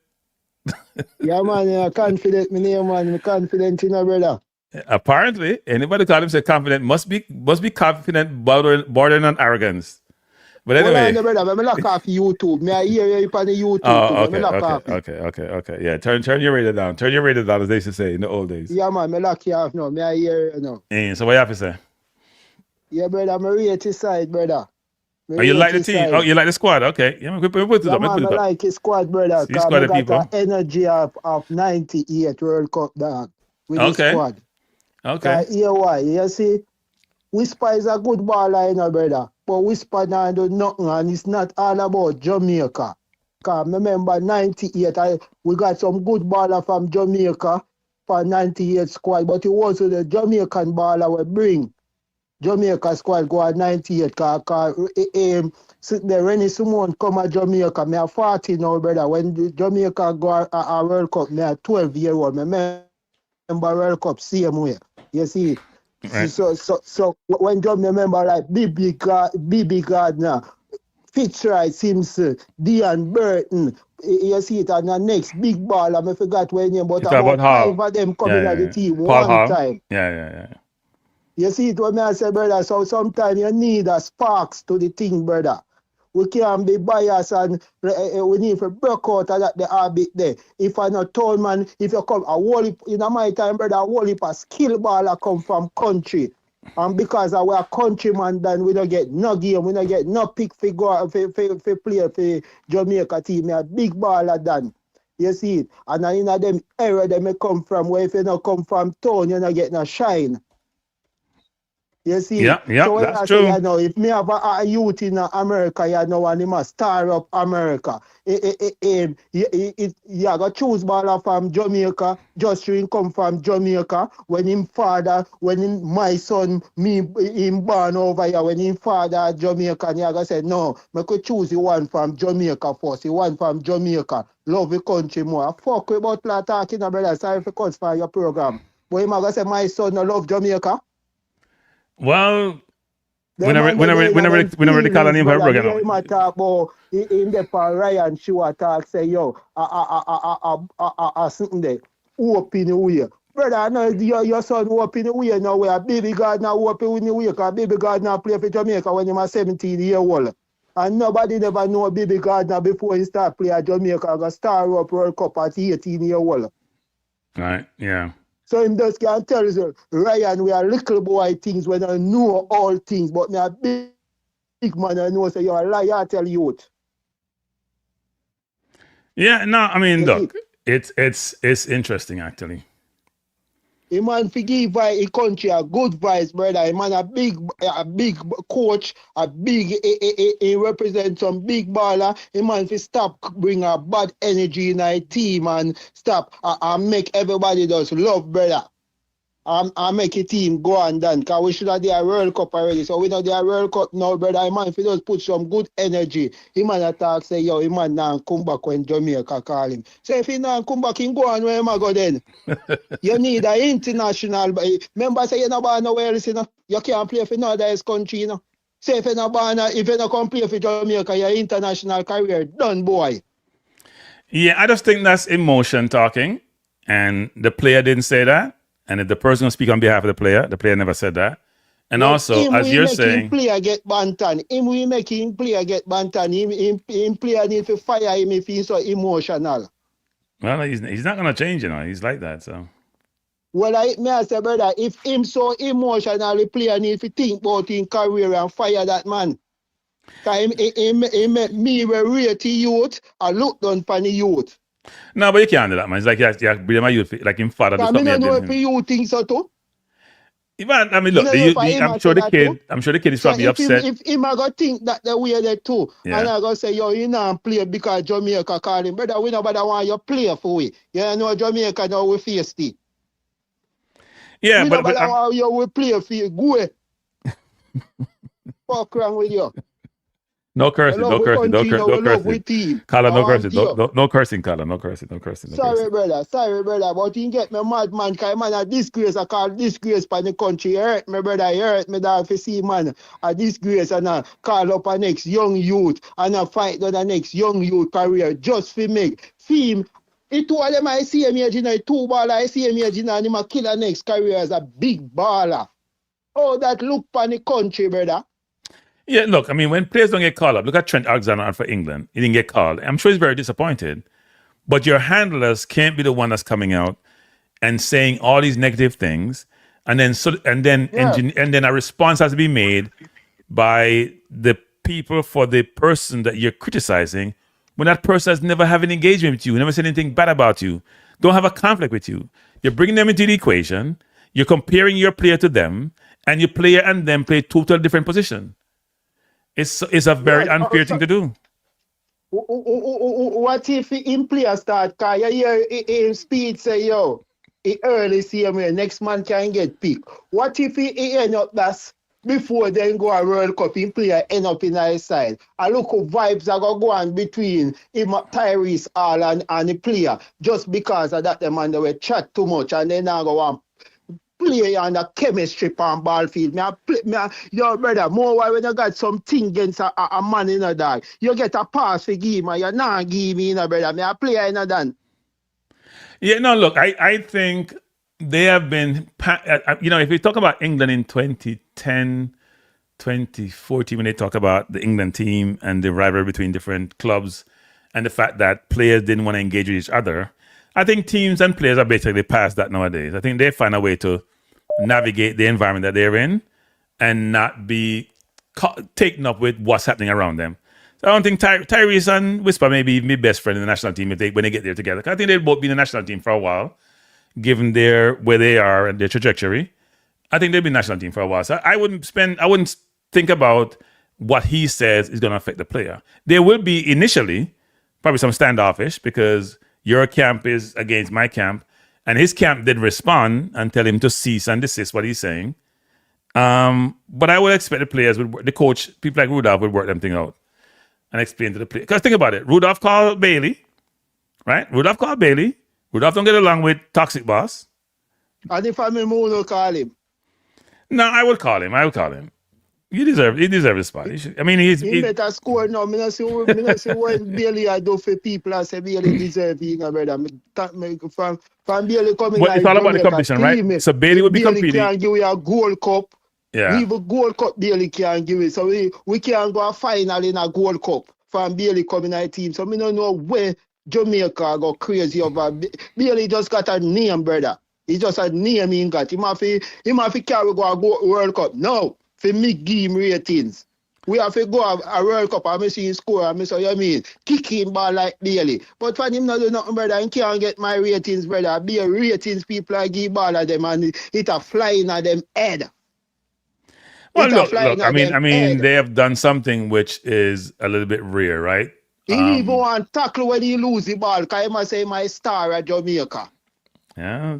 I: Yeah, man, you're confident, my name, man. I'm confident in a brother.
A: Apparently, anybody call himself confident must be confident, bordering on arrogance. But anyway,
I: hold on, brother. I'm lock off YouTube. Me I hear you on the YouTube.
A: Okay. Yeah, turn your radio down. Turn your radio down, as they used to say in the old days.
I: Yeah, man, me lock you off now. Me I hear you now.
A: So what you have to say?
I: Yeah, brother, I'm a rate side, brother.
A: You like the team? Side. Oh, you like the squad? Okay. Yeah, we put it up.
I: I like his squad, brother.
A: You squad of people.
I: Energy of 98 World Cup, dog. With the squad.
A: Okay.
I: Here why? You see, Whisper is a good baller, you know, brother. But Whisper now do nothing, and it's not all about Jamaica. Because remember, 98, we got some good baller from Jamaica for 98 squad, but it was the Jamaican baller we bring. Jamaica squad go at 98, because the Rennie Simone come at Jamaica, me are 40 now, brother. When the Jamaica go a World Cup, me are 12-year-old. Me remember World Cup same way. You see? Right. So when John remember like BB Gardner, Fitzroy Simpson, Deion Burton, you see it, and the next big baller, I forgot when name, but about 5 of them coming at the team one time.
A: Yeah.
I: You see it when I say, brother, so sometimes you need a sparks to the thing, brother. We can't be biased, and we need to break out of that the habit there. If I'm not told, man, if you come, in my time, brother, a whole heap of skill baller come from country. And because we are countryman, then we don't get no game, we don't get no pick for play for Jamaica team. We are big baller done. You see it? And in them area they may come from, where if you don't come from town, you don't get no shine. You see?
A: Yeah,
I: so
A: that's true.
I: Say, you know, if me have a youth in America, you know, and he must star up America, you got choose baller from Jamaica, just to come from Jamaica, when my son, him born over here, when him father Jamaican, you got say, no, I could choose the one from Jamaica first, the one from Jamaica, love the country more. Fuck about talking, brother, sorry for cuts for your program. But him gonna say, my son no love Jamaica.
A: Well, whenever they call a name for a program.
I: I talk about in the Ryan show talk say yo something there open the way. Brother, I know your son open the way now where baby God now open the way because baby God now play for Jamaica when he was 17 years old. And nobody never know baby God now before he start play at Jamaica got star up World Cup at 18 years old.
A: Right, yeah.
I: So him just can tell you, Ryan, we are little boy things when I know all things, but me a big man I know say you're a liar, I tell you what.
A: Yeah, no, I mean, look, it's interesting actually.
I: A man forgive a country a good vice, brother. A man a big coach, he represent some big baller. A man fi stop bring a bad energy in a team and stop and make everybody just love, brother. I make a team go and done. Because we should have the World Cup already. So we know the World Cup now, brother. Man, if he does put some good energy, he man attack say, yo, he man now come back when Jamaica call him. So if he now come back, he go on where he go then. You need an international. Remember, say you no born nowhere else, you know. You can't play for no other country, you know. Say if you no born, if you no come play for Jamaica, your international career done, boy.
A: Yeah, I just think that's emotion talking, and the player didn't say that. And if the person will speak on behalf of the player never said that. And
I: But
A: also,
I: him
A: as
I: we
A: you're
I: make
A: saying,
I: him player get bantan. Him we make him player get bantan. Him player need to fire him if he's so emotional.
A: well, he's not going to change, you know. He's like that, so.
I: Well, I say, brother, if him so emotional, the player need to think about his career and fire that man. Because him make me rate the youth and look down upon the youth.
A: No, but you can't do that, man. It's like, yeah, bring my youth, like him father.
I: Because I don't know if you think so too.
A: Even, I mean, look, I'm sure the kid is probably upset.
I: If him I go think that the way they too,
A: Yeah.
I: and I go say, yo, you know play because Jamaica call him, brother, we nobody want you play for we. You know Jamaica now we face it.
A: Yeah,
I: We
A: but
I: nobody want you we play for you. Go away. Fuck wrong with you.
A: no cursing, no cursing, no cursing. Carla, no cursing, no cursing, Carla, no cursing.
I: Sorry, brother, but you get me mad, man, because man a disgrace, I call disgrace for the country. You hurt me, brother, you hurt me, dog, if you see, man, a disgrace and I call up a next young youth and I fight on the next young youth career just for make film. It two of them I see him here, you know, two baller I see him here, you know, and him a kill the next career as a big baller. Oh, that look for the country, brother.
A: Yeah, look, I mean, when players don't get called up, look at Trent Alexander for England. He didn't get called. I'm sure he's very disappointed. But your handlers can't be the one that's coming out and saying all these negative things, and then a response has to be made by the people for the person that you're criticizing when that person has never had an engagement with you, never said anything bad about you, don't have a conflict with you. You're bringing them into the equation, you're comparing your player to them, and your player and them play totally different position. It's a very unfair thing to do.
I: What if him player start? Because you hear him Speed say, yo, he early see me, next man can get picked. What if he end up that's before then go a World Cup, him player end up in his side? And look how vibes are going to go on between him, Tyrese Hall and the player just because of that, the man they were chat too much and then now go on play on the chemistry on ball field. Yo, brother, more why when you got something against a man in a dog, you get a pass for give me, you not give me, brother. Me a player in a done.
A: Yeah, no, look, I think they have been, you know, if we talk about England in 2010, 2014, when they talk about the England team and the rivalry between different clubs and the fact that players didn't want to engage with each other, I think teams and players are basically past that nowadays. I think they find a way to navigate the environment that they're in and not be taken up with what's happening around them. So I don't think Tyrese and Whisper may be even be best friend in the national team when they get there together. I think they'll both be in the national team for a while, given where they are and their trajectory. I think they'll be in the national team for a while. So I wouldn't think about what he says is going to affect the player. There will be initially probably some standoffish because your camp is against my camp, and his camp did respond and tell him to cease and desist what he's saying. But I would expect the players, the coach, people like Rudolph would work them thing out and explain to the players. Because think about it, Rudolph called Bailey, right? Rudolph don't get along with Toxic Boss.
I: And if I'm in mood, call him.
A: No, I will call him. He deserves the spot. He
I: better score now. I don't see what Bailey I do for people. I say Bailey deserve it, brother. From Bailey coming.
A: But it's all about the competition, right? So Bailey would be competing.
I: Bailey can give you a Gold Cup.
A: Yeah.
I: Even Gold Cup Bailey can give it. So we can go a final in a Gold Cup from Bailey coming our team. So we don't know where Jamaica go crazy over. Bailey just got a name, brother. He just a name he got. He might carry go a World Cup. No. For me, give him ratings. We have to go a World Cup and I see him score and I say, you mean, kick him ball like Bailey. But for him not do nothing, brother, he can't get my ratings, brother. Be a ratings people I give ball at them and it a flying at them head.
A: Well, look, I mean, they have done something which is a little bit rare, right?
I: He even want tackle when he lose the ball because he must say my star at Jamaica.
A: Yeah,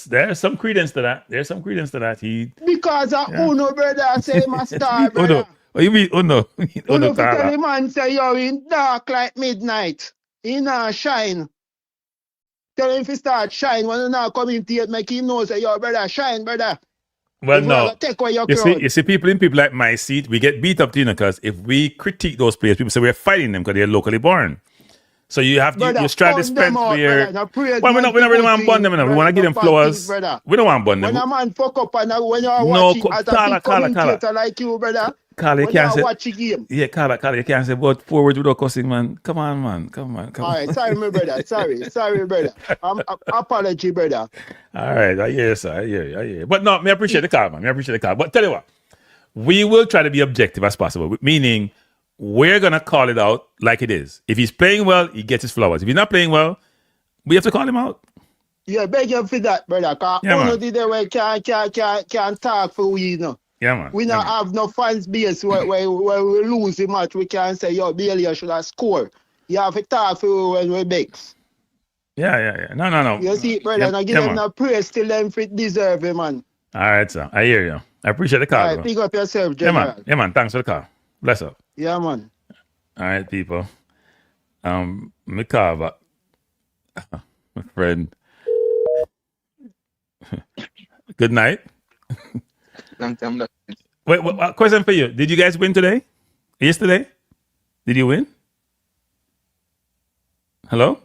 A: there's some credence to that. There's some credence to that.
I: Because of Uno, brother, say my star, brother.
A: Uno. Oh, you mean Uno?
I: Uno for tell the man say you're in dark like midnight. He not shine. Tell him if he start shine when you not communicate, make him know say your brother shine, brother.
A: Well, no.
I: Take away your
A: you see, people like my seat, we get beat up, because if we critique those players, people say we're fighting them because they're locally born. So you have to you try to dispense for your. Well, we don't really want to bun them. We want to give them flowers. We don't want to bun them.
I: When a man fuck up and when you're watching as a big commentator like you, brother.
A: Carla, you can't say.
I: Watch a game.
A: Yeah, Carla, you can't say about forward without cussing, man. Come on, man. Come on.
I: All right, sorry, my brother. Sorry, brother. Apology, brother.
A: All right, I hear you, sir. I hear you. But no, I appreciate the call, man. But tell you what, we will try to be objective as possible, meaning we're going to call it out like it is. If he's playing well, he gets his flowers. If he's not playing well, we have to call him out.
I: Yeah, beg you for that, brother. Because can't talk for we, you know.
A: Yeah, man.
I: We not have no fans base where we lose the match. We can't say, yo, Bailey should have scored. You have to talk for when we begs.
A: Yeah. No.
I: You see, brother, now give them no praise till them fit deserve it, man.
A: All right, sir. I hear you. I appreciate the call.
I: All right, pick up yourself, General.
A: Yeah, man. Thanks for the call. Bless up.
I: Yeah, man.
A: All right, people. My call, but my friend. Good night.
J: Long time.
A: Wait, question for you. Did you guys win today? Yesterday? Did you win? Hello?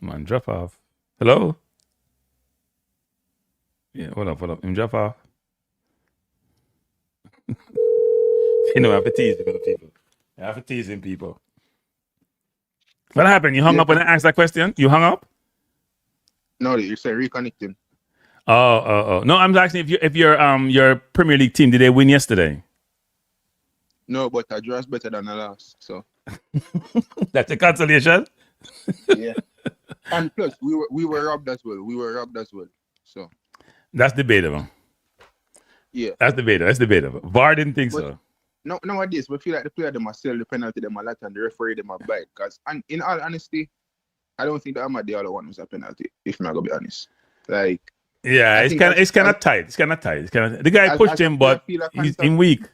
A: Man, drop off. Hello? Yeah, hold up. Him drop off. You know, I have to tease people. I have to tease people. What happened? You hung up when I asked that question? You hung up?
J: No, you said reconnecting.
A: Oh. No, I'm asking if your Premier League team, did they win yesterday?
J: No, but a draw is better than a loss. So
A: that's a consolation.
J: Yeah. And plus we were robbed as well. So
A: that's debatable.
J: Yeah.
A: That's debatable. VAR didn't think so.
J: No, nowadays we feel like the player them are sell the penalty them a lot and the referee them a bite. Because in all honesty, I don't think that I'm the other one was a penalty, if I'm gonna be honest. Like
A: yeah, it's kind of tight. The guy pushed him, but he's in weak.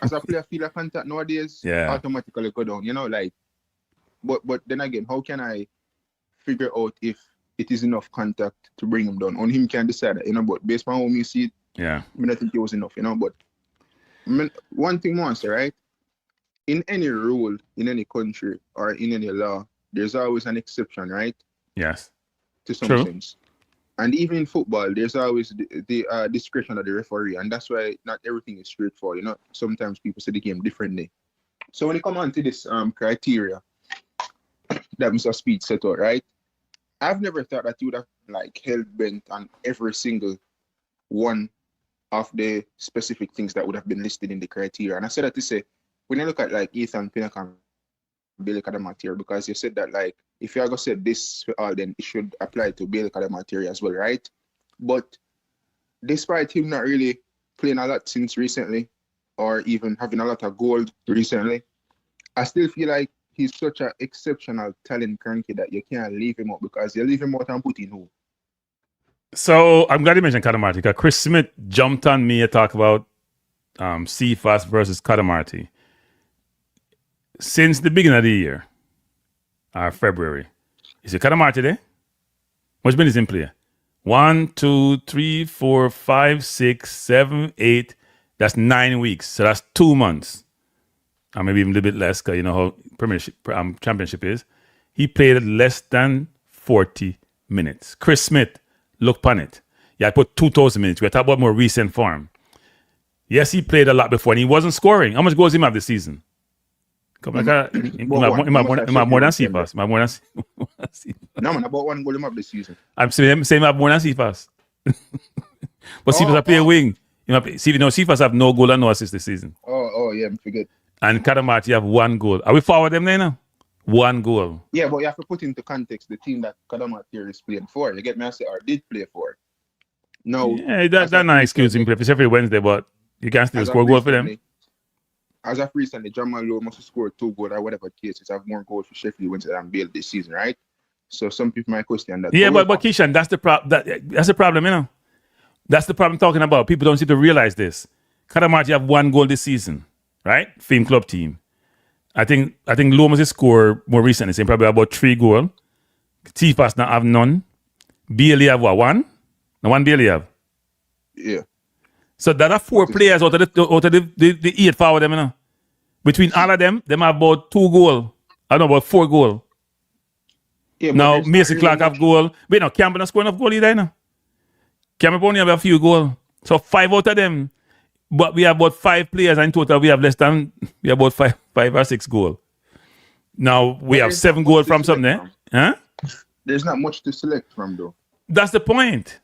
J: As a player feel a contact nowadays, automatically go down. You know, like but then again, how can I figure out if it is enough contact to bring him down? Only him can decide that, you know, but based on how you see it, I mean, I think it was enough, you know. But I mean, one thing once, right? In any rule, in any country or in any law, there's always an exception, right?
A: Yes.
J: To some things. And even in football, there's always the discretion of the referee, and that's why not everything is straightforward. You know, sometimes people see the game differently. So when it comes on to this criteria that Mr. Speid set out, right? I've never thought that you would have like held bent on every single one of the specific things that would have been listed in the criteria. And I said that to say, when you look at like Ethan Pinnock and Bailey Cadamarteri, because you said that like if you are gonna say this for all, then it should apply to Bailey Cadamarteri as well, right? But despite him not really playing a lot since recently, or even having a lot of gold recently, I still feel like he's such an exceptional talent cranky that you can't leave him out, because you leave him out and put in who?
A: So I'm glad you mentioned Cadamarteri, because Chris Smith jumped on me to talk about CFAS versus Cadamarteri. Since the beginning of the year, February, is it Cadamarteri there? What's been his in play? 1, 2, 3, 4, 5, 6, 7, 8. That's 9 weeks. So that's 2 months. Or maybe even a little bit less, because you know how Premiership Championship is. He played less than 40 minutes. Chris Smith, look on it. Yeah, I put 2,000 minutes. We're talking about more recent form. Yes, he played a lot before, and he wasn't scoring. How much goals did he have this season? Come on, he more than CFAS.
J: No, man, about 1 goal he have this season.
A: I'm saying he have more than CFAS. But CFAS are playing wing. CFAS have no goal and no assist this season.
J: Oh, yeah, I forget.
A: And Cadamarteri have 1 goal. Are we forward them there now? 1 goal.
J: Yeah, but you have to put into context the team that Cadamarteri is playing for. You get me? I say, or did play for. No.
A: Yeah, that's not an excuse him play for every Wednesday, but you can still score goal for them.
J: As of recently, Jamal Lowe must have scored 2 goals or whatever case. He's have more goals for Sheffield Wednesday than Bale this season, right? So some people might question that.
A: Yeah, but Keishan, that's the that's the problem, you know. That's the problem I'm talking about. People don't seem to realize this. Cadamarteri have 1 goal this season, right? Fame club team. I think Lomas has scored more recently, saying probably about 3 goals. Tifas now have none. Bailey have what, 1? No, 1 Bailey have.
J: Yeah.
A: So that are 4 players out of the 8 forward them, you know. Between all of them have about 2 goals. I don't know, about 4 goals.
J: Yeah,
A: now Mason Clark have goal. Wait, no, Campbell not scoring enough goal either, you know. Campbell only have a few goals. So 5 out of them. But we have about 5 players, and in total we have about 5 or 6 goals. Now we have 7 goals from something. Huh?
J: There's not much to select from, though.
A: That's the point.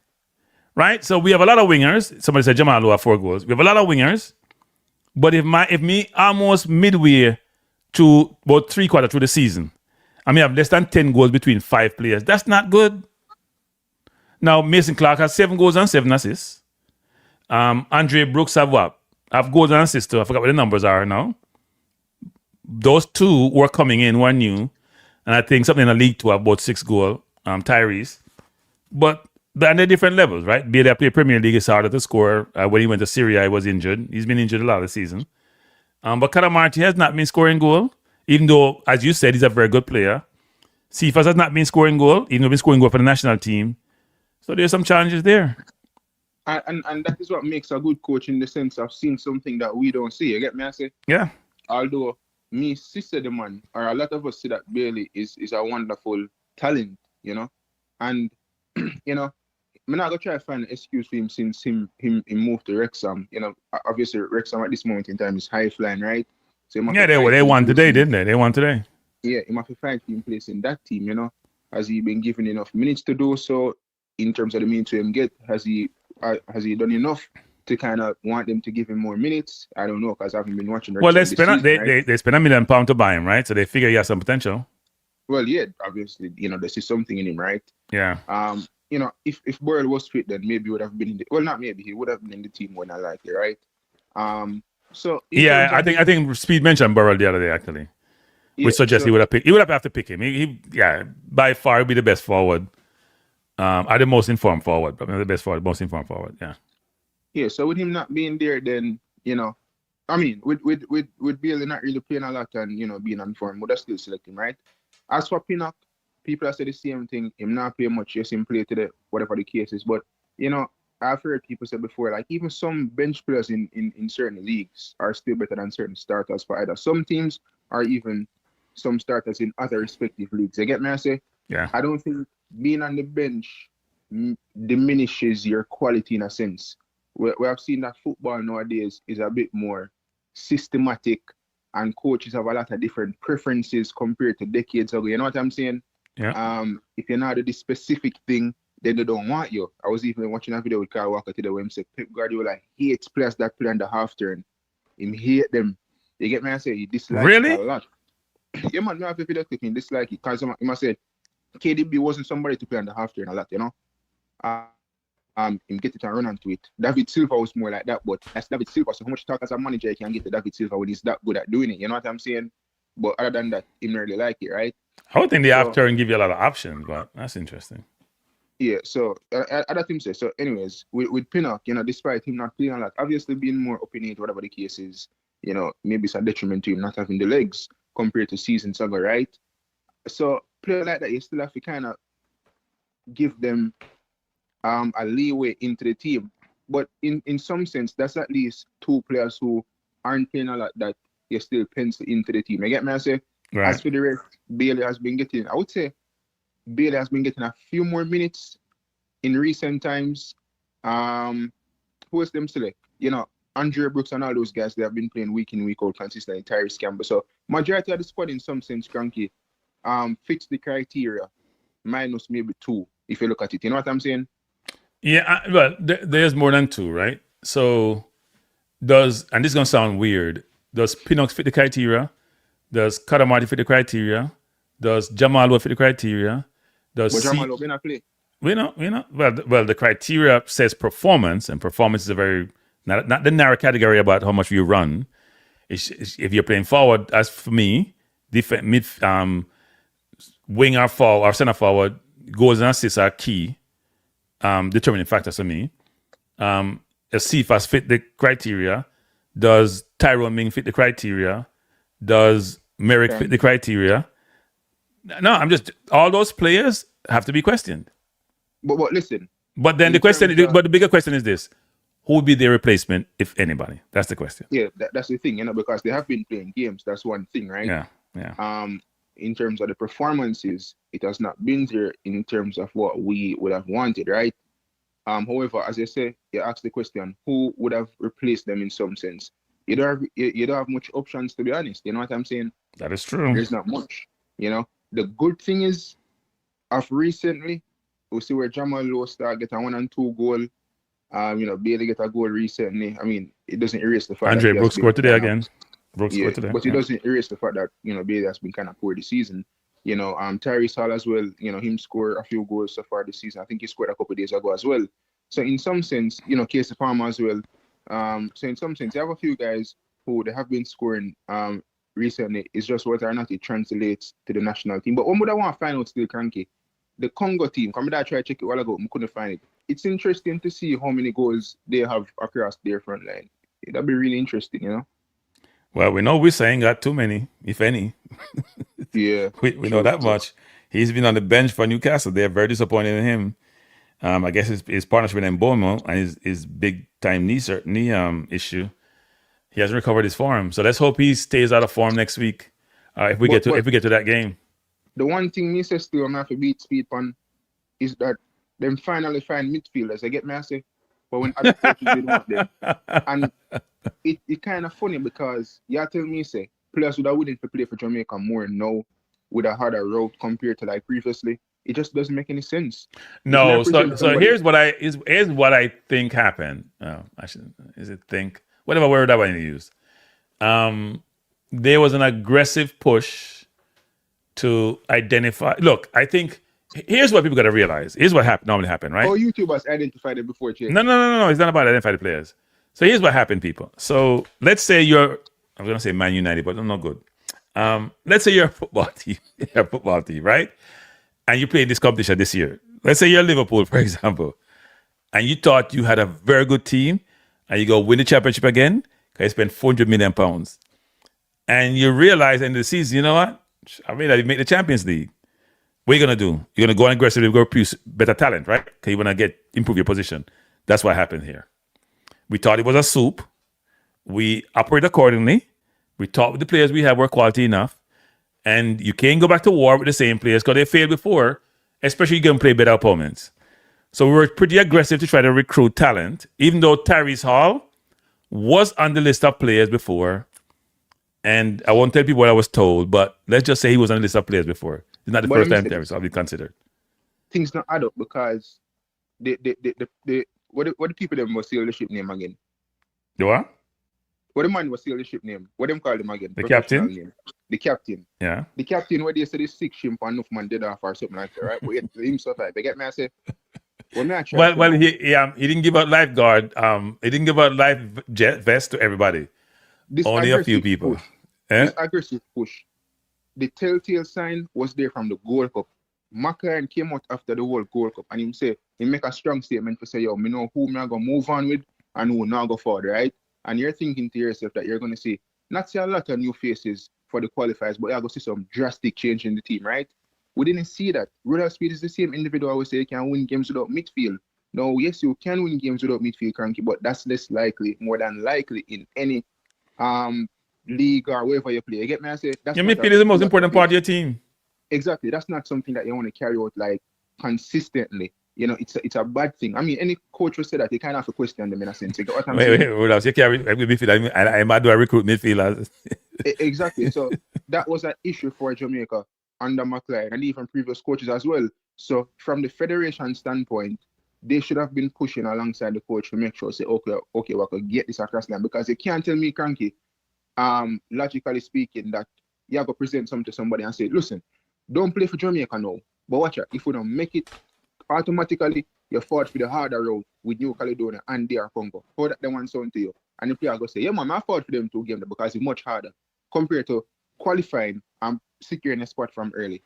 A: Right? So we have a lot of wingers. Somebody said Jamal have 4 goals. We have a lot of wingers. But if me almost midway to about 3/4 through the season, I mean, I have less than 10 goals between 5 players. That's not good. Now, Mason Clark has 7 goals and 7 assists. Andre Brooks have what? Have goals and assists too. I forgot what the numbers are now. Those 2 were coming in, 1 new. And I think something in the league 2 have about 6 goals. Tyrese. But they're different levels, right? Bailey played Premier League, it's harder to score. When he went to Syria, he was injured. He's been injured a lot of the season. But Cadamarteri has not been scoring goal, even though, as you said, he's a very good player. Cephas has not been scoring goal, even though he's been scoring goal for the national team. So there's some challenges there.
J: And that is what makes a good coach in the sense of seeing something that we don't see. You get me? I say?
A: Yeah.
J: Although me, sister, the man, or a lot of us see that Bailey is a wonderful talent, you know? And, you know, I'm not going to try to find an excuse for him since him moved to Wrexham. You know, obviously Wrexham at this moment in time is high flying, right? So
A: they won today, didn't they? They won today.
J: Yeah, he must be find him place in that team, you know. Has he been given enough minutes to do so in terms of the minutes to him get? Has he done enough to kind of want them to give him more minutes? I don't know because I haven't been watching.
A: Well, they spent £1 million to buy him, right? So they figure he has some potential.
J: Well, yeah, obviously, you know, they see something in him, right?
A: Yeah.
J: You know, if Burrell was fit, then maybe he would have been in he would have been in the team when I like it, right? So
A: yeah, I think Speed mentioned Burrell the other day actually, which suggests he would have to pick him. He by far be the best forward, or the most informed forward, but the best forward, most informed forward. Yeah.
J: Yeah. So with him not being there, then you know, I mean, with Bailey not really playing a lot and you know being informed, would I still select him, right? As for Pinnock, people have said the same thing. Him not play much, just him play today, whatever the case is. But you know, I've heard people say before, like even some bench players in certain leagues are still better than certain starters for either some teams or even some starters in other respective leagues. You get me? I say,
A: yeah.
J: I don't think being on the bench diminishes your quality in a sense. We have seen that football nowadays is a bit more systematic, and coaches have a lot of different preferences compared to decades ago. You know what I'm saying?
A: Yeah.
J: If you're not doing this specific thing, then they don't want you. I was even watching a video with Kyle Walker today where he said Pep Guardiola hates players that play on the half turn. He hate them. You get me? I say he dislikes it a lot. Yeah, man, I have a video clip. He dislike it because he must say KDB wasn't somebody to play on the half turn a lot, you know. Him get it and run onto it. David Silva was more like that, but that's David Silva. So how much talk as a manager you can get to David Silva when he's that good at doing it? You know what I'm saying? But other than that, he don't really like it, right?
A: I would think the half turn give you a lot of options, but that's interesting.
J: Yeah, so other things say. So anyways, with Pinnock, you know, despite him not playing a lot, obviously being more opinionated, whatever the case is, you know, maybe it's a detriment to him not having the legs compared to seasons ago, right? So player like that, you still have to kind of give them a leeway into the team. But in some sense, that's at least 2 players who aren't playing a lot that you still pencil into the team. You get me? I say,
A: right.
J: As for the rest, Bailey has been getting, I would say, Bailey has been getting a few more minutes in recent times. Who else them select? You know, Andre Brooks and all those guys, they have been playing week in, week out consistently. Tyrese Campbell. So majority of the squad in some sense, Cranky, fits the criteria, minus maybe 2, if you look at it. You know what I'm saying?
A: Yeah, well, there's more than 2, right? So and this is going to sound weird, does Pinnock fit the criteria? Does Cadamarteri fit the criteria? Does Jamal fit the criteria?
J: But Jamal been a play.
A: We know. Well, the criteria says performance, and performance is a very not the narrow category about how much you run. It's if you're playing forward, as for me, wing or forward or center forward, goals and assists are key, determining factors for me. If Cephas fit the criteria, does Tyrone Ming fit the criteria? Does Merrick fit the criteria? No, I'm just all those players have to be questioned.
J: But listen.
A: But then the bigger question is this: who would be their replacement, if anybody? That's the question.
J: Yeah, that's the thing, because they have been playing games. That's one thing, right?
A: Yeah.
J: In terms of the performances, it has not been there in terms of what we would have wanted, right? However, as you say, you ask the question, who would have replaced them in some sense? You don't have much options, to be honest. You know what I'm saying?
A: That is true.
J: There's not much. The good thing is, of recently, we see where Jamal Lowe start get a 1 and 2 goal. Bailey get a goal recently. I mean, it doesn't erase the fact
A: Andre Brooks scored today again. But
J: it doesn't erase the fact that Bailey has been kind of poor this season. Tyrese Hall as well. Him score a few goals so far this season. I think he scored a couple of days ago as well. So in some sense, Casey Palmer as well. So in some sense, you have a few guys who they have been scoring recently. It's just whether or not it translates to the national team. But one would I want to find out still, Cranky, the Congo team. Come I try to check it a while ago, I couldn't find it. It's interesting to see how many goals they have across their front line. That'd be really interesting,
A: Well, we know Wissa ain't got too many, if any.
J: Yeah.
A: we know that much. He's been on the bench for Newcastle. They're very disappointed in him. I guess his partnership with Mbomo and his big time knee issue. He hasn't recovered his form. So let's hope he stays out of form next week. If we get to that game.
J: The one thing me says still I'm have to beat Speed on is that them finally find midfielders. I get me I say, but when other coaches didn't want them. And it kind of funny because you tell me say players would have willing to play for Jamaica more now with a harder route compared to like previously. It just doesn't make any sense.
A: No, so here's what I think happened. Whatever word I want to use. There was an aggressive push to identify. Look, I think here's what people got to realize. Here's what normally happen, right?
J: Oh, YouTubers identified it before change.
A: No. It's not about identifying the players. So here's what happened, people. So let's say I'm going to say Man United, but I'm not good. Let's say you're a football team, right? And you play this competition this year. Let's say you're Liverpool, for example, and you thought you had a very good team, and you go win the championship again because you spent £400 million. And you realize in the season, you know what? I mean, I make the Champions League. What are you going to do? You're going to go on aggressively, go produce better talent, right? Because you want to improve your position. That's what happened here. We thought it was a soup. We operate accordingly. We thought with the players we had were quality enough. And you can't go back to war with the same players because they failed before, especially you can play better opponents. So we were pretty aggressive to try to recruit talent, even though Tyrese Hall was on the list of players before. And I won't tell people what I was told, but let's just say he was on the list of players before. It's not the first time Tyrese Hall be considered.
J: Things don't add up because what the people them was seal the ship name again?
A: The what?
J: What the man was seal the ship name? What them call him again?
A: The captain?
J: Name. The captain.
A: Yeah.
J: The captain where they said the sick shimp and enough man dead off or something like that, right? But him survive. You get me? I say, well,
A: he didn't give out lifeguard. He didn't give out life vest to everybody. Only a few people.
J: This aggressive push. The telltale sign was there from the Gold Cup. McLaren came out after the World Gold Cup and he make a strong statement to say, yo, me know who me I gonna move on with and who not go forward, right? And you're thinking to yourself that you're gonna see not see a lot of new faces for the qualifiers, but you're gonna see some drastic change in the team, right? We didn't see that. Rudolph Speid is the same individual who say he can win games without midfield. No, yes, you can win games without midfield, Cranky, but that's less likely, more than likely in any league or wherever you play. You get me? I say that's
A: your midfield is the most important part of your team.
J: Exactly. That's not something that you want to carry out like consistently. You know, it's a bad thing. I mean, any coach will say that they kind of have to question them in a sense. You get what I'm saying?
A: Wait, you carry midfield. I might do a recruit midfield.
J: Exactly. So that was an issue for Jamaica under McLeod and even previous coaches as well. So from the federation standpoint, they should have been pushing alongside the coach to make sure, say, okay, we can get this across line, because you can't tell me, Cranky, logically speaking, that you have to present something to somebody and say, listen, don't play for Jamaica now, but watch out, if we don't make it, automatically you fought for the harder road with New Caledonia and DR Congo. How that they want something to you? And the player go say, yeah, man, I fought for them 2 games because it's much harder compared to qualifying and securing a spot from early.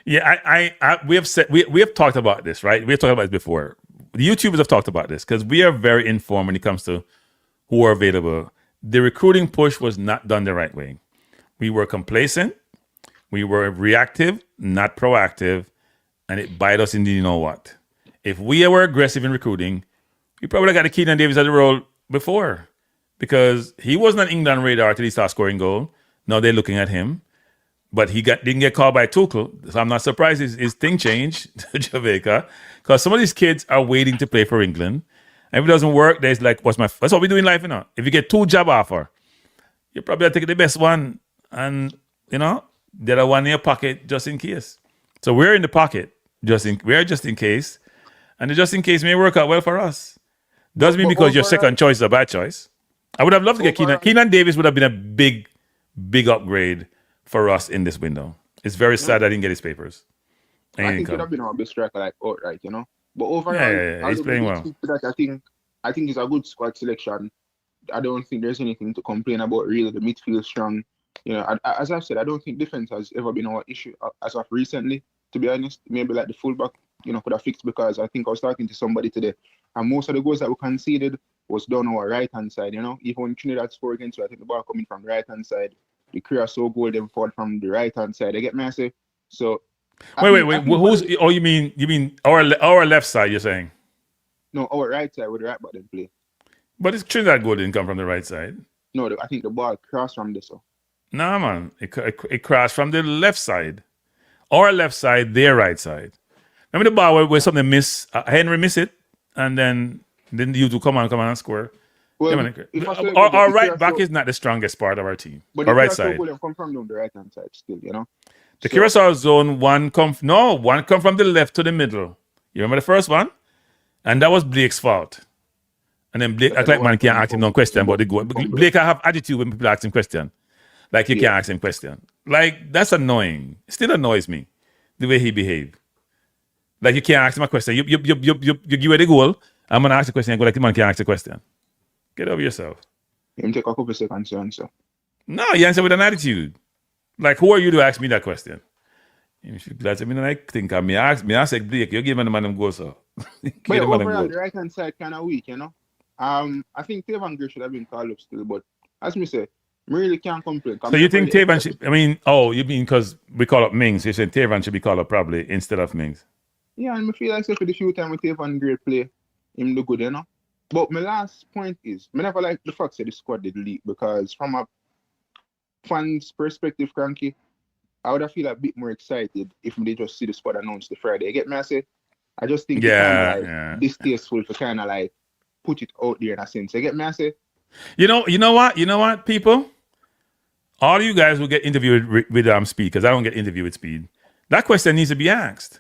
A: Yeah, we have talked about this, right? We have talked about it before. The YouTubers have talked about this because we are very informed when it comes to who are available. The recruiting push was not done the right way. We were complacent, we were reactive, not proactive, and it bite us in the you know what. If we were aggressive in recruiting, we probably got a Keenan Davis at the role before because he wasn't on England radar till he started scoring goal. Now they're looking at him. But he didn't get called by Tuchel, so I'm not surprised his thing changed to Jamaica because some of these kids are waiting to play for England. And if it doesn't work, there's like, that's what we do in life, you know. If you get 2 job offer, you probably take the best one and, you know, the other one in your pocket just in case. So we're in the pocket, just in case. And the just in case may work out well for us. Doesn't mean because your second choice is a bad choice. I would have loved to get Keenan. Keenan Davis would have been a big upgrade for us in this window. It's very sad I didn't get his papers.
J: I think it would have been our best striker like outright, you know. But overall,
A: he's playing well.
J: I think it's a good squad selection. I don't think there's anything to complain about. Really, the midfield strong. You know, as I've said, I don't think defense has ever been our issue as of recently. To be honest, maybe like the fullback, you know, could have fixed because I think I was talking to somebody today, and most of the goals that we conceded was done on our right hand side. You know, even when Trinidad scored against, so I think the ball coming from the right hand side. The Curacao goal them fall from the right hand side. I get me, I say. So
A: wait. Who's? Oh, you mean our left side? You're saying?
J: No, our right side with the right back then play.
A: But this Trinidad goal didn't come from the right side.
J: No, I think the ball crossed from this. So.
A: Nah, man, it crossed from the left side. Our left side, their right side. Remember the ball where something miss? Henry miss it, and then you two come on and score.
J: Well,
A: our right back is not the strongest part of our team.
J: But
A: our right side.
J: Come from the right hand side still, you know.
A: The Curacao zone one come from the left to the middle. You remember the first one, and that was Blake's fault. And then Blake, act like man can't ask him no question about the goal. Blake have attitude when people ask him question, like you can't ask him question. Like that's annoying. It still annoys me the way he behaved. Like you can't ask him a question. You give away the goal. I'm gonna ask the question and go like the man can't ask the question. Get over yourself.
J: Him take a couple seconds to answer.
A: No, you answer with an attitude. Like, who are you to ask me that question? You should be glad to me like think of me. I say Blake, you give me the man them go so.
J: But overall, the right hand side kind of weak, you know. I think Tevan Gray should have been called up still, but as me say, I really can't complain.
A: So you think Tevan should? I mean, you mean because we call up Mings? You said Tevan should be called up probably instead of Mings.
J: Yeah, and I feel like for the few time with Tevan Gray play, him do good, you know. But my last point is, I never like the fact that the squad did leak because from a fan's perspective, Cranky, I would have feel a bit more excited if they just see the squad announced the Friday. You get me? I say, I just think it's kind of like distasteful to kind of like put it out there in a sense. You get me? I say,
A: you know what, people, all you guys will get interviewed with Speid because I don't get interviewed with Speid. That question needs to be asked.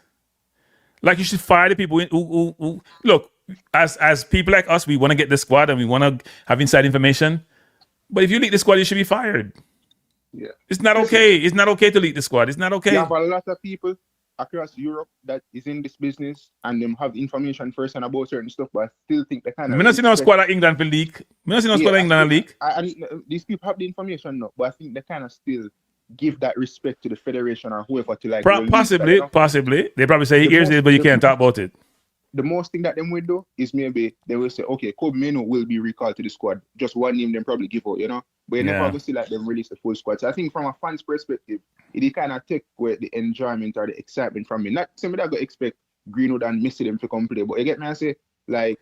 A: Like you should fire the people who look. As people like us, we want to get the squad and we want to have inside information. But if you leak the squad, you should be fired.
J: Yeah,
A: it's not okay. It's not okay to leak the squad. It's not okay.
J: You have a lot of people across Europe that is in this business and them have information first and about certain stuff, but I still think they kind of.
A: I'm not seeing no squad like England for leak. I'm not seeing no squad like England leak.
J: These people have the information now, but I think they kind of still give that respect to the federation or whoever to like.
A: Possibly. They probably say here's it, but you can't talk about it.
J: The most thing that them will do is maybe they will say, okay, Kobe Meno will be recalled to the squad. Just one name, them probably give out, you know. But you never will see like them release the full squad. So I think from a fan's perspective, it kind of take away the enjoyment or the excitement from me. Not somebody that go expect Greenwood and Missy them to come play, but you get me? I say like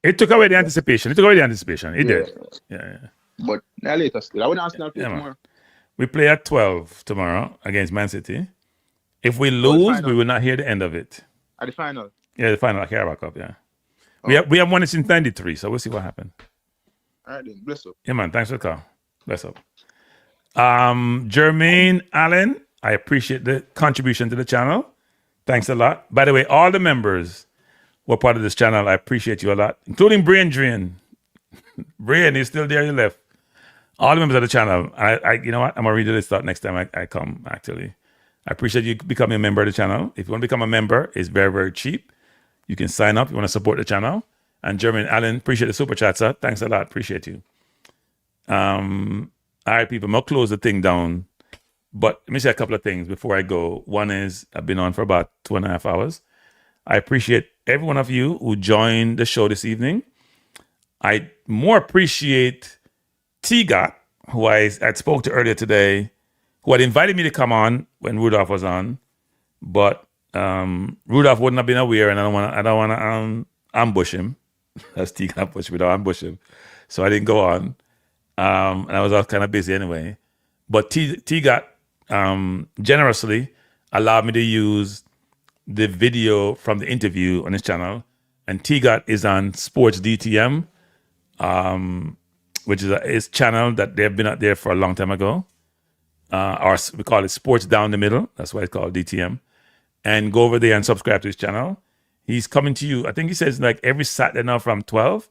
A: it took away the anticipation. It did. Yeah.
J: But later still, I want to ask now tomorrow.
A: We play at 12 tomorrow against Man City. If we lose, we will not hear the end of it.
J: At the final.
A: Yeah, the final Carabao Cup, yeah. Oh. We have won it since 93, so we'll see what happens.
J: All right, then. Bless up.
A: Yeah, man. Thanks for the call. Bless up. Jermaine Allen, I appreciate the contribution to the channel. Thanks a lot. By the way, all the members who are part of this channel, I appreciate you a lot, including Brian Drain. Brian is still there, you left. All the members of the channel. I you know what? I'm going to read the list out next time I come, actually. I appreciate you becoming a member of the channel. If you want to become a member, it's very, very cheap. You can sign up. You want to support the channel. And Jermaine Allen, appreciate the super chat, sir. Thanks a lot. Appreciate you. All right, people. I'm going to close the thing down But let me say a couple of things before I go. One is I've been on for about 2.5 hours. I appreciate every one of you who joined the show this evening. I more appreciate Tegat, who I spoke to earlier today, who had invited me to come on when Rudolph was on, but Rudolph wouldn't have been aware, and I don't want to ambush him. That's Tegat pushed me to ambush him, so I didn't go on, and I was kind of busy anyway. But Tegat generously allowed me to use the video from the interview on his channel, and Tegat is on Sports DTM, which is his channel that they've been out there for a long time ago, or we call it Sports Down the Middle. That's why it's called DTM. And go over there and subscribe to his channel. He's coming to you. I think he says like every Saturday now from 12.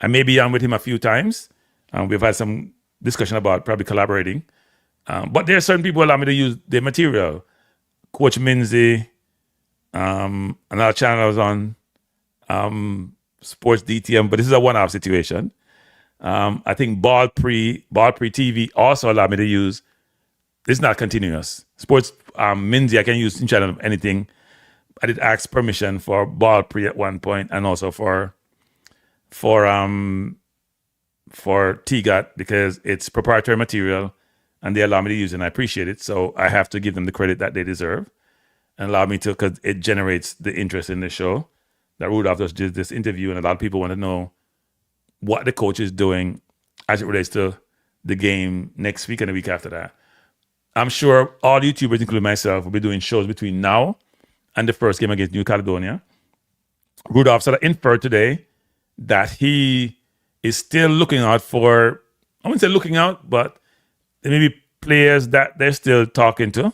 A: I may be on with him a few times. We've had some discussion about probably collaborating. But there are certain people who allow me to use their material. Coach Minzy, another channel I was on, Sports DTM, but this is a one-off situation. I think Ball Pre TV also allowed me to use. It's not continuous. Sports Minzy, I can use in channel anything. I did ask permission for Ball Pre at one point, and also for Tegat, because it's proprietary material and they allow me to use it, and I appreciate it. So I have to give them the credit that they deserve and allow me to, because it generates the interest in the show. That Rudolph just did this interview, and a lot of people want to know what the coach is doing as it relates to the game next week and the week after that. I'm sure all YouTubers, including myself, will be doing shows between now and the first game against New Caledonia. Rudolph sort of inferred today that he is still looking out for, I wouldn't say looking out, but there may be players that they're still talking to.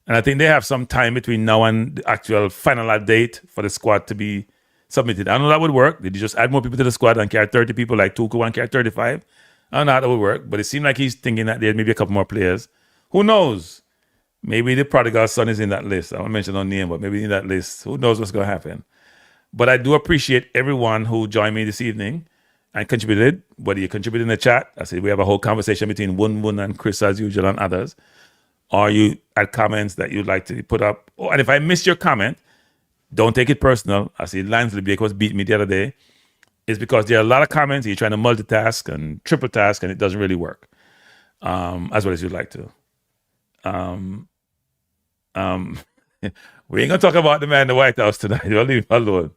A: And I think they have some time between now and the actual final date for the squad to be submitted. I don't know that would work. Did you just add more people to the squad and carry 30 people like Tuku and carry 35? I don't know how that would work, but it seemed like he's thinking that there may be a couple more players. Who knows? Maybe the prodigal son is in that list. I won't mention no name, but maybe in that list. Who knows what's going to happen? But I do appreciate everyone who joined me this evening and contributed. Whether you contributed in the chat, I said we have a whole conversation between Wun and Chris as usual and others. Or you add comments that you'd like to put up. Oh, and if I missed your comment, don't take it personal. I see Lansley Blake was beating me the other day. It's because there are a lot of comments and you're trying to multitask and triple task, and it doesn't really work as well as you'd like to. We ain't gonna talk about the man in the White House tonight. We'll leave him alone.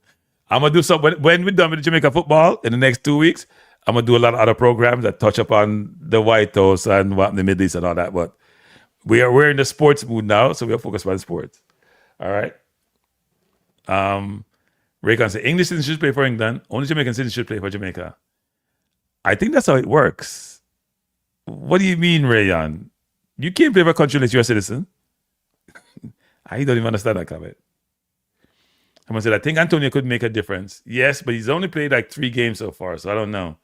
A: I'm gonna do something when we're done with the Jamaica football in the next 2 weeks. I'm gonna do a lot of other programs that touch upon the White House and what the Middle East and all that. But we're in the sports mood now, so we'll focus on sports. All right. Raycon said English citizens should play for England. Only Jamaican citizens should play for Jamaica. I think that's how it works. What do you mean, Rayon? You can't play for a country unless you're a citizen. I don't even understand that comment. Someone said, I think Antonio could make a difference. Yes, but he's only played like 3 games so far, so I don't know.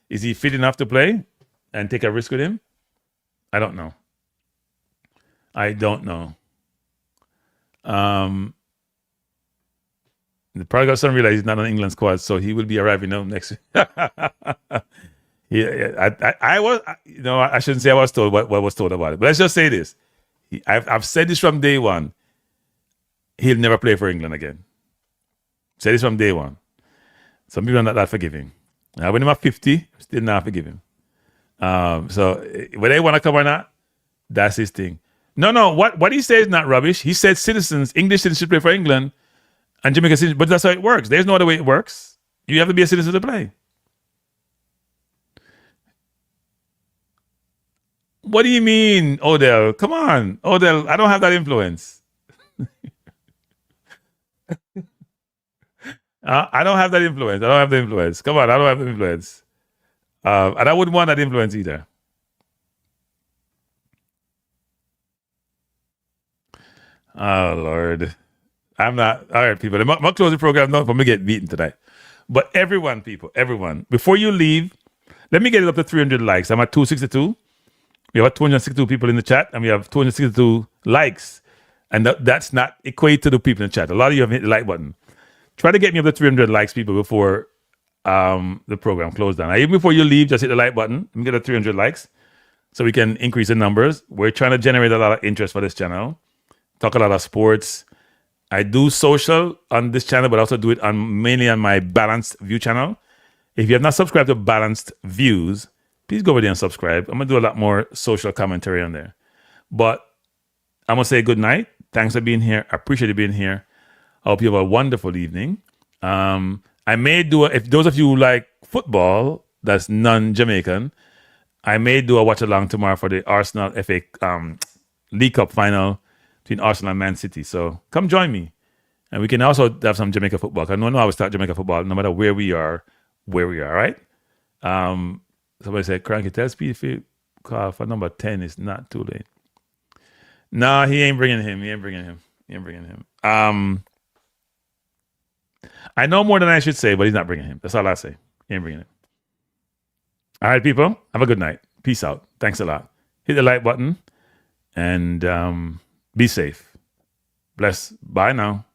A: Is he fit enough to play and take a risk with him? I don't know. The prodigal son realized he's not on England squad, so he will be arriving home next week. I shouldn't say I was told what was told about it, but let's just say this. I've said this from day one. He'll never play for England again. Said this from day one. Some people are not that forgiving. When I'm at 50, still not forgiving. So whether they want to come or not, that's his thing. No. What he says is not rubbish. He said English citizens should play for England and Jamaica citizens, but that's how it works. There's no other way it works. You have to be a citizen to play. What do you mean, Odell? Come on, Odell. I don't have that influence. I don't have that influence. Come on, I don't have the influence. And I wouldn't want that influence either. Oh, Lord. I'm not. All right, people. My closing program, not for me to get beaten tonight. But everyone, before you leave, let me get it up to 300 likes. I'm at 262. We have 262 people in the chat, and we have 262 likes. And that's not equate to the people in the chat. A lot of you have hit the like button. Try to get me up to 300 likes, people, before the program closed down. Even before you leave, just hit the like button. Let me get to 300 likes. so we can increase the numbers. We're trying to generate a lot of interest for this channel. Talk a lot of sports. I do social on this channel, but also do it mainly on my Balanced View channel. If you have not subscribed to Balanced Views, please go over there and subscribe. I'm going to do a lot more social commentary on there. But I'm going to say good night. Thanks for being here. I appreciate you being here. I hope you have a wonderful evening. I may do, if those of you who like football, that's non-Jamaican, I may do a watch-along tomorrow for the Arsenal FA League Cup final between Arsenal and Man City. So come join me. And we can also have some Jamaica football. I know I will start Jamaica football no matter where we are, right? Somebody said, Cranky, tell Speed if you call for number 10, it's not too late. No, he ain't bringing him. I know more than I should say, but he's not bringing him. That's all I say. He ain't bringing him. All right, people. Have a good night. Peace out. Thanks a lot. Hit the like button and be safe. Bless. Bye now.